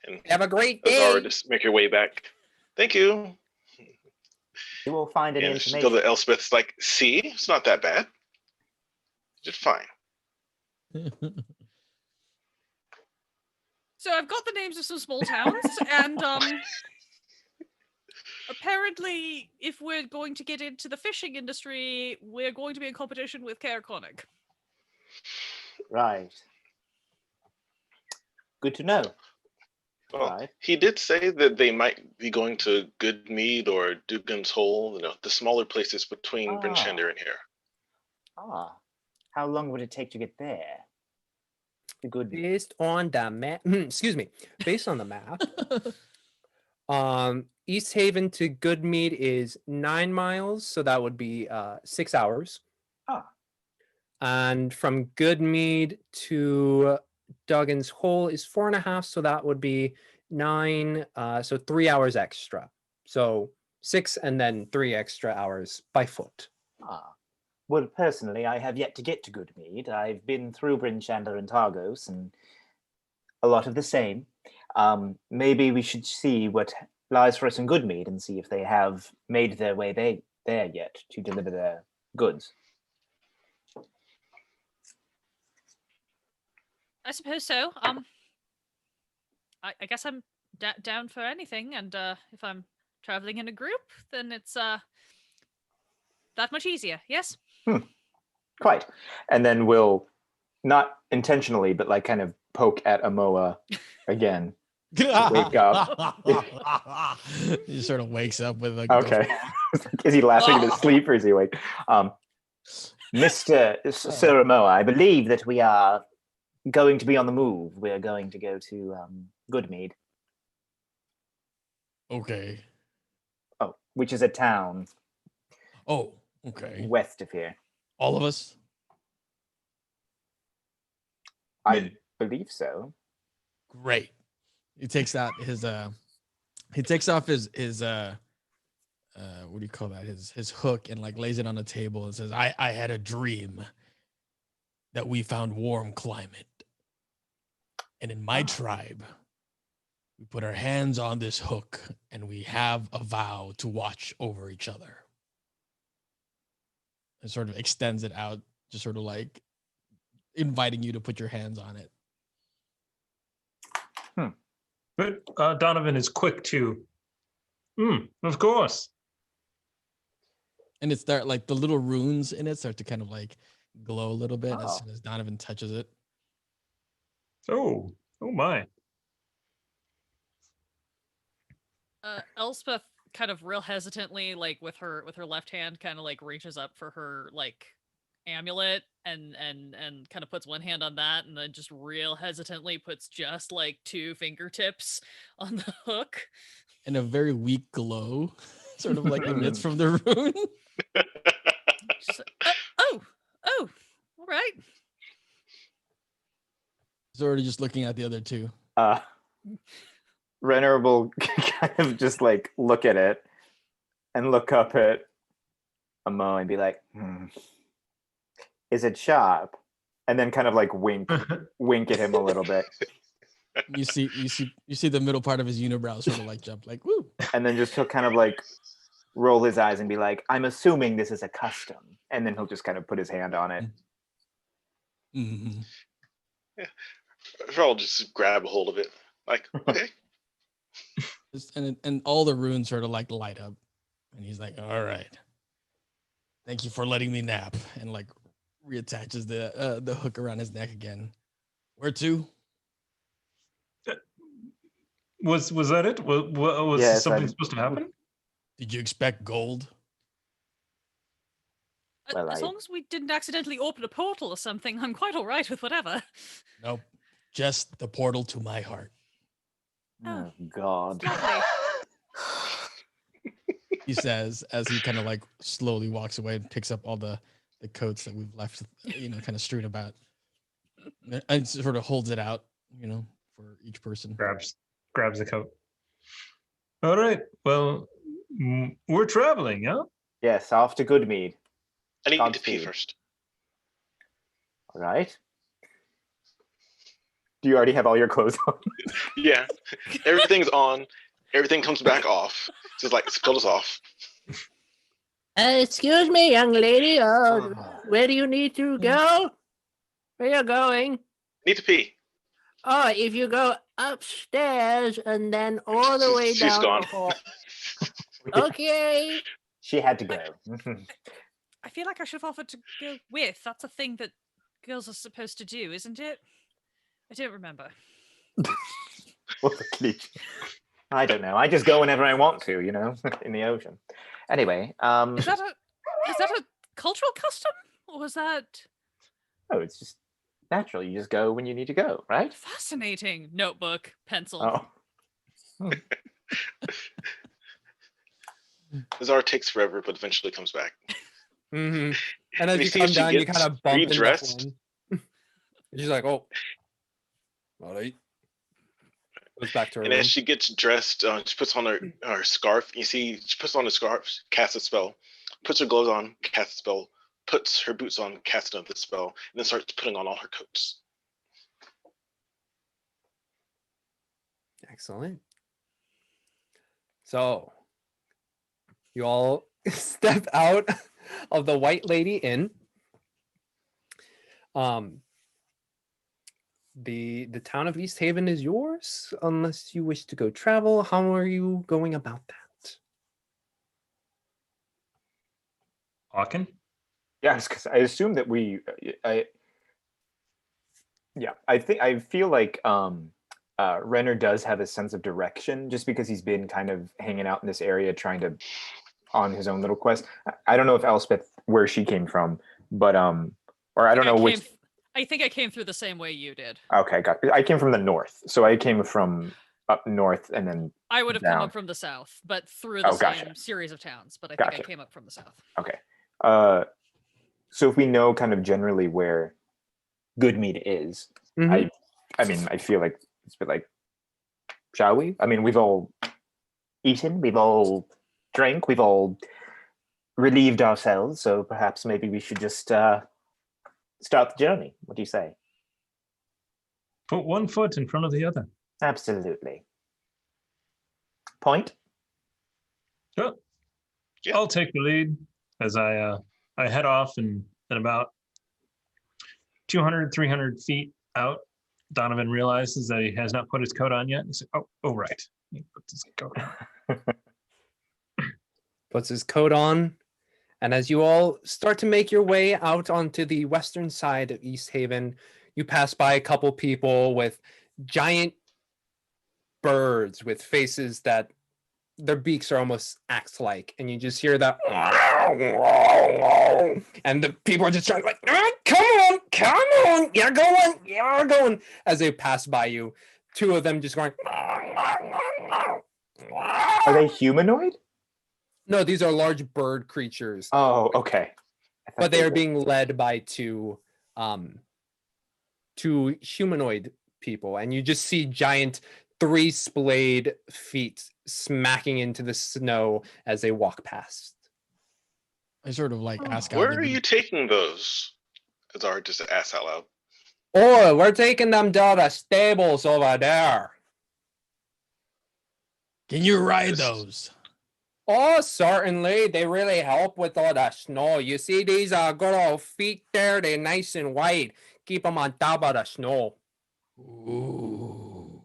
And Have a great Azara, day. just make your way back. Thank you. You will find any And she information. goes to Elle Smith's like, see, it's not that bad. Just fine. So I've got the names of some small towns, and apparently, if we're going to get into the fishing industry, we're going to be in competition with Caer Conig. Right. Good to know. Well, Right. he did say that they might be going to Goodmead or Dugan's Hole, the smaller places between Ah. Brinchender and here. Ah. How long would it take to get there? Good. Based on the map, excuse me, based on the map, East Haven to Goodmead is 9 miles, so that would be 6 hours. Ah. And from Goodmead to Duggan's Hole is 4.5, so that would be 9, so 3 hours extra. So 6 and then 3 extra hours by foot. Ah. Well, personally, I have yet to get to Goodmead. I've been through Brinchender and Targos and a lot of the same. Maybe we should see what lies for us in Goodmead and see if they have made their way there yet to deliver their goods. I suppose so. I guess I'm down for anything, and if I'm traveling in a group, then it's that much easier. Yes. Quite. And then we'll, not intentionally, but like kind of poke at Amoa again. Wake up. He sort of wakes up with like, Okay. Is he laughing in his sleep or is he awake? Sir Amoa, I believe that we are going to be on the move. We're going to go to Goodmead. Okay. Oh, which is a town Oh, okay. west of here. All of us? I believe so. Great. He takes out his he takes off his what do you call that? His hook and like lays it on the table and says, I had a dream that we found warm climate. And in my tribe, we put our hands on this hook and we have a vow to watch over each other. And sort of extends it out, just sort of like inviting you to put your hands on it. But Donovan is quick to, of course. And it's there, like the little runes in it start to kind of like glow a little bit as Oh. soon as Donovan touches it. Oh my. Elspeth kind of real hesitantly, like with her left hand, kind of like reaches up for her like amulet and kind of puts one hand on that, and then just real hesitantly puts just like 2 fingertips on the hook. And a very weak glow sort of like emits from the rune. Just like, oh, all right. Sort of just looking at the other two. Renner will kind of just like look at it and look up at Amo and be like, is it sharp? And then kind of like wink at him a little bit. You see the middle part of his unibrow sort of like jump like woo. And then just he'll kind of like roll his eyes and be like, I'm assuming this is a custom. And then he'll just kind of put his hand on it. Mhm. I'll just grab a hold of it. Like, okay. And all the runes sort of like light up, and he's like, "All right, thank you for letting me nap," and like reattaches the hook around his neck again. Where to? Was that it? Was Yes, something supposed to happen? Did you expect gold? Well, As I- long as we didn't accidentally open a portal or something, I'm quite all right with whatever. Nope, just the portal to my heart. Oh God. Lovely. He says as he kind of like slowly walks away and picks up all the coats that we've left, kind of strewn about, and sort of holds it out, for each person. Grabs the coat. All right. Well, we're traveling, huh? Yes, off to Goodmead. I need to pee Godspeed. first. All right. Do you already have all your clothes on? Yeah. Everything's on. Everything comes back off. Just like spills off. Excuse me, young lady. Where do you need to go? Where you going? Need to pee. Oh, if you go upstairs and then all the way She's down gone. the hall. Okay. She had to go. I feel like I should have offered to go with. That's a thing that girls are supposed to do, isn't it? I don't remember. What a cliche. I don't know. I just go whenever I want to, in the ocean. Anyway, Is that a cultural custom? Or was that oh, it's just natural. You just go when you need to go, right? fascinating? Notebook, pencil. Oh. Bizarre takes forever, but eventually comes back. Mm-hmm. And as You you see come if she down, you gets kind of bump into redressed. one. She's like, "Oh, all right." Goes back to her And room. as she gets dressed, she puts on her scarf. You see, she puts on a scarf, casts a spell, puts her gloves on, casts a spell, puts her boots on, casts another spell, and then starts putting on all her coats. Excellent. So, you all step out of the White Lady Inn. The town of East Haven is yours, unless you wish to go travel. How are you going about that? Hawken? Yes, because I assume that I feel like Renner does have a sense of direction just because he's been kind of hanging out in this area trying to on his own little quest. I don't know if Elspeth where she came from, but or I don't know which. I think I came through the same way you did. Okay, got it. I came from the north, so I came from up north and then I would have down. come up from the south, but through the same gotcha. series of towns. But I think I Gotcha. came up from the south. Okay. So if we know kind of generally where Goodmead is, Mhm. I mean, I feel like it's a bit like, shall we? I mean, we've all eaten, we've all drank, we've all relieved ourselves, so perhaps maybe we should just start the journey. What do you say? Put one foot in front of the other. Absolutely. Point? Sure. Yeah. I'll take the lead as I head off and about 200, 300 feet out. Donovan realizes that he has not put his coat on yet. He's like, oh, right. He puts his coat on. Puts his coat on, and as you all start to make your way out onto the western side of East Haven, you pass by a couple people with giant birds with faces that their beaks are almost axe-like, and you just hear that, and the people are just trying like, come on, you're going, as they pass by you. Two of them just going. Are they humanoid? No, these are large bird creatures, Oh, okay. I thought but they are were- being led by two humanoid people, and you just see giant 3-splayed feet smacking into the snow as they walk past. I sort of like ask out. Where the are group, you taking those? Azar just asked out loud. Oh, we're taking them to the stables over there. Can you ride those? Oh, certainly. They really help with all the snow. You see these good old feet there? They're nice and white. keep them on top of the snow. Ooh.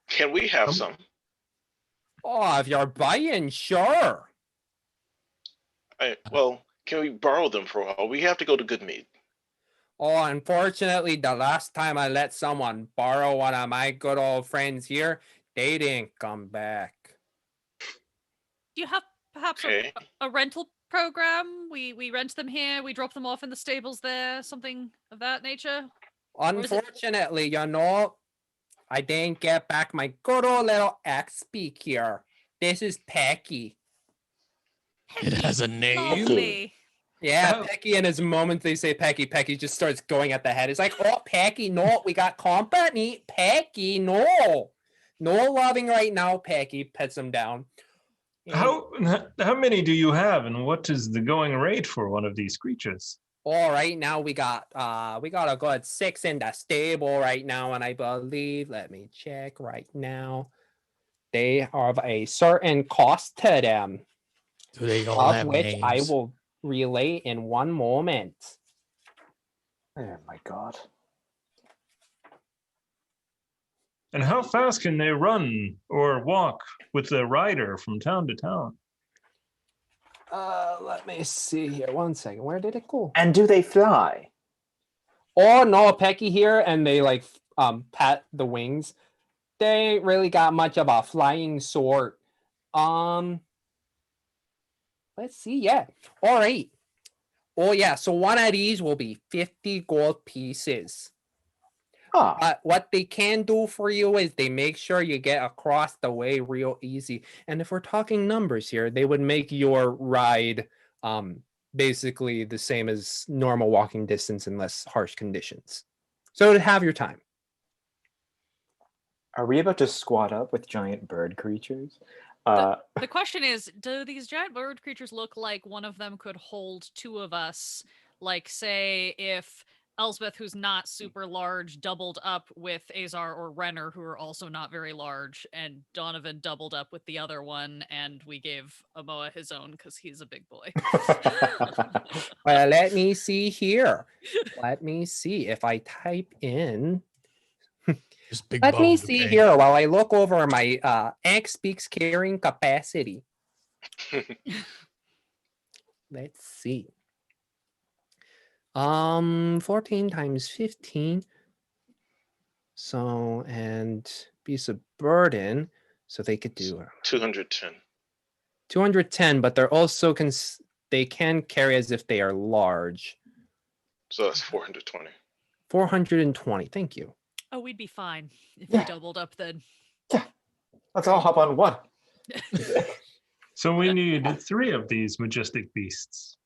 Can we have some? Oh, if you're buying, sure. Well, can we borrow them for a while? We have to go to Goodmead. Oh, unfortunately, the last time I let someone borrow one of my good old friends here, they didn't come back. Do you have perhaps Okay. a rental program? We rent them here, we drop them off in the stables there, something of that nature? Unfortunately, I didn't get back my good old little X-Speak here. This is Pecky. It has a name. Lovely. Yeah, Oh. Pecky, in his moment they say Pecky, Pecky just starts going at the head. It's like, oh, Pecky, no, we got company. Pecky, no. No loving right now, Pecky. Pets him down. How many do you have, and what is the going rate for one of these creatures? All right, now we got a good 6 in the stable right now, and I believe, let me check right now, they have a certain cost to them, Do they all of have which names? I will relay in one moment. Oh my god. And how fast can they run or walk with the rider from town to town? Let me see here. One second. Where did it go? And do they fly? Oh no, Pecky here, and they like pat the wings. They ain't really got much of a flying sort. Let's see. Yeah. All right. Oh yeah. So one of these will be 50 gold pieces. Ah, What they can do for you is they make sure you get across the way real easy. And if we're talking numbers here, they would make your ride basically the same as normal walking distance in less harsh conditions. So to have your time. are we about to squat up with giant bird creatures? The question is, do these giant bird creatures look like one of them could hold two of us? Like, say, if Elsbeth, who's not super large, doubled up with Azar or Renner, who are also not very large, and Donovan doubled up with the other one, and we gave Amoa his own because he's a big boy. Well, let me see here. Let me see if I type in. Just big Let me bones, see okay? here while I look over my X Speaks carrying capacity. Let's see. 14 times 15. So, and piece of burden. So they could do 210. 210, but they're also they can carry as if they are large. So that's 420. 420. Thank you. Oh, we'd be fine if Yeah. we doubled up then. Let's all hop on one. So we need 3 of these majestic beasts.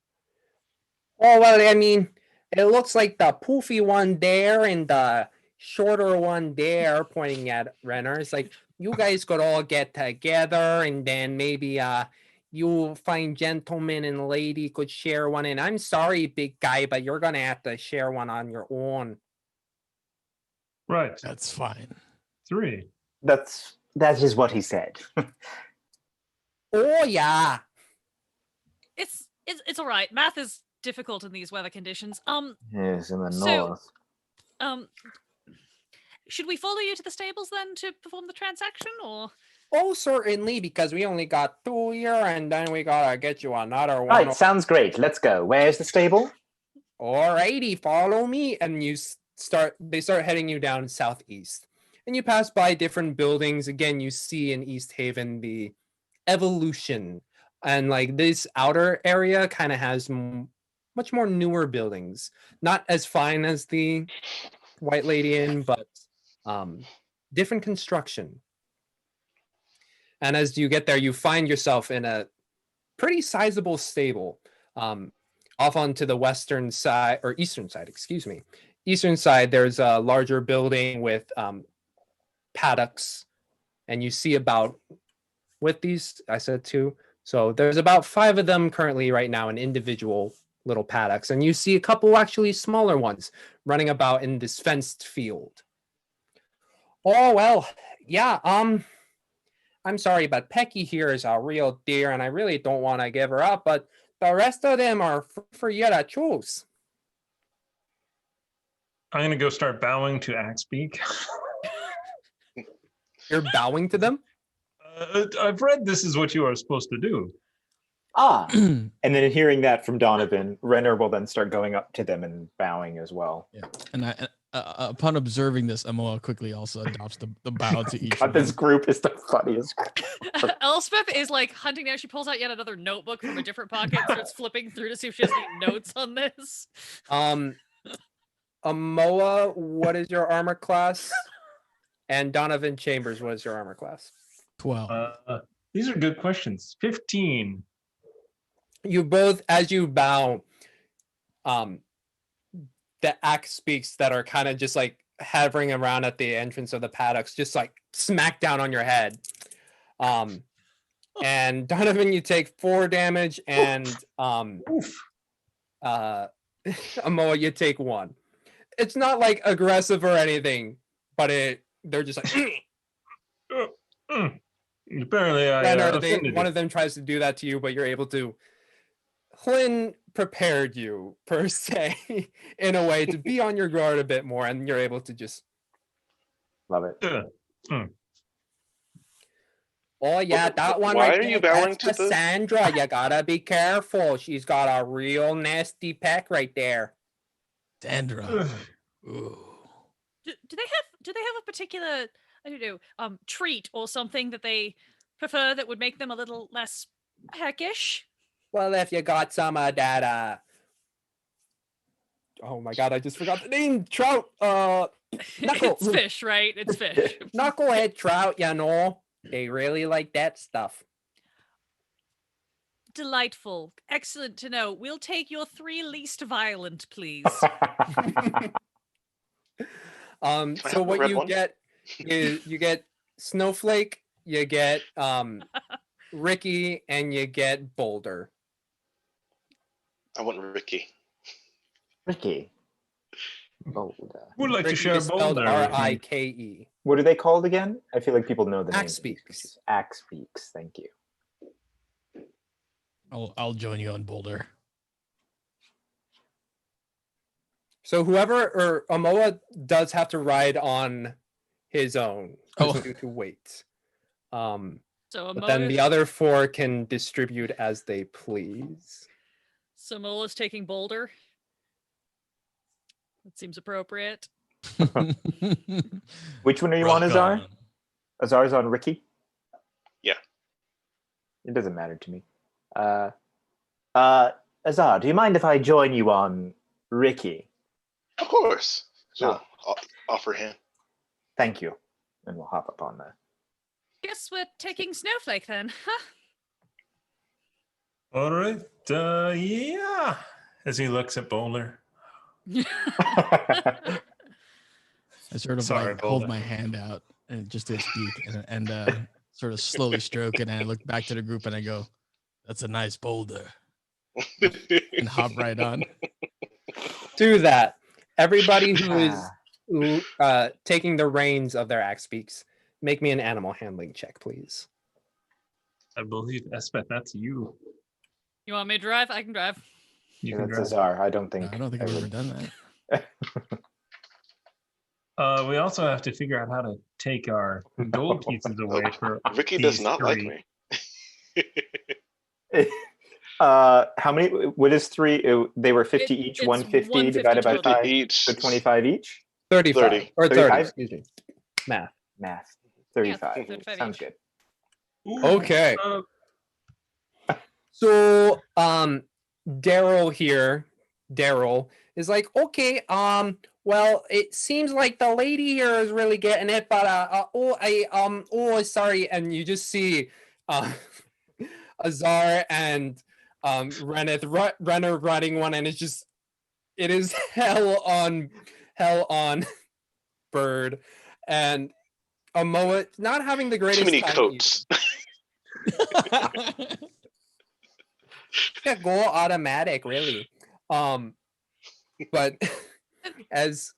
Oh, well, I mean, it looks like the poofy one there and the shorter one there, pointing at Renner. It's like, you guys could all get together and then maybe you fine gentleman and lady could share one. And I'm sorry, big guy, but you're going to have to share one on your own. Right, That's fine. 3. That is what he said. Oh, yeah. It's all right. Math is difficult in these weather conditions. Yes, in the So- north. Should we follow you to the stables then to perform the transaction, or? Oh, certainly, because we only got 2 here, and then we gotta get you another one. Right, sounds great. Let's go. Where's the stable? Alrighty, follow me. And they start heading you down southeast. And you pass by different buildings. Again, you see in East Haven the evolution. And like this outer area kind of has much more newer buildings. Not as fine as the White Lady Inn, but different construction. And as you get there, you find yourself in a pretty sizable stable. Off onto the western side, or eastern side, excuse me. Eastern side, there's a larger building with paddocks. And you see about, with these, I said 2. So there's about 5 of them currently right now in individual little paddocks. And you see a couple actually smaller ones running about in this fenced field. Oh, well, yeah, I'm sorry, but Pecky here is a real dear, and I really don't want to give her up, but the rest of them are for you to choose. I'm gonna go start bowing to Axebeak. You're bowing to them? I've read this is what you are supposed to do. Ah. And then hearing that from Donovan, Renner will then start going up to them and bowing as well. Yeah. And upon observing this, Amoa quickly also adopts the bow to each God, of this them. group is the funniest. Elle Smith is like hunting down. She pulls out yet another notebook from a different pocket and starts flipping through to see if she has any notes on this. Amoa, what is your armor class? And Donovan Chambers, what is your armor class? 12. These are good questions. 15. You both, as you bow, the axe speaks that are kind of just like hovering around at the entrance of the paddocks, just like smack down on your head. And Donovan, you take 4 damage, and Amoa, you take 1. It's not like aggressive or anything, but they're just like. Apparently, one of them tries to do that to you, but you're able to. Flynn prepared you, per se, in a way to be on your guard a bit more, and you're able to just. Love it. Oh yeah, that one Why right are there, you bowing that's to the- Cassandra. You gotta be careful. She's got a real nasty peck right there. Sandra. Ooh. Do they have a particular, I don't know, treat or something that they prefer that would make them a little less peckish? Well, if you got some of that, oh my god, I just forgot the name. Trout, knuckle. It's fish, right? It's fish. Knucklehead trout, you know. They really like that stuff. Delightful. Excellent to know. We'll take your 3 least violent, please. So what you get is you get Snowflake, you get Ricky, and you get Boulder. I want Ricky. Ricky. Boulder. Would like to Ricky share is spelled Boulder. R-I-K-E. What are they called again? I feel like people know the name. Axebeaks. Axebeaks. Thank you. I'll join you on Boulder. So whoever or Amoa does have to ride on his own due to weight. So But then the other 4 can distribute as they please. So Mola's taking Boulder. That seems appropriate. Which one are you on, Azar? Azar's on Ricky? Yeah. It doesn't matter to me. Azar, do you mind if I join you on Ricky? Of course. So I'll offer him. Thank you. And we'll hop up on that. Guess we're taking Snowflake then, huh? All right. Yeah. As he looks at Boulder. I sort of Sorry, like hold Boulder. my hand out and just to speak and sort of slowly stroke it, and I look back to the group and I go, "That's a nice boulder," and hop right on. Do that. Everybody who is taking the reins of their axe beaks, make me an animal handling check, please. I believe, Espeth, that's you. You want me to drive? I can drive. You Yeah, can that's drive. Azar. I don't think. I don't think I've ever done that. We also have to figure out how to take our gold pieces away for Ricky does these not like 3. me. How many? What is 3? They were 50 each. It's 150 divided by 150 5. Each. So 25 each. 35 30. or 30, 35? excuse me. Math. Math. 35. 35 Sounds each. good. Ooh, Okay. So Daryl here, is like, okay, well, it seems like the lady here is really getting it, but sorry, and you just see Azar and Renner riding one, and it is hell on Bird, and Amoa not having the greatest Too many time coats. Yeah, go automatic, really. But as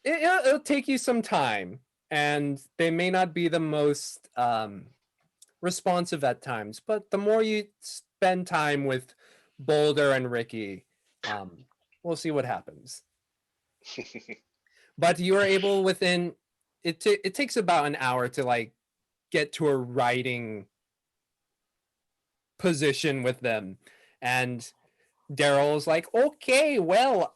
it'll take you some time, and they may not be the most responsive at times, but the more you spend time with Boulder and Ricky, we'll see what happens. But you are able within it. It takes about an hour to like get to a writing position with them, and Daryl's like, okay, well,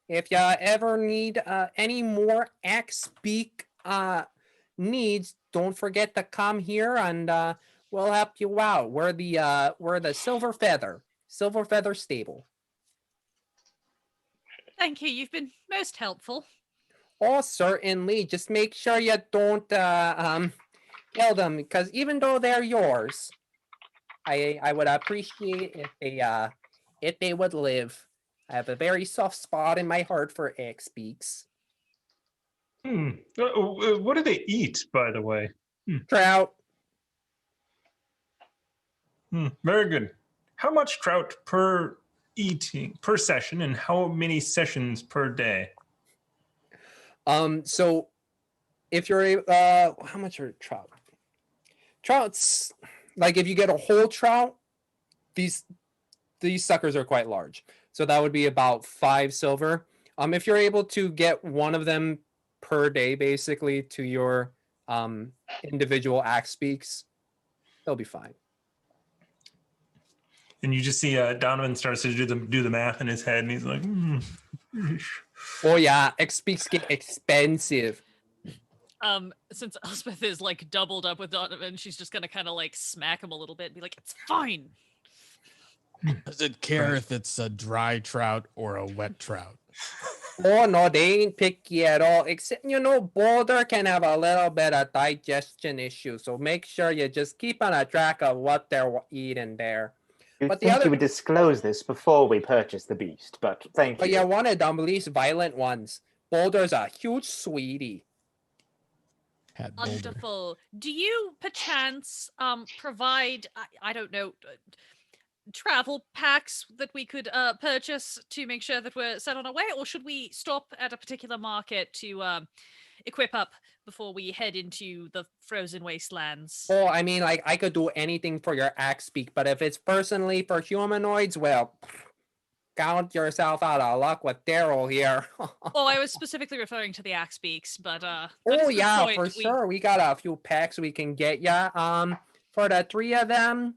if you ever need any more X-Speak needs, don't forget to come here and we'll help you out. We're the Silver Feather stable. Thank you. You've been most helpful. Oh, certainly. Just make sure you don't kill them, because even though they're yours, I would appreciate if they would live. I have a very soft spot in my heart for X-Speaks. What do they eat, by the way? Trout. Very good. How much trout per session, and how many sessions per day? So if you're how much are trout? Trout's like, if you get a whole trout, these suckers are quite large. So that would be about 5 silver. If you're able to get one of them per day, basically, to your individual axe speaks, they'll be fine. And you just see Donovan starts to do the math in his head, and he's like, Oh yeah, axe speaks get expensive. Since Elspeth is like doubled up with Donovan, she's just gonna kind of like smack him a little bit and be like, it's fine. Does it care if it's a dry trout or a wet trout? Oh no, they ain't picky at all. Except, Boulder can have a little bit of digestion issues, so make sure you just keep on a track of what they're eating there. You'd think you would disclose this before we purchase the beast, but thank you. But you wanted the least violent ones. Boulder's a huge sweetie. Wonderful. Do you perchance provide, I don't know, travel packs that we could purchase to make sure that we're set on our way, or should we stop at a particular market to equip up before we head into the frozen wastelands? Oh, I mean, like, I could do anything for your axe speak, but if it's personally for humanoids, well, count yourself out of luck with Daryl here. Oh, I was specifically referring to the axe beaks, but oh yeah, for sure. We got a few packs we can get ya. For the 3 of them.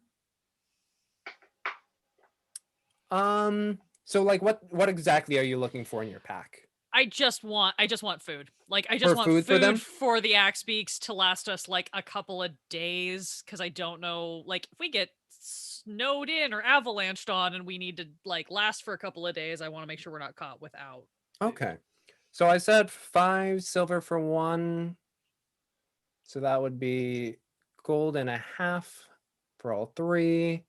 So like, what exactly are you looking for in your pack? I just want food. Like, I just want food for the axe beaks to last us like a couple of days, because I don't know, like, if we get snowed in or avalanched on and we need to like last for a couple of days, I want to make sure we're not caught without. Okay, so I said 5 silver for 1, so that would be gold and a half for all 3.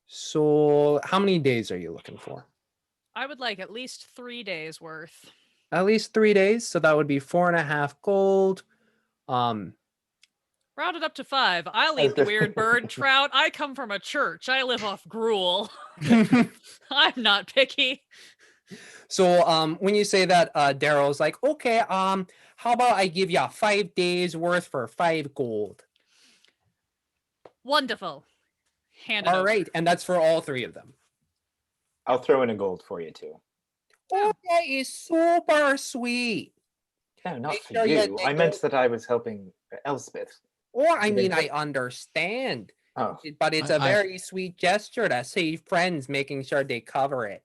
So how many days are you looking for? I would like at least 3 days worth. At least 3 days, so that would be 4.5 gold. Rounded up to 5. I'll eat the weird bird trout. I come from a church. I live off gruel. I'm not picky. So when you say that, Daryl's like, okay, how about I give you 5 days worth for 5 gold? Wonderful. Hand it all over. Right, and that's for all 3 of them. I'll throw in a gold for you too. Oh, that is super sweet. No, not for you. I meant that I was helping Elle Smith. Or, I mean, I understand. Oh. But it's a very sweet gesture to see friends making sure they cover it.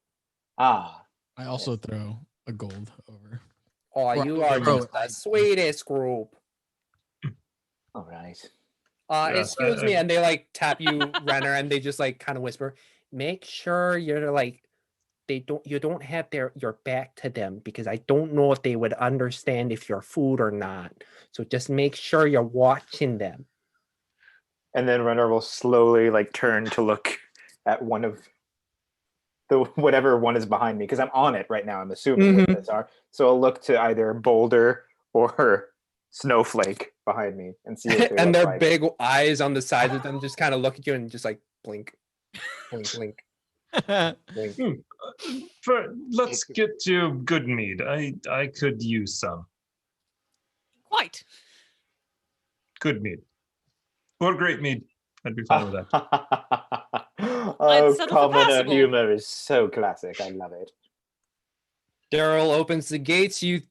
Ah. I also throw a gold over. Oh, you are just the sweetest group. All right. Excuse me, and they like tap you, Renner, and they just like kind of whisper, make sure you're like, you don't have your back to them, because I don't know if they would understand if you're food or not. So just make sure you're watching them. And then Renner will slowly like turn to look at one of whatever one is behind me, because I'm on it right now. I'm assuming what those are. So I'll look to either Boulder or Snowflake behind me and see what they and look their like. big eyes on the sides of them just kind of look at you and just like blink, blink, blink. Blink. Let's get to good mead. I could use some. Quite. Good mead. Or great mead. I'd be fine with that. Oh, settle for common passable. humor is so classic. I love it. Daryl opens the gates. You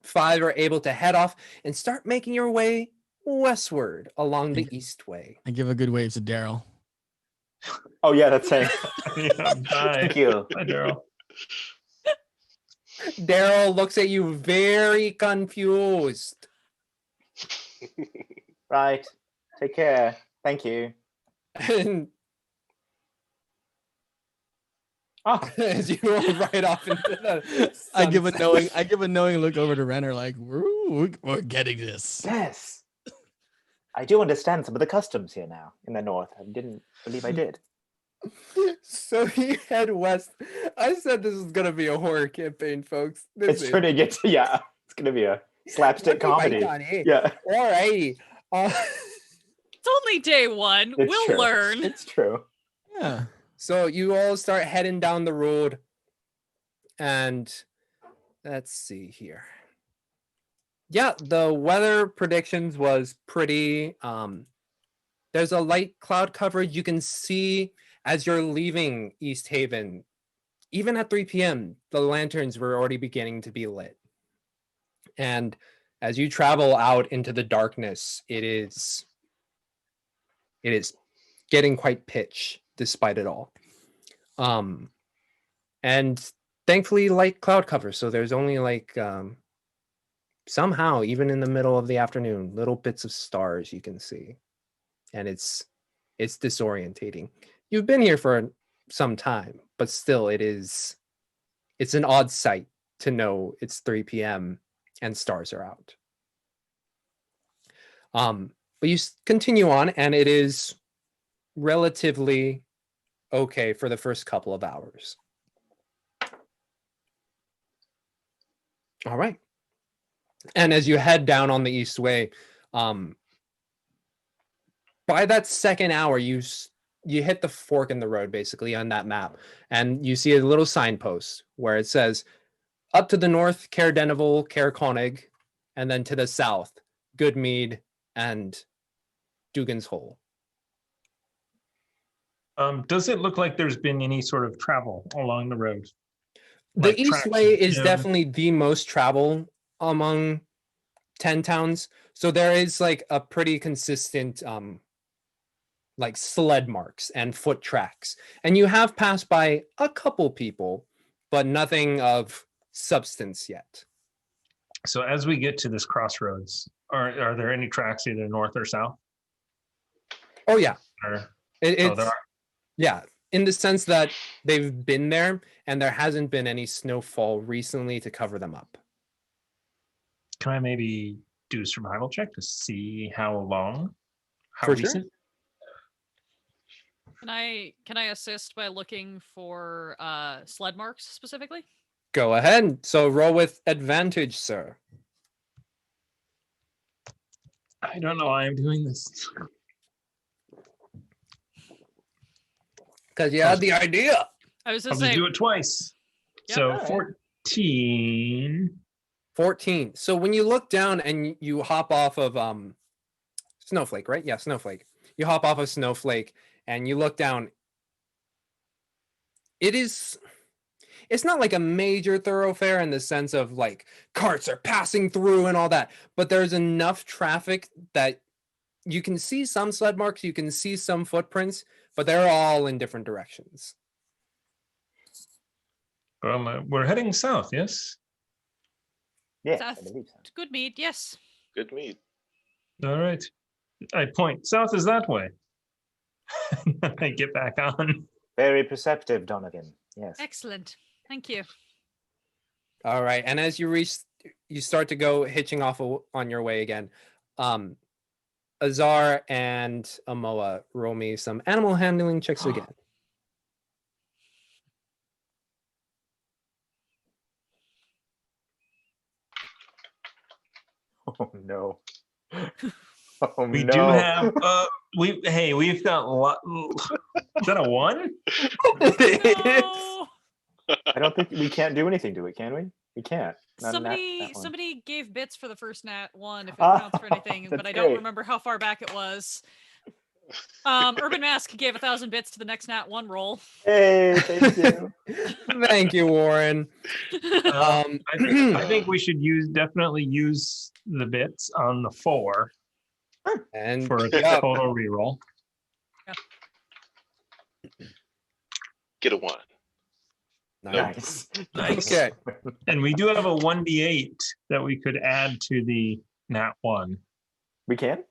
5 are able to head off and start making your way westward along the east way. I give a good wave to Daryl. Oh yeah, that's saying. Yeah, bye. Thank you. Bye, Daryl. Daryl looks at you very confused. Right. Take care. Thank you. And Oh, as you roll right off into the I give a sunset. knowing look over to Renner like, we're getting this. yes. I do understand some of the customs here now in the north. I didn't believe I did. So you head west. I said this is gonna be a horror campaign, folks. This It's turning into it's gonna be a slapstick comedy. Yeah, Alrighty. It's only day one. it's We'll true. learn. It's true. Yeah. So you all start heading down the road, and let's see here. Yeah, the weather predictions was pretty. There's a light cloud coverage. You can see as you're leaving East Haven, even at 3 p.m., the lanterns were already beginning to be lit. And as you travel out into the darkness, it is getting quite pitch despite it all. And thankfully light cloud cover, so there's only like somehow even in the middle of the afternoon little bits of stars you can see, and it's disorientating. You've been here for some time, but still it's an odd sight to know it's 3 p.m. and stars are out. But you continue on, and it is relatively okay for the first couple of hours. All right. And as you head down on the east way, by that second hour, you hit the fork in the road, basically, on that map, and you see a little signpost where it says, up to the north, Caer Denival, Caer Konig, and then to the south, Goodmead and Dugan's Hole. Does it look like there's been any sort of travel along the road? The Like East traction, Way is you know? definitely the most travel among 10 towns. So there is like a pretty consistent like sled marks and foot tracks. And you have passed by a couple people, but nothing of substance yet. So as we get to this crossroads, are there any tracks either north or south? Oh yeah. Or It's there are. yeah, in the sense that they've been there and there hasn't been any snowfall recently to cover them up. Can I maybe do a survival check to see how long? How For sure. recent? Can I assist by looking for sled marks specifically? Go ahead. So roll with advantage, sir. I don't know why I'm doing this. Because you had the idea. I was I'll just just saying. do it twice. Yep. So Alright. 14. 14. So when you look down and you hop off of Snowflake, right? Yeah, Snowflake. You hop off of Snowflake and you look down. It's not like a major thoroughfare in the sense of like carts are passing through and all that, but there's enough traffic that you can see some sled marks, you can see some footprints, but they're all in different directions. We're heading south, yes? Yeah, South. I believe so. Good mead, yes. Good meat. All right. I point. South is that way. I get back on. Very perceptive, Donovan. Yes. Excellent. Thank you. All right, and as you start to go hitching off on your way again. Azar and Amoa, roll me some animal handling checks again. Oh no. Oh We no. do have we've got is that a 1? No! I don't think we can't do anything to it, can we? We can't. Not in that one. Somebody gave bits for the first nat 1 if it Ah, counts for anything, but that's I don't great. remember how far back it was. Urban Mask gave 1,000 bits to the next Nat 1 roll. Hey, thank you. Thank you, Warren. I think we should definitely use the bits on the 4 And for a yep, total reroll. Get a 1. Nice. Nice. Okay. And we do have a 1d8 that we could add to the Nat 1 We can?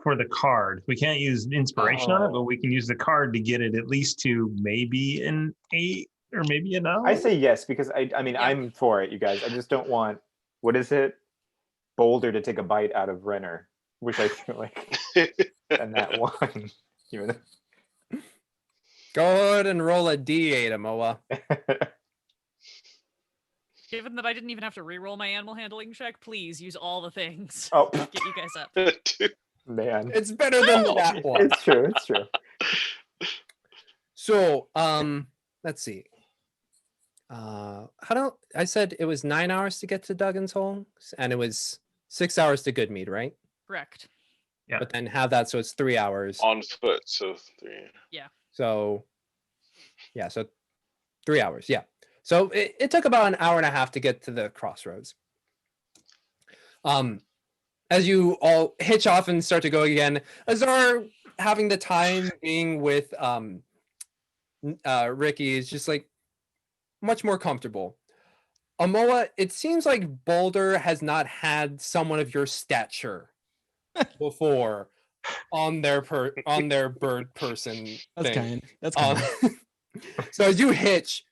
for the card. We can't use inspiration on it, but we can use the card to get it at least to maybe an 8 or maybe a 9. I say yes because I mean, I'm for it, you guys. I just don't want, what is it? Boulder to take a bite out of Renner, which I feel like, and that one. Even though- Go ahead and roll a d8, Amoa. Given that I didn't even have to reroll my animal handling check, please use all the things. Oh, Get you guys up. man. It's better than that one. It's true. It's true. So, let's see. I said it was 9 hours to get to Duggan's Hole, and it was 6 hours to Goodmead, right? Correct. Yeah. But then have that so it's 3 hours. On foot, so 3. So, yeah, so 3 hours, yeah. So it took about an hour and a half to get to the crossroads. As you all hitch off and start to go again, Azar having the time being with Ricky is just like much more comfortable. Amoa, it seems like Boulder has not had someone of your stature before on their bird person That's thing. kind. That's kind. So as you hitch,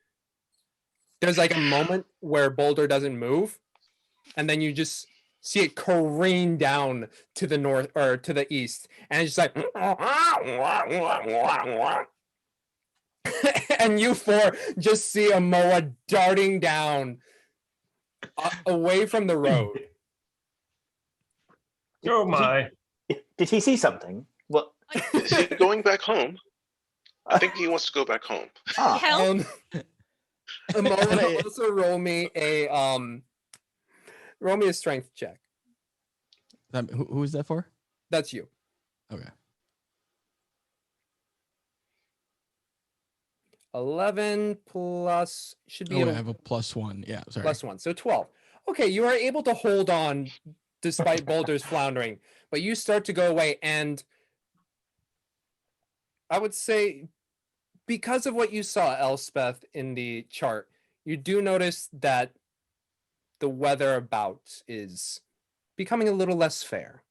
there's like a moment where Boulder doesn't move, and then you just see it careen down to the north or to the east, and it's just like, and you four just see Amoa darting down away from the road. Oh my. Did he see something? Well, Is he going back home? I think he wants to go back home. Hell, Amoa, also roll me a strength check. Who is that for? That's you. Okay. 11 plus should be Oh, I have a +1. Yeah, sorry. +1, so 12. Okay, you are able to hold on despite Boulder's floundering, but you start to go away, and I would say because of what you saw, Elspeth, in the chart, you do notice that the weather about is becoming a little less fair.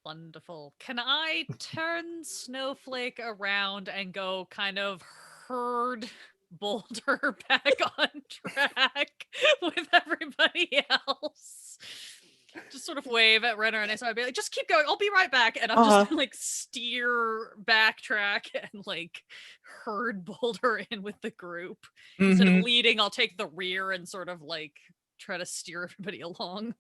wonderful. Can I turn Snowflake around and go kind of herd Boulder back on track with everybody else? Just sort of wave at Renner and I be like, just keep going. I'll be right back. And I'm just gonna like steer backtrack and like herd Boulder in with the group. Instead of leading, I'll take the rear and sort of like try to steer everybody along.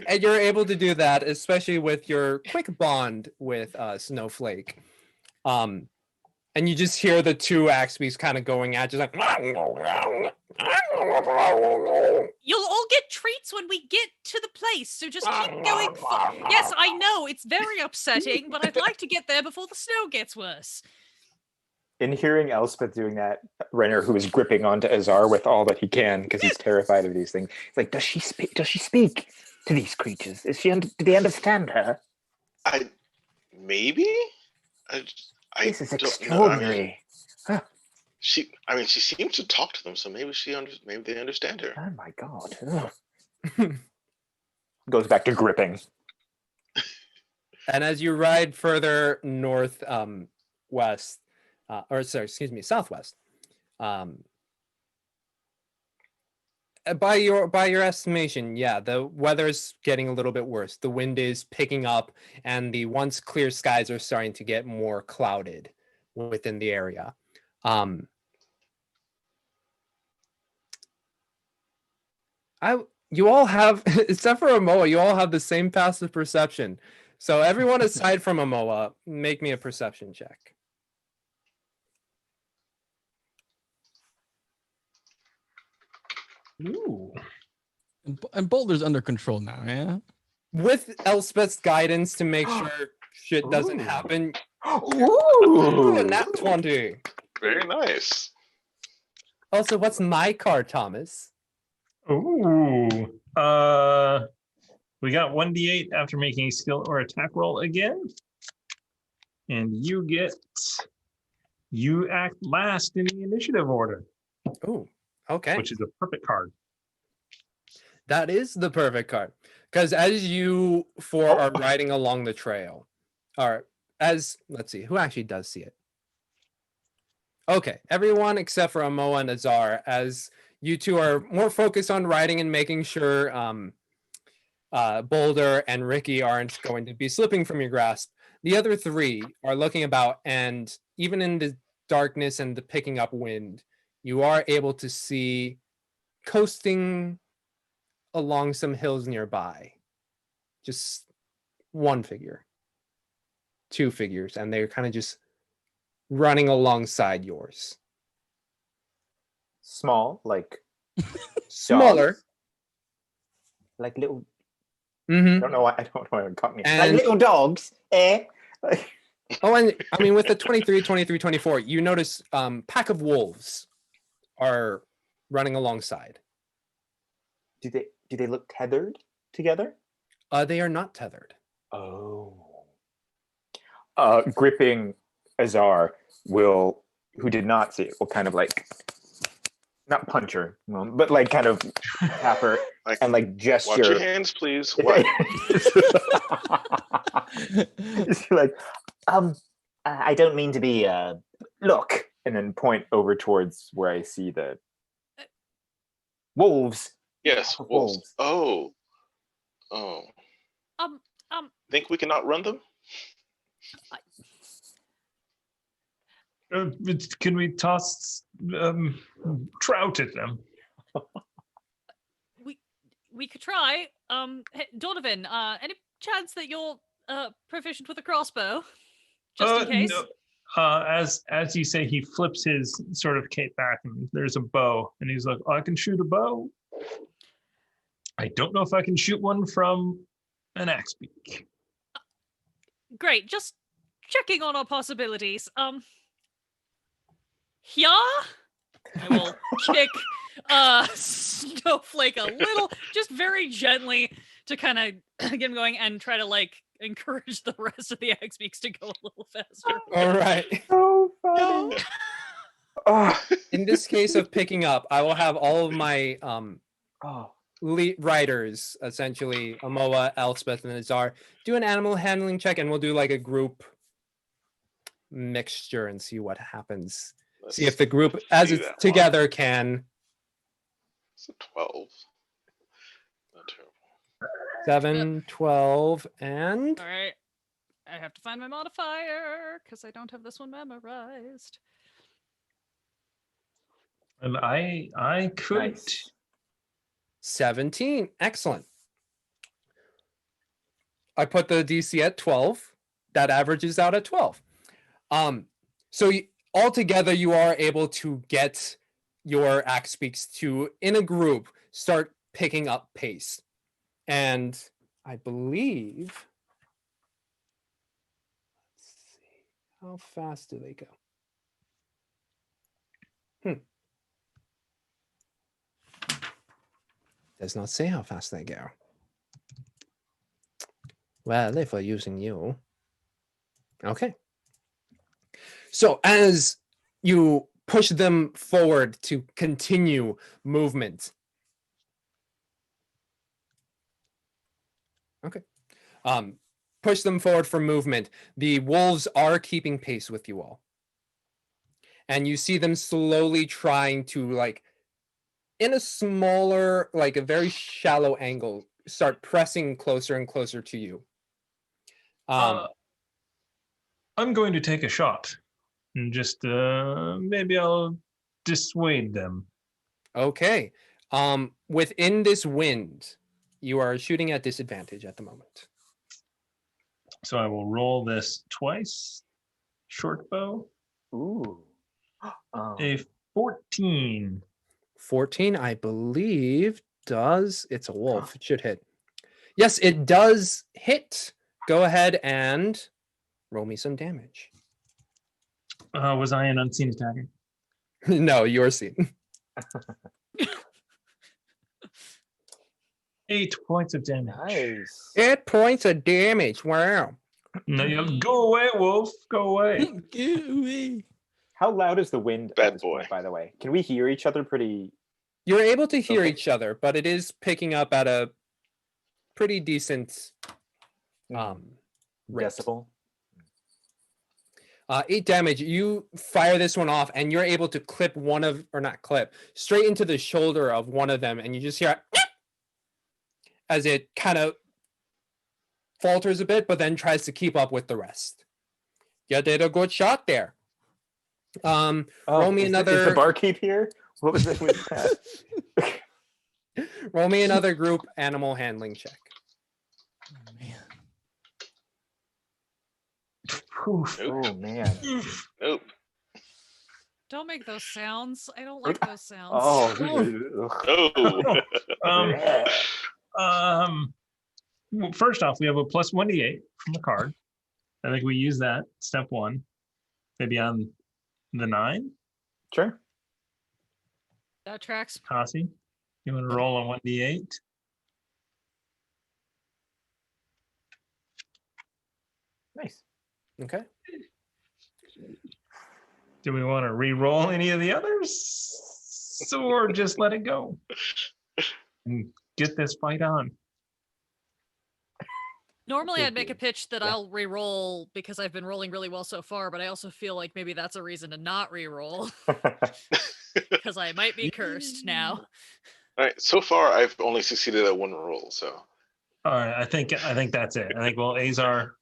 And you're able to do that, especially with your quick bond with Snowflake. And you just hear the two Axebees kind of going at you like, you'll all get treats when we get to the place, so just keep going. Yes, I know, it's very upsetting, but I'd like to get there before the snow gets worse. In hearing Elspeth doing that, Renner, who is gripping onto Azar with all that he can because he's terrified of these things, he's like, does she speak to these creatures? Do they understand her? Maybe? This is extraordinary. She seems to talk to them, so maybe maybe they understand her. Oh my god. Goes back to gripping. And as you ride further north, southwest, by your estimation, yeah, the weather's getting a little bit worse. The wind is picking up, and the once clear skies are starting to get more clouded within the area. You all have, except for Amoa, you all have the same passive perception. So everyone aside from Amoa, make me a perception check. Ooh. And Boulder's under control now, yeah? with Elspeth's guidance to make sure shit doesn't Ooh. happen. Ooh. Ooh, nat 20. Very nice. Also, what's my card, Thomas? Ooh. We got 1d8 after making a skill or attack roll again. And you act last in the initiative order, Ooh, okay. which is a perfect card. That is the perfect card. Because as you four are riding along the trail, or let's see, who actually does see it? Okay, everyone except for Amoa and Azar, as you two are more focused on riding and making sure Boulder and Ricky aren't going to be slipping from your grasp. The other three are looking about, and even in the darkness and the picking up wind, you are able to see coasting along some hills nearby. Just one figure, two figures, and they're kind of just running alongside yours. Small, like Smaller. dogs? Like little. Mm-hmm. I don't know why it caught me. And- Like little dogs, eh? Oh, and I mean, with the 23, 24, you notice pack of wolves are running alongside. Do they look tethered together? They are not tethered. Oh. Gripping Azar who did not see it, will kind of like, not punch her, but like kind of tap her Like, and like gesture. watch your hands, please. What? She's like, I don't mean to be, look, and then point over towards where I see the wolves. Yes, wolves. Oh. Think we can outrun them? Can we toss Trout at them? We could try. Hey, Donovan, any chance that you're proficient with a crossbow? Just in case. No. As you say, he flips his sort of cape back, and there's a bow, and he's like, "I can shoot a bow. I don't know if I can shoot one from an axe beak." Great, just checking on our possibilities. Yeah, I will kick Snowflake a little, just very gently to kind of get him going and try to like encourage the rest of the axe beaks to go a little faster. All right. So funny. In this case of picking up, I will have all of my riders, essentially, Amoa, Elspeth, and Azar, do an animal handling check, and we'll do like a group mixture and see what happens. See if the group, as it's together, can. It's a 12. Not terrible. 7, 12, and All right, I have to find my modifier because I don't have this one memorized. And I could. Nice. 17. Excellent. I put the DC at 12. That averages out at 12. So altogether, you are able to get your axe beaks to, in a group, start picking up pace. And I believe, let's see, how fast do they go? Does not say how fast they go. Well, if we're using you. Okay. So as you push them forward to continue movement. Okay. Push them forward for movement. The wolves are keeping pace with you all. And you see them slowly trying to, like, in a smaller, like a very shallow angle, start pressing closer and closer to you. I'm going to take a shot and just maybe I'll dissuade them. Okay. Within this wind, you are shooting at disadvantage at the moment. So I will roll this twice. Short bow. Ooh. A 14. 14, I believe, it's a wolf. It should hit. Yes, it does hit. Go ahead and roll me some damage. Was I an unseen attacker? No, you're seen. 8 points of damage. Nice. 8 points of damage. Wow. No, you go away, wolf. Go away. Get away. How loud is the wind? Bad at this boy. point, by the way, can we hear each other pretty? You're able to hear Okay. each other, but it is picking up at a pretty decent rate. Decibel. 8 damage. You fire this one off, and you're able to clip straight into the shoulder of one of them, and you just hear as it kind of falters a bit, but then tries to keep up with the rest. You did a good shot there. Roll me Is another. the barkeep here? What was it with that? Roll me another group animal handling check. Oh, man. Oof. Oh man. Nope. Don't make those sounds. I don't like those sounds. Oh. Oh. Well, first off, we have a plus 1d8 from the card. I think we use that step 1. Maybe on the 9. Sure. That tracks. Kasi, you want to roll a 1d8? Nice. Okay. Do we want to re-roll any of the others, or just let it go and get this fight on? Normally, Could I'd make be. a pitch that Yeah. I'll re-roll because I've been rolling really well so far, but I also feel like maybe that's a reason to not re-roll because I might be cursed now. All right. So far, I've only succeeded at 1 roll. So All right, I think that's it. I think we'll Azar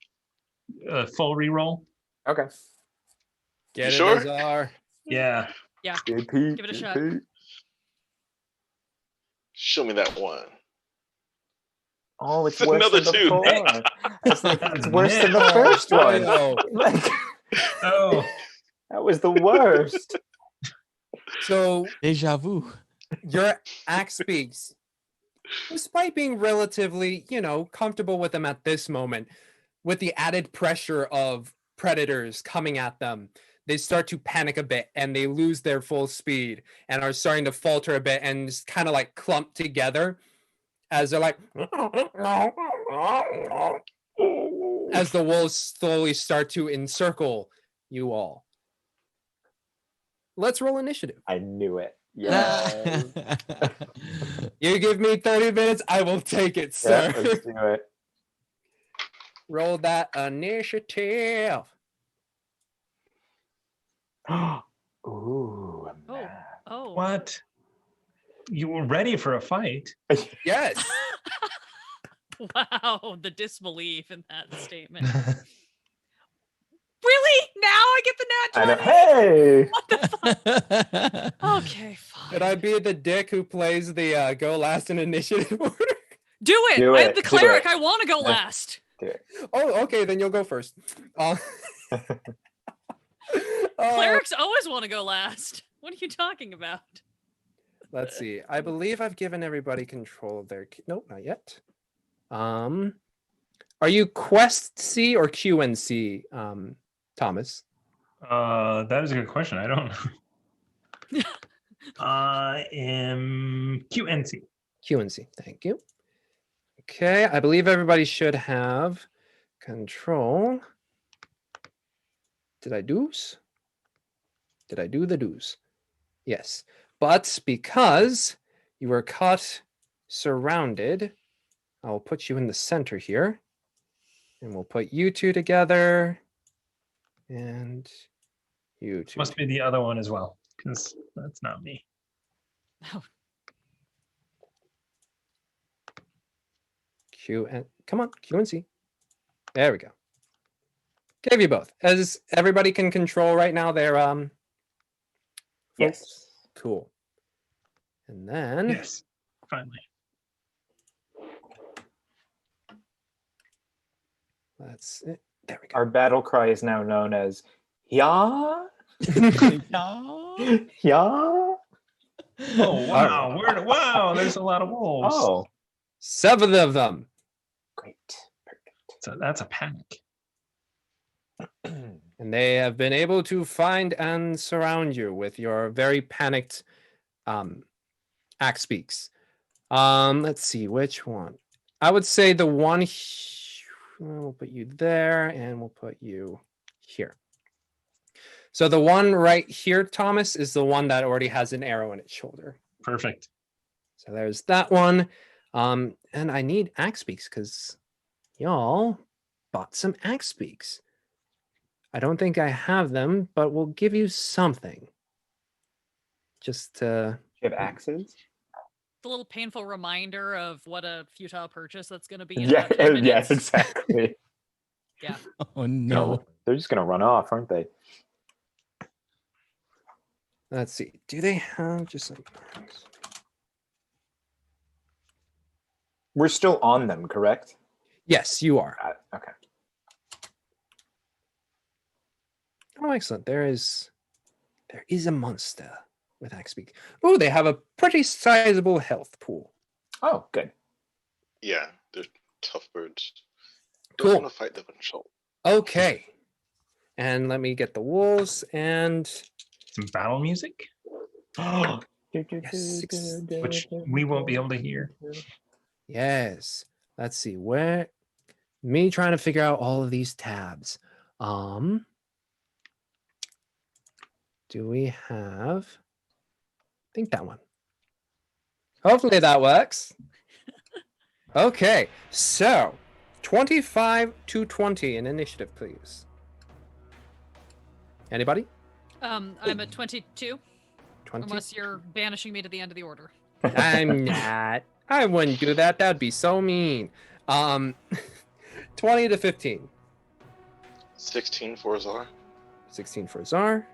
full re-roll. Okay. Get You it, sure? Azar. Yeah. JP, Give it a shot. JP. show me that 1. Oh, it's It's worse another than the 2. 4. It's like it's worse than the first one. No. Like, Oh, that was the worst. So Deja vu. your axe speaks. Despite being relatively, comfortable with them at this moment, with the added pressure of predators coming at them, they start to panic a bit and they lose their full speed and are starting to falter a bit and just kind of like clump together as they're like, as the wolves slowly start to encircle you all. Let's roll initiative. I knew it. Yeah. You give me 30 minutes, I will take it, sir. Yeah, let's do it. Roll that initiative. Ooh, a map. Oh, what? You were ready for a fight? Yes. wow, the disbelief in that statement. Really? Now I get the I nat know. 20? Hey. Okay, fine. Could I be the dick who plays the go last in initiative order? Do it. Do I'm it, the do cleric. it. I want to go Yeah. last. Oh, okay, then you'll go first. Clerics always want to go last. What are you talking about? Let's see. I believe I've given everybody control of their. Nope, not yet. Are you Quest C or QNC, Thomas? That is a good question. I don't know. I am QNC. QNC. Thank you. Okay, I believe everybody should have control. Did I do's? Did I do the do's? Yes. But because you were caught surrounded, I'll put you in the center here. And we'll put you two together. And you two. Must be the other one as well, because that's not me. Q and come on, Q and C. There we go. Gave you both. As everybody can control right now their Yes. cool. And then Yes, finally. that's it. There we go. Our battle cry is now known as "Ya, Yeah. ya." Oh wow! Wow, there's a lot of wolves. Oh, 7 of them. Great. So that's a panic. And they have been able to find and surround you with your very panicked axe speaks. Let's see which one. I would say the one. We'll put you there, and we'll put you here. So the one right here, Thomas, is the one that already has an arrow in its shoulder. Perfect. So there's that one. And I need axe speaks because y'all bought some axe speaks. I don't think I have them, but we'll give you something. Just to... You have axes? The little painful reminder of what a futile purchase that's going to be in Yeah, about 2 minutes. yes, exactly. Yeah. Oh no. They're just gonna run off, aren't they? Let's see. Do they have just some... We're still on them, correct? Yes, you are. Okay. Oh, excellent. There is a monster with axe speak. Oh, they have a pretty sizable health pool. Oh, good. Yeah, they're tough birds. Cool. Don't want to fight them in shoal. Okay. And let me get the wolves and... Some battle music, Yes, which we won't be able to hear. Yes. Let's see. Where... Me trying to figure out all of these tabs. Do we have... I think that one. Hopefully that works. Okay. So, 25 to 20 in initiative, please. Anybody? I'm at 22, 20? unless you're banishing me to the end of the order. I'm not. I wouldn't do that. That'd be so mean. 20 to 15. 16 for Czar. 16 for Czar.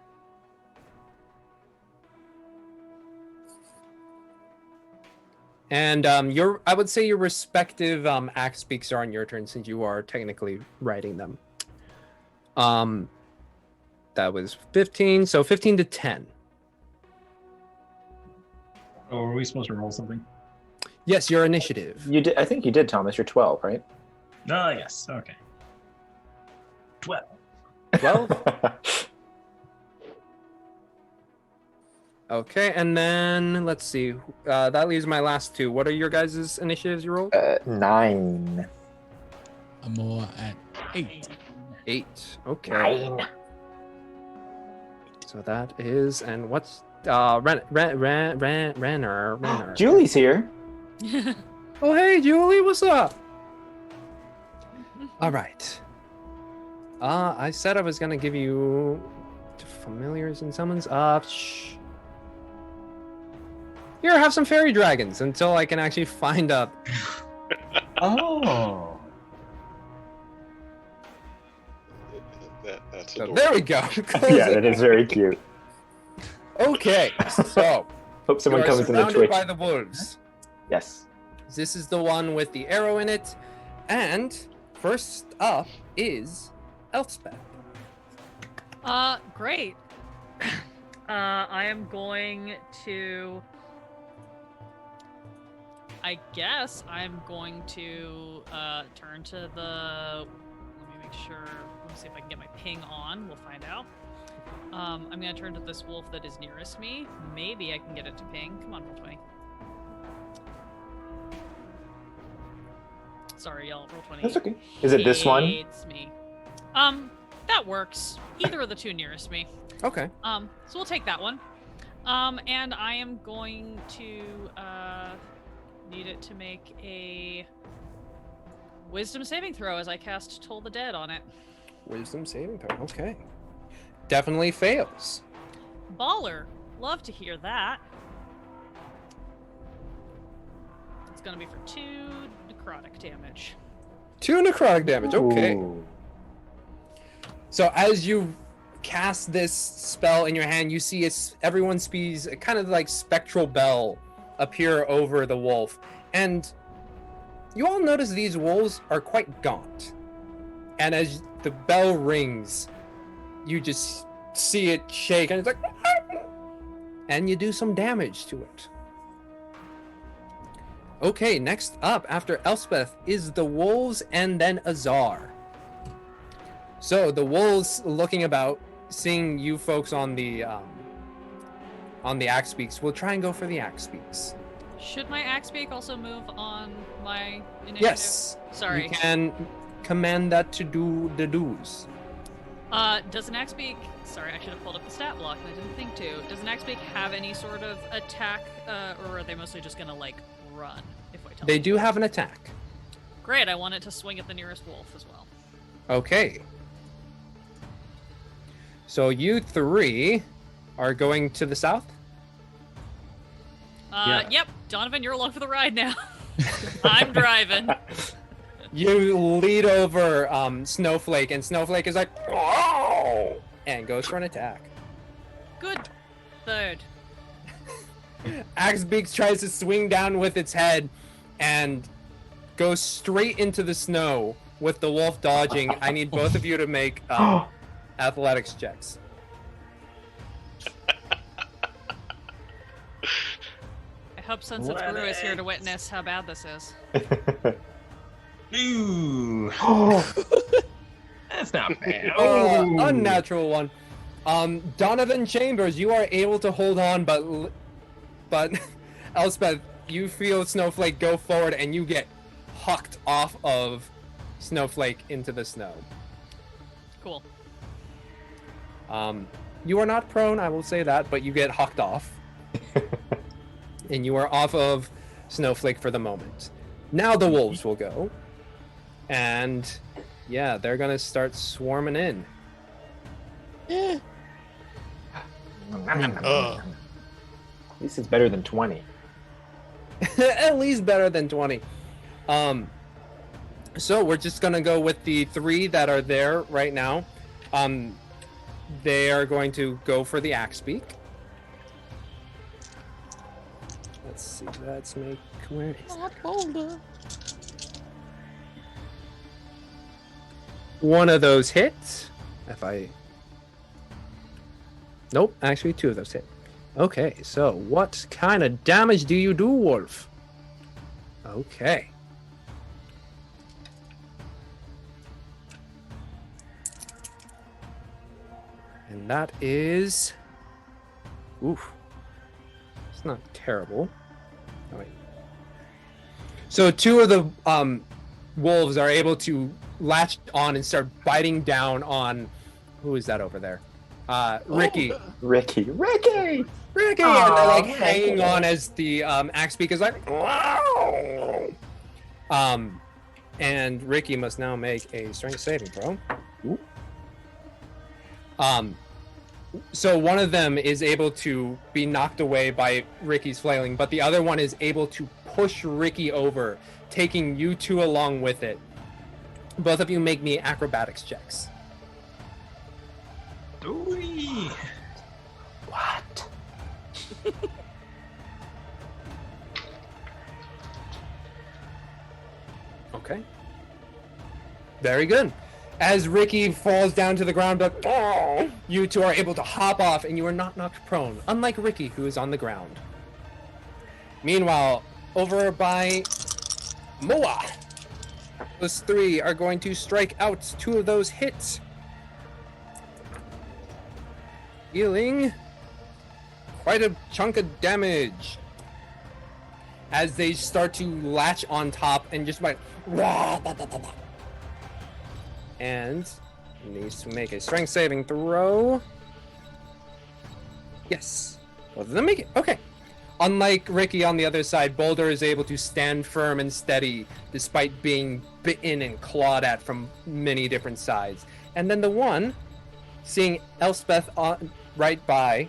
And I would say your respective axe speaks are on your turn since you are technically writing them. That was 15, so 15 to 10. Oh, are we supposed to roll something? Yes, your initiative. You did. I think you did, Thomas. You're 12, right? Oh, yes. Okay. 12. 12? Okay, and then let's see. That leaves my last two. What are your guys' initiatives you rolled? 9. I'm more at 8. 8. Okay. 9. So that is, and what's Renner. Julie's here. Oh, hey, Julie, what's up? All right. I said I was gonna give you familiars and summons. Shh. Here, have some fairy dragons until I can actually find a. Oh. That's So adorable. there we go. Yeah, that is very cute. Okay, so Hope someone you are comes in the surrounded Twitch. by the wolves. Yes. This is the one with the arrow in it, and first up is Elspeth. Great. I am going to... I guess I'm going to turn to the... Let me make sure... Let me see if I can get my ping on. We'll find out. I'm going to turn to this wolf that is nearest me. Maybe I can get it to ping. Come on, roll 20. Sorry, y'all. Roll 20. That's okay. Is it this one? Hates me. That works. Either of the two nearest me. Okay. So we'll take that one. And I am going to need it to make a wisdom saving throw as I cast Toll the Dead on it. Wisdom saving throw. Okay. Definitely fails. Baller. Love to hear that. It's gonna be for 2 necrotic damage. 2 necrotic damage. Okay. Ooh. So as you cast this spell in your hand, you see everyone sees a kind of like spectral bell appear over the wolf. And you all notice these wolves are quite gaunt. And as the bell rings, you just see it shake and it's like... And you do some damage to it. Okay, next up after Elspeth is the wolves and then Azar. So the wolves looking about, seeing you folks on the axe beaks, will try and go for the axe beaks. Should my axe beak also move on my initiative? Yes. Sorry. You can command that to do the do's. Does an axe beak... Sorry, I should have pulled up the stat block and I didn't think to. Does an axe beak have any sort of attack, or are they mostly just gonna, like, run, if I tell They them? do have an attack. Great, I want it to swing at the nearest wolf as well. Okay. So you three are going to the south? Yeah. Yep, Donovan, you're along for the ride now. I'm driving. You lead over Snowflake, and Snowflake is like, "Oh!" and goes for an attack. Good. Third. Axebeaks tries to swing down with its head and goes straight into the snow with the wolf dodging. I need both of you to make athletics checks. I hope Sunset Brew is here to witness how bad this is. Ooh. That's not bad. Unnatural one. Donovan Chambers, you are able to hold on, but Elspeth, you feel Snowflake go forward and you get hucked off of Snowflake into the snow. Cool. You are not prone, I will say that, but you get hucked off. And you are off of Snowflake for the moment. Now the wolves will go. And yeah, they're gonna start swarming in. At least it's better than 20. At least better than 20. So we're just gonna go with the 3 that are there right now. They are going to go for the axe beak. Let's see. Let's make where is it? One of those hits. Nope, actually 2 of those hit. Okay, so what kind of damage do you do, Wolf? Okay. And that is... Oof. It's not terrible. Oh, wait. So 2 of the wolves are able to latch on and start biting down on... Who is that over there? Ricky. Ricky! And they're like hanging on as the axe beak is like... Wow! And Ricky must now make a strength saving throw. Ooh. So one of them is able to be knocked away by Ricky's flailing, but the other one is able to push Ricky over, taking you 2 along with it. Both of you make me acrobatics checks. Ooh. What? Okay. Very good. As Ricky falls down to the ground, but you 2 are able to hop off and you are not knocked prone, unlike Ricky, who is on the ground. Meanwhile, over by Moa, those 3 are going to strike out 2 of those hits, dealing quite a chunk of damage as they start to latch on top and just like... And needs to make a strength saving throw. Yes. Both of them make it. Okay. Unlike Ricky on the other side, Boulder is able to stand firm and steady despite being bitten and clawed at from many different sides. And then the one, seeing Elspeth right by,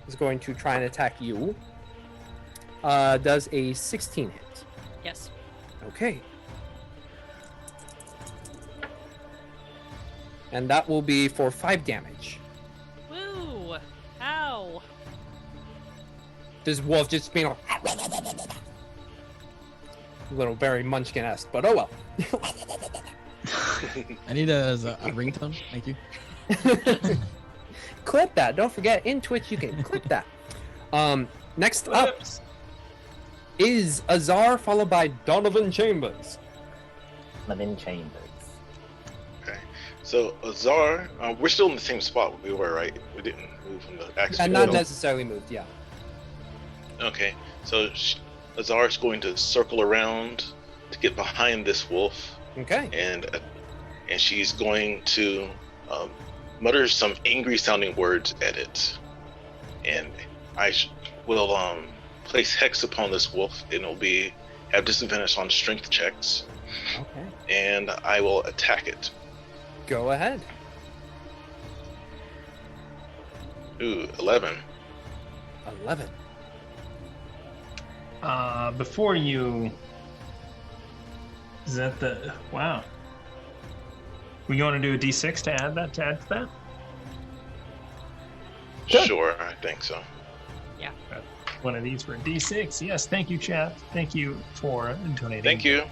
is going to try and attack you. Does a 16 hit. Yes. Okay. And that will be for 5 damage. Woo! Ow! This wolf just being a little very Munchkin-esque, but oh well. I need that as a ringtone. Thank you. Clip that. Don't forget, in Twitch you can clip that. Next up, is Azar, followed by Donovan Chambers. Lemon Chambers. Okay. So Azar, we're still in the same spot we were, right? We didn't move from the axe. And not necessarily moved, yeah. Okay. So Azar is going to circle around to get behind this wolf, Okay. and she's going to mutter some angry-sounding words at it, and I will place hex upon this wolf, and it'll have disadvantage on strength checks, Okay. and I will attack it. Go ahead. Ooh, 11. 11. Before you, is that the wow? We going to do a D6 to add that? Sure. Sure, I think so. One of these for a D6. Yes, thank you, chat. Thank you for donating. Thank you.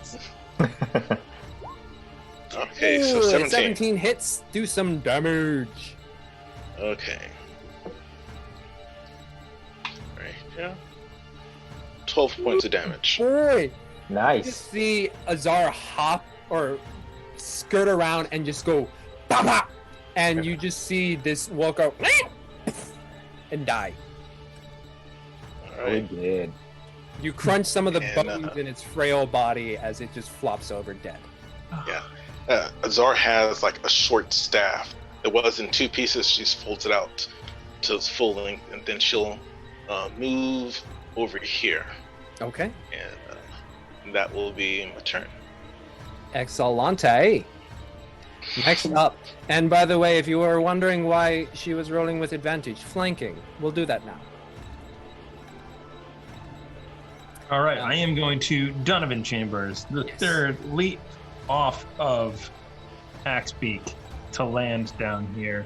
Okay, so Ooh, 17. 17 hits. Do some damage. Okay. Right, yeah. 12 points of damage. Boy, you Nice. see Azar hop or skirt around and just go, bah, bah, and you just see this wolf go and die. All We right. did. You crunch some of the And, bones in its frail body as it just flops over dead. Yeah. Azar has like a short staff. It was in two pieces. She folds it out to its full length, and then she'll move over here, Okay. and that will be my turn. Excellente. Next up, and by the way, if you were wondering why she was rolling with advantage, flanking. We'll do that now. All right, I am going to Donovan Chambers, the Yes. third leap off of Axebeak to land down here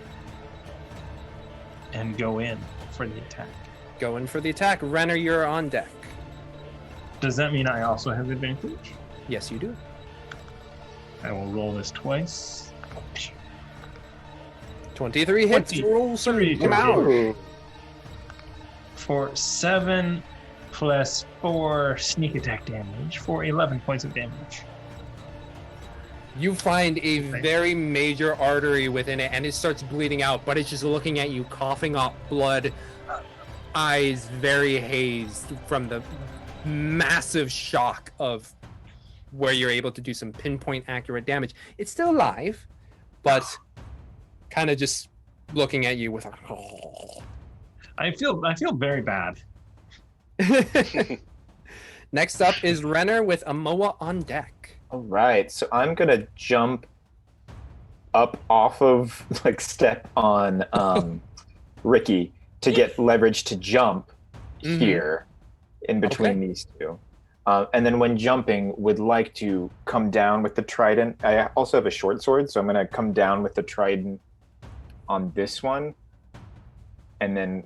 and go in for the attack. Going for the attack. Renner, you're on deck. Does that mean I also have advantage? Yes, you do. I will roll this twice. 23 hits. 23 Roll some hits. damage. For 7 plus 4 sneak attack damage for 11 points of damage. You find a very major artery within it, and it starts bleeding out, but it's just looking at you, coughing up blood, eyes very hazed from the massive shock of where you're able to do some pinpoint accurate damage. It's still alive, but kind of just looking at you with a... I feel very bad. Next up is Renner with Amoa on deck. All right, so I'm gonna jump up off of, like, step on Ricky to get leverage to jump Mhm. here in between these two. And then when jumping, would like to come down with the trident. I also have a short sword, so I'm gonna come down with the trident on this one, and then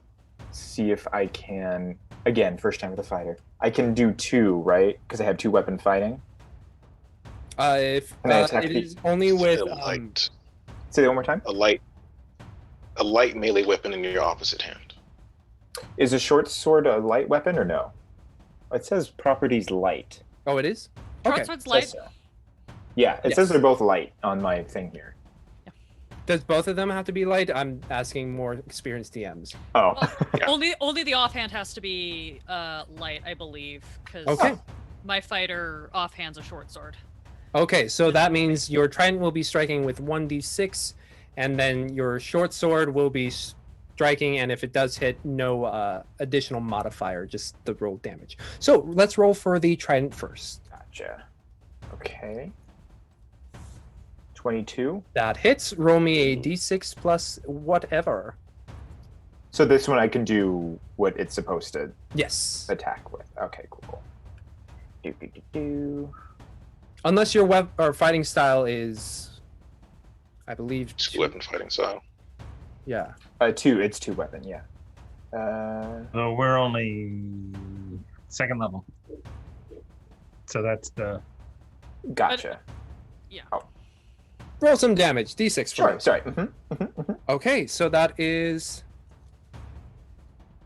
see if I can, again, first time with a fighter. I can do 2, right? Because I have 2 weapon fighting. If Can I attack it the- is only with A light, Say that one more time. a light melee weapon in your opposite hand. Is a short sword a light weapon or no? It says properties light. oh, it is. Short Okay. sword's It light. says so. Yeah, it Yes. says they're both light on my thing here. Does both of them have to be light? I'm asking more experienced DMs. Oh, Well, only the offhand has to be light, I believe, because Okay. my fighter offhand's a short sword. Okay, so that means your trident will be striking with 1d6, and then your short sword will be striking, and if it does hit, no additional modifier, just the roll damage. So let's roll for the trident first. gotcha. Okay. 22. That hits. Roll me a d6 plus whatever. So this one I can do what it's supposed to Yes. attack with. Okay, cool. Do. Unless your web or fighting style is, I believe, Just two. weapon fighting style. Yeah. 2. It's 2 weapon. Yeah. So we're only second level. So that's the Gotcha. Roll some damage. D6 for Sure. it. Sorry. Okay, so that is.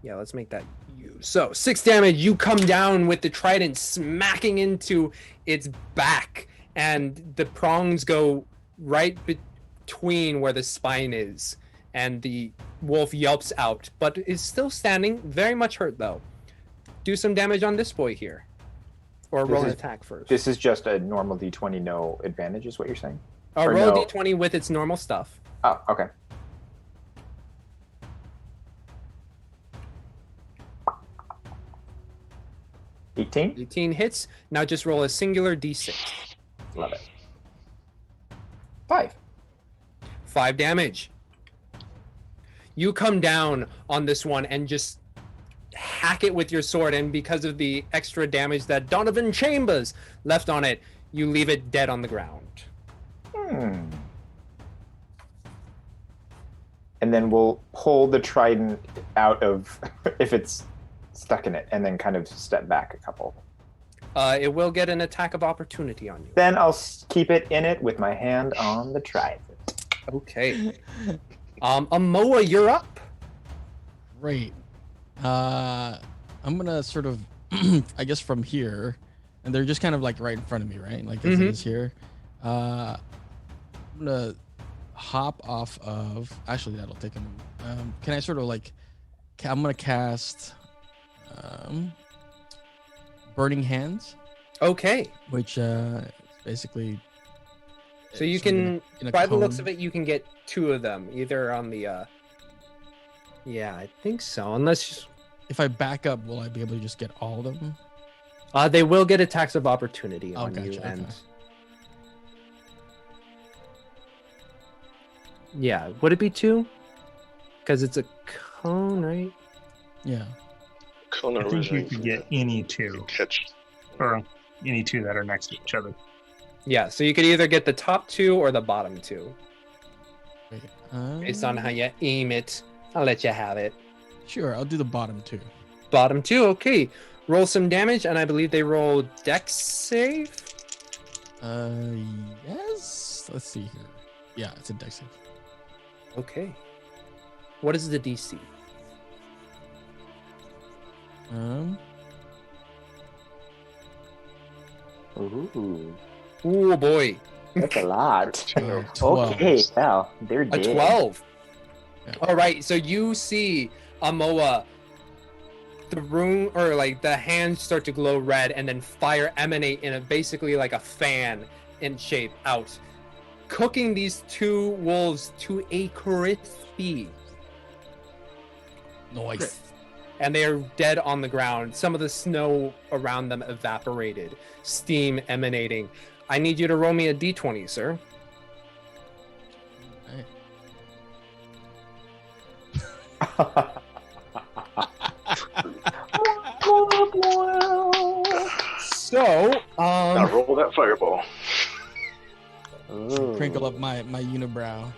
Yeah, let's make that you. So 6 damage. You come down with the trident smacking into its back, and the prongs go right between where the spine is, and the wolf yelps out, but is still standing, very much hurt though. Do some damage on this boy here, or roll an attack first. This is just a normal d20, no advantage, is what you're saying? Roll a d20 with its normal stuff. Oh, okay. $18? 18 hits. Now just roll a singular d6. Love it. 5. 5 damage. You come down on this one and just hack it with your sword, and because of the extra damage that Donovan Chambers left on it, you leave it dead on the ground. And then we'll pull the trident out of if it's stuck in it, and then kind of step back a couple. It will get an attack of opportunity on you. Then I'll keep it in it with my hand on the trident. Okay. Amoa, you're up. Great. I'm gonna sort of, I guess from here, and they're just kind of like right in front of me, right? Like as it is here. I'm gonna hop off of. Actually, that'll take a moment. Can I sort of like? I'm gonna cast Burning Hands. Okay. Which basically. So you can, by the looks of it, you can get 2 of them, either on the. Yeah, I think so. Unless if I back up, will I be able to just get all of them? They will get attacks of opportunity on gotcha, you, okay. and yeah, would it be 2? Because it's a cone, right? Yeah. Cone I think you originally could get any 2, catch. or any 2 that are next to each other. Yeah, so you could either get the top 2 or the bottom 2, Wait, based on how you aim it. I'll let you have it. Sure, I'll do the bottom 2. Bottom 2, okay. Roll some damage, and I believe they roll Dex save. Yes. Let's see here. Yeah, it's a Dex save. Okay. What is the DC? Ooh, Oh boy. that's a lot. 12. Okay, well, they're A dead. 12. Yeah. All right, so you see Amoa, the room, or like the hands start to glow red, and then fire emanate in a basically like a fan in shape out, cooking these 2 wolves to a crispy. Nice. And they are dead on the ground. Some of the snow around them evaporated, steam emanating. I need you to roll me a d20, sir. So, Now roll that fireball. Crinkle up my unibrow.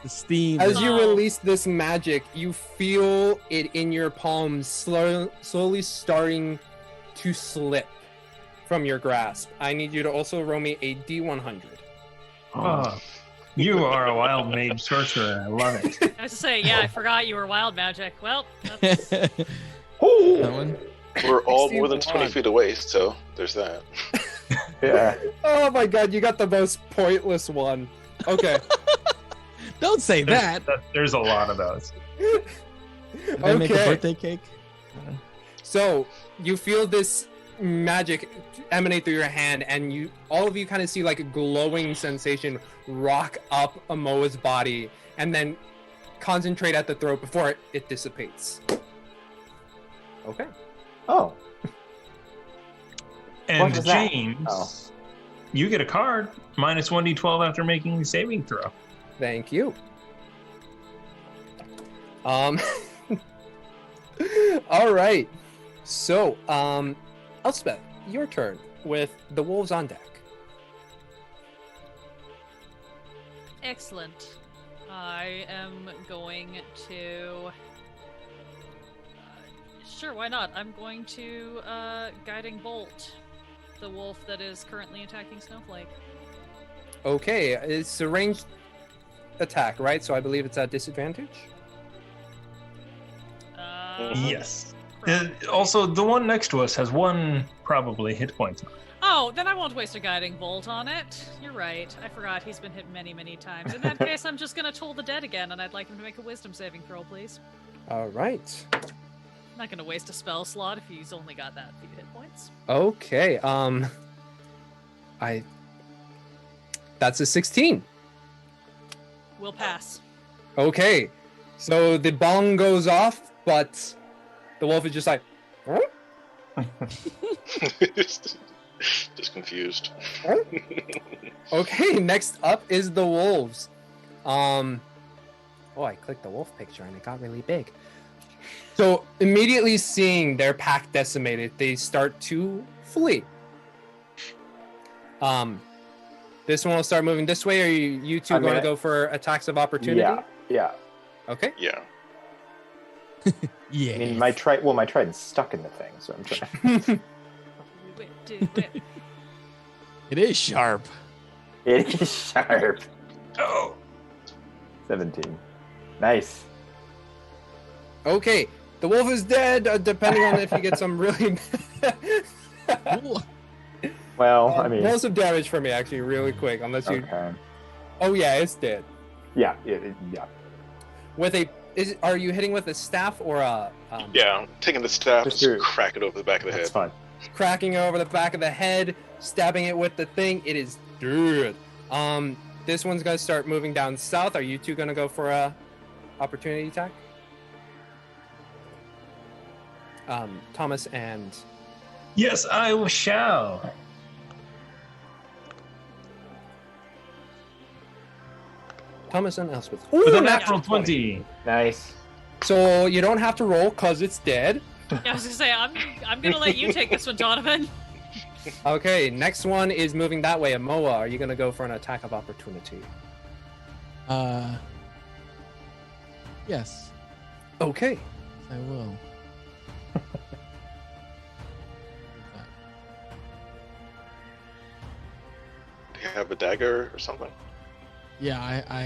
The steam. as you release this magic, you feel it in your palms slowly starting to slip from your grasp. I need you to also roll me a d100. Oh, you are a wild mage sorcerer. I love it. I was to say, yeah, I forgot you were wild magic. Well, that's... That one. We're all more than 61. 20 feet away, so there's that. Yeah. Oh my god, you got the most pointless one. Okay. Don't say that. There's a lot of those. Did I make a Okay. birthday cake? So you feel this magic emanate through your hand, and all of you kind of see like a glowing sensation rock up Amoa's body and then concentrate at the throat before it dissipates. Okay. Oh, And was that? James, Oh. you get a card minus 1d12 after making a saving throw. Thank you. All right. So, Elspeth, your turn with the wolves on deck. Excellent. I am going to... sure, why not? I'm going to Guiding Bolt the wolf that is currently attacking Snowflake. Okay, it's a ranged attack, right? So I believe it's at disadvantage. Yes. Also, the one next to us has 1 probably hit point. Oh, then I won't waste a guiding bolt on it. You're right. I forgot he's been hit many, many times. In that case, I'm just gonna toll the dead again, and I'd like him to make a wisdom saving throw, please. All right. I'm not gonna waste a spell slot if he's only got that few hit points. Okay. That's a 16. We'll pass. Okay. So the bong goes off, but the wolf is just like, huh? Just confused. Okay, next up is the wolves. Oh, I clicked the wolf picture and it got really big. So immediately seeing their pack decimated, they start to flee. This one will start moving this way. Are you two going to go for attacks of opportunity? Yeah. Okay. Yeah. Yeah. I mean, my trident's stuck in the thing, so I'm trying. It is sharp. It is sharp. Oh. 17. Nice. Okay, the wolf is dead. Depending on if you get some really. Well, I mean, roll some damage for me, actually, really quick. Unless you. Okay. Oh yeah, it's dead. Yeah. With a, are you hitting with a staff or a? Yeah, I'm taking the staff, Just just crack it over the back of the That's head. fine. Cracking it over the back of the head, stabbing it with the thing. It is dead. This one's gonna start moving down south. Are you two gonna go for a opportunity attack? Thomas and Yes, I shall. Thomas and Elle Smith. With Ooh, a natural 20. Nice. So you don't have to roll because it's dead. Yeah, I was gonna say I'm gonna let you take this one, Donovan. Okay, next one is moving that way. Moa, are you gonna go for an attack of opportunity? Yes, Okay. I will. Do you have a dagger or something? Yeah, I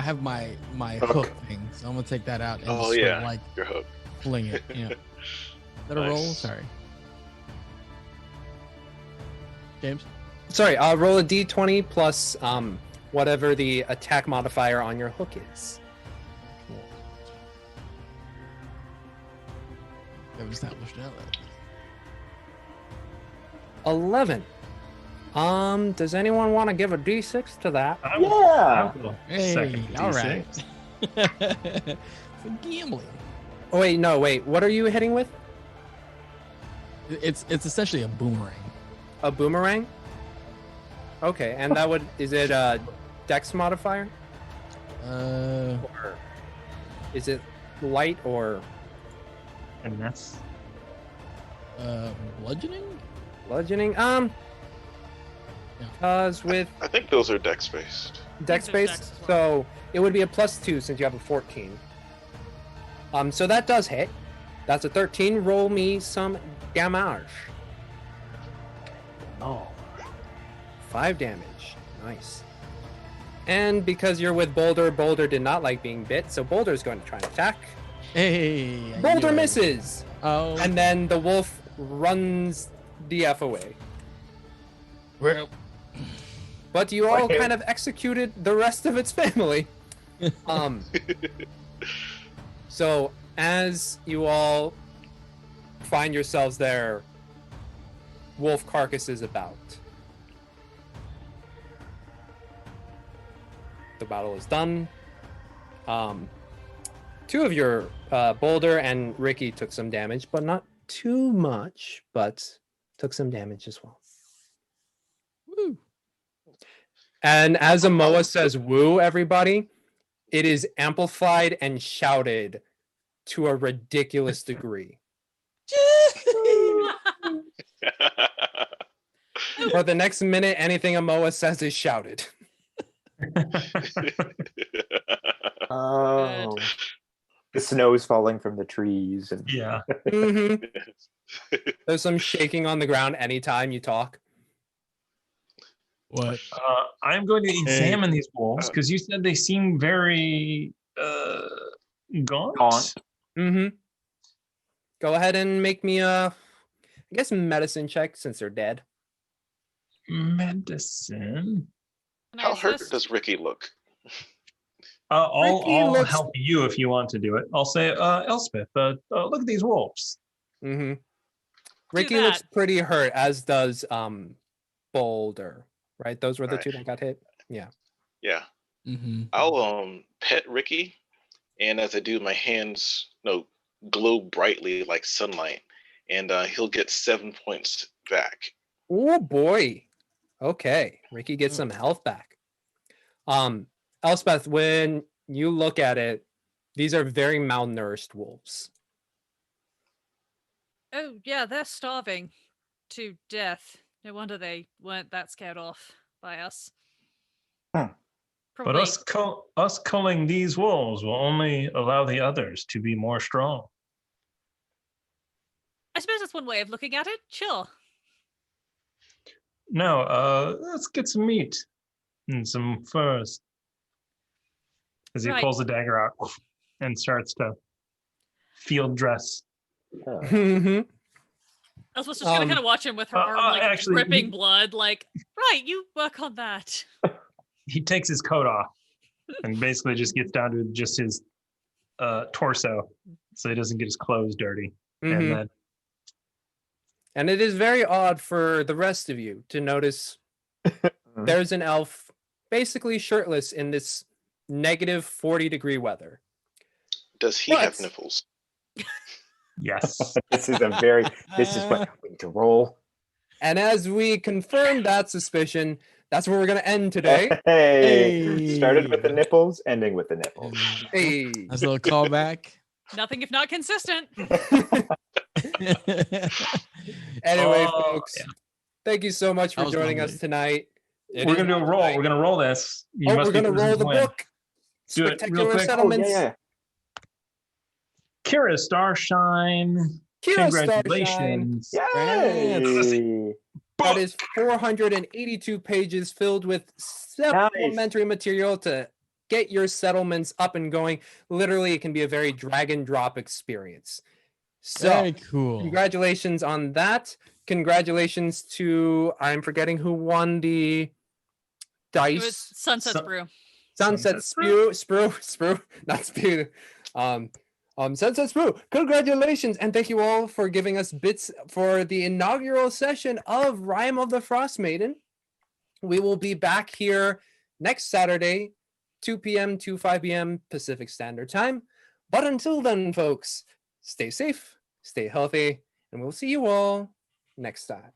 have my hook thing, so I'm gonna take that out and Oh, just sort of, yeah. like Your hook. fling it. Yeah. Is that a roll? Nice. Sorry. James? Sorry, roll a d20 plus whatever the attack modifier on your hook is. I've established that. 11. Does anyone want to give a d6 to that? I will- Yeah. I will Hey, second all D6. right. For gambling. Oh wait, what are you hitting with? It's essentially a boomerang. A boomerang? Okay, and that would, is it a dex modifier? Or is it light or And that's bludgeoning? bludgeoning? Cause with I think those are dex based. dex so base, dex as well. so it would be a +2 since you have a 14. So that does hit. That's a 13. Roll me some damage. Oh. 5 damage. Nice. And because you're with Boulder, Boulder did not like being bit, so Boulder's going to try and attack. Hey. I Boulder knew it. misses! Oh. And then the wolf runs the F away. Well, But you all Wow. kind of executed the rest of its family. So as you all find yourselves there, wolf carcasses about. The battle is done. Two of your Boulder and Ricky took some damage, but not too much, but took some damage as well. woo. And as Amoa says, woo, everybody, it is amplified and shouted to a ridiculous degree. For the next minute, anything Amoa says is shouted. Oh. The snow's falling from the trees and yeah. Mhm. There's some shaking on the ground anytime you talk. What? I'm going to examine these wolves because you said they seem very gaunt. Gaunt. Mm-hmm. go ahead and make me I guess medicine check since they're dead. Medicine. Can I How hurt assist? does Ricky look? Ricky I'll looks- help you if you want to do it. I'll say, Elspeth, look at these wolves. Mm-hmm. Ricky looks that. pretty hurt, as does Boulder. Right? Those were the Right. two that got hit. Yeah. Yeah. Mm-hmm. I'll pet Ricky, and as I do, my hands glow brightly like sunlight, and he'll get 7 points back. Oh boy. Okay. Ricky gets some health back. Elspeth, when you look at it, these are very malnourished wolves. Oh, yeah, they're starving to death. No wonder they weren't that scared off by us. Huh. But Probably. us culling these wolves will only allow the others to be more strong. I suppose that's one way of looking at it. Sure. No, let's get some meat and some furs. As he Right. pulls the dagger out and starts to field dress. Mm-hmm. I was just gonna kind of watch him with her arm like actually, dripping blood. Like, right, you work on that. He takes his coat off and basically just gets down to just his torso, so he doesn't get his clothes dirty. And then And it is very odd for the rest of you to notice there's an elf basically shirtless in this negative 40-degree weather. Does he have nipples? yes, This is what we need to roll. And as we confirm that suspicion, that's where we're going to end today. Hey. Started with the nipples, ending with the nipples. Hey. That's a little callback. Nothing if not consistent. Anyway, Oh, folks, yeah. thank you so much That for was joining lovely. us tonight. It we're is gonna do a roll. tonight. We're gonna roll this. You Oh, must we're be going to roll the win. book. Do it real Spectacular quick. Oh, Settlements. yeah. Kira Starshine. Kira Starshine. Congratulations. Yay! That is 482 pages filled with supplementary material to get your settlements up and going. Literally, it can be a very drag and drop experience. So, Very cool. congratulations on that. Congratulations to, I'm forgetting who won the It was dice. Sunset Brew. Sunset Sprue, not Spew. Sunset Sprue. Congratulations, and thank you all for giving us bits for the inaugural session of Rime of the Frostmaiden. We will be back here next Saturday, 2 p.m. to 5 p.m. Pacific Standard Time. But until then, folks, stay safe, stay healthy, and we'll see you all next time.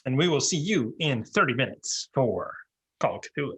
And we will see you in 30 minutes for Call of Cthulhu.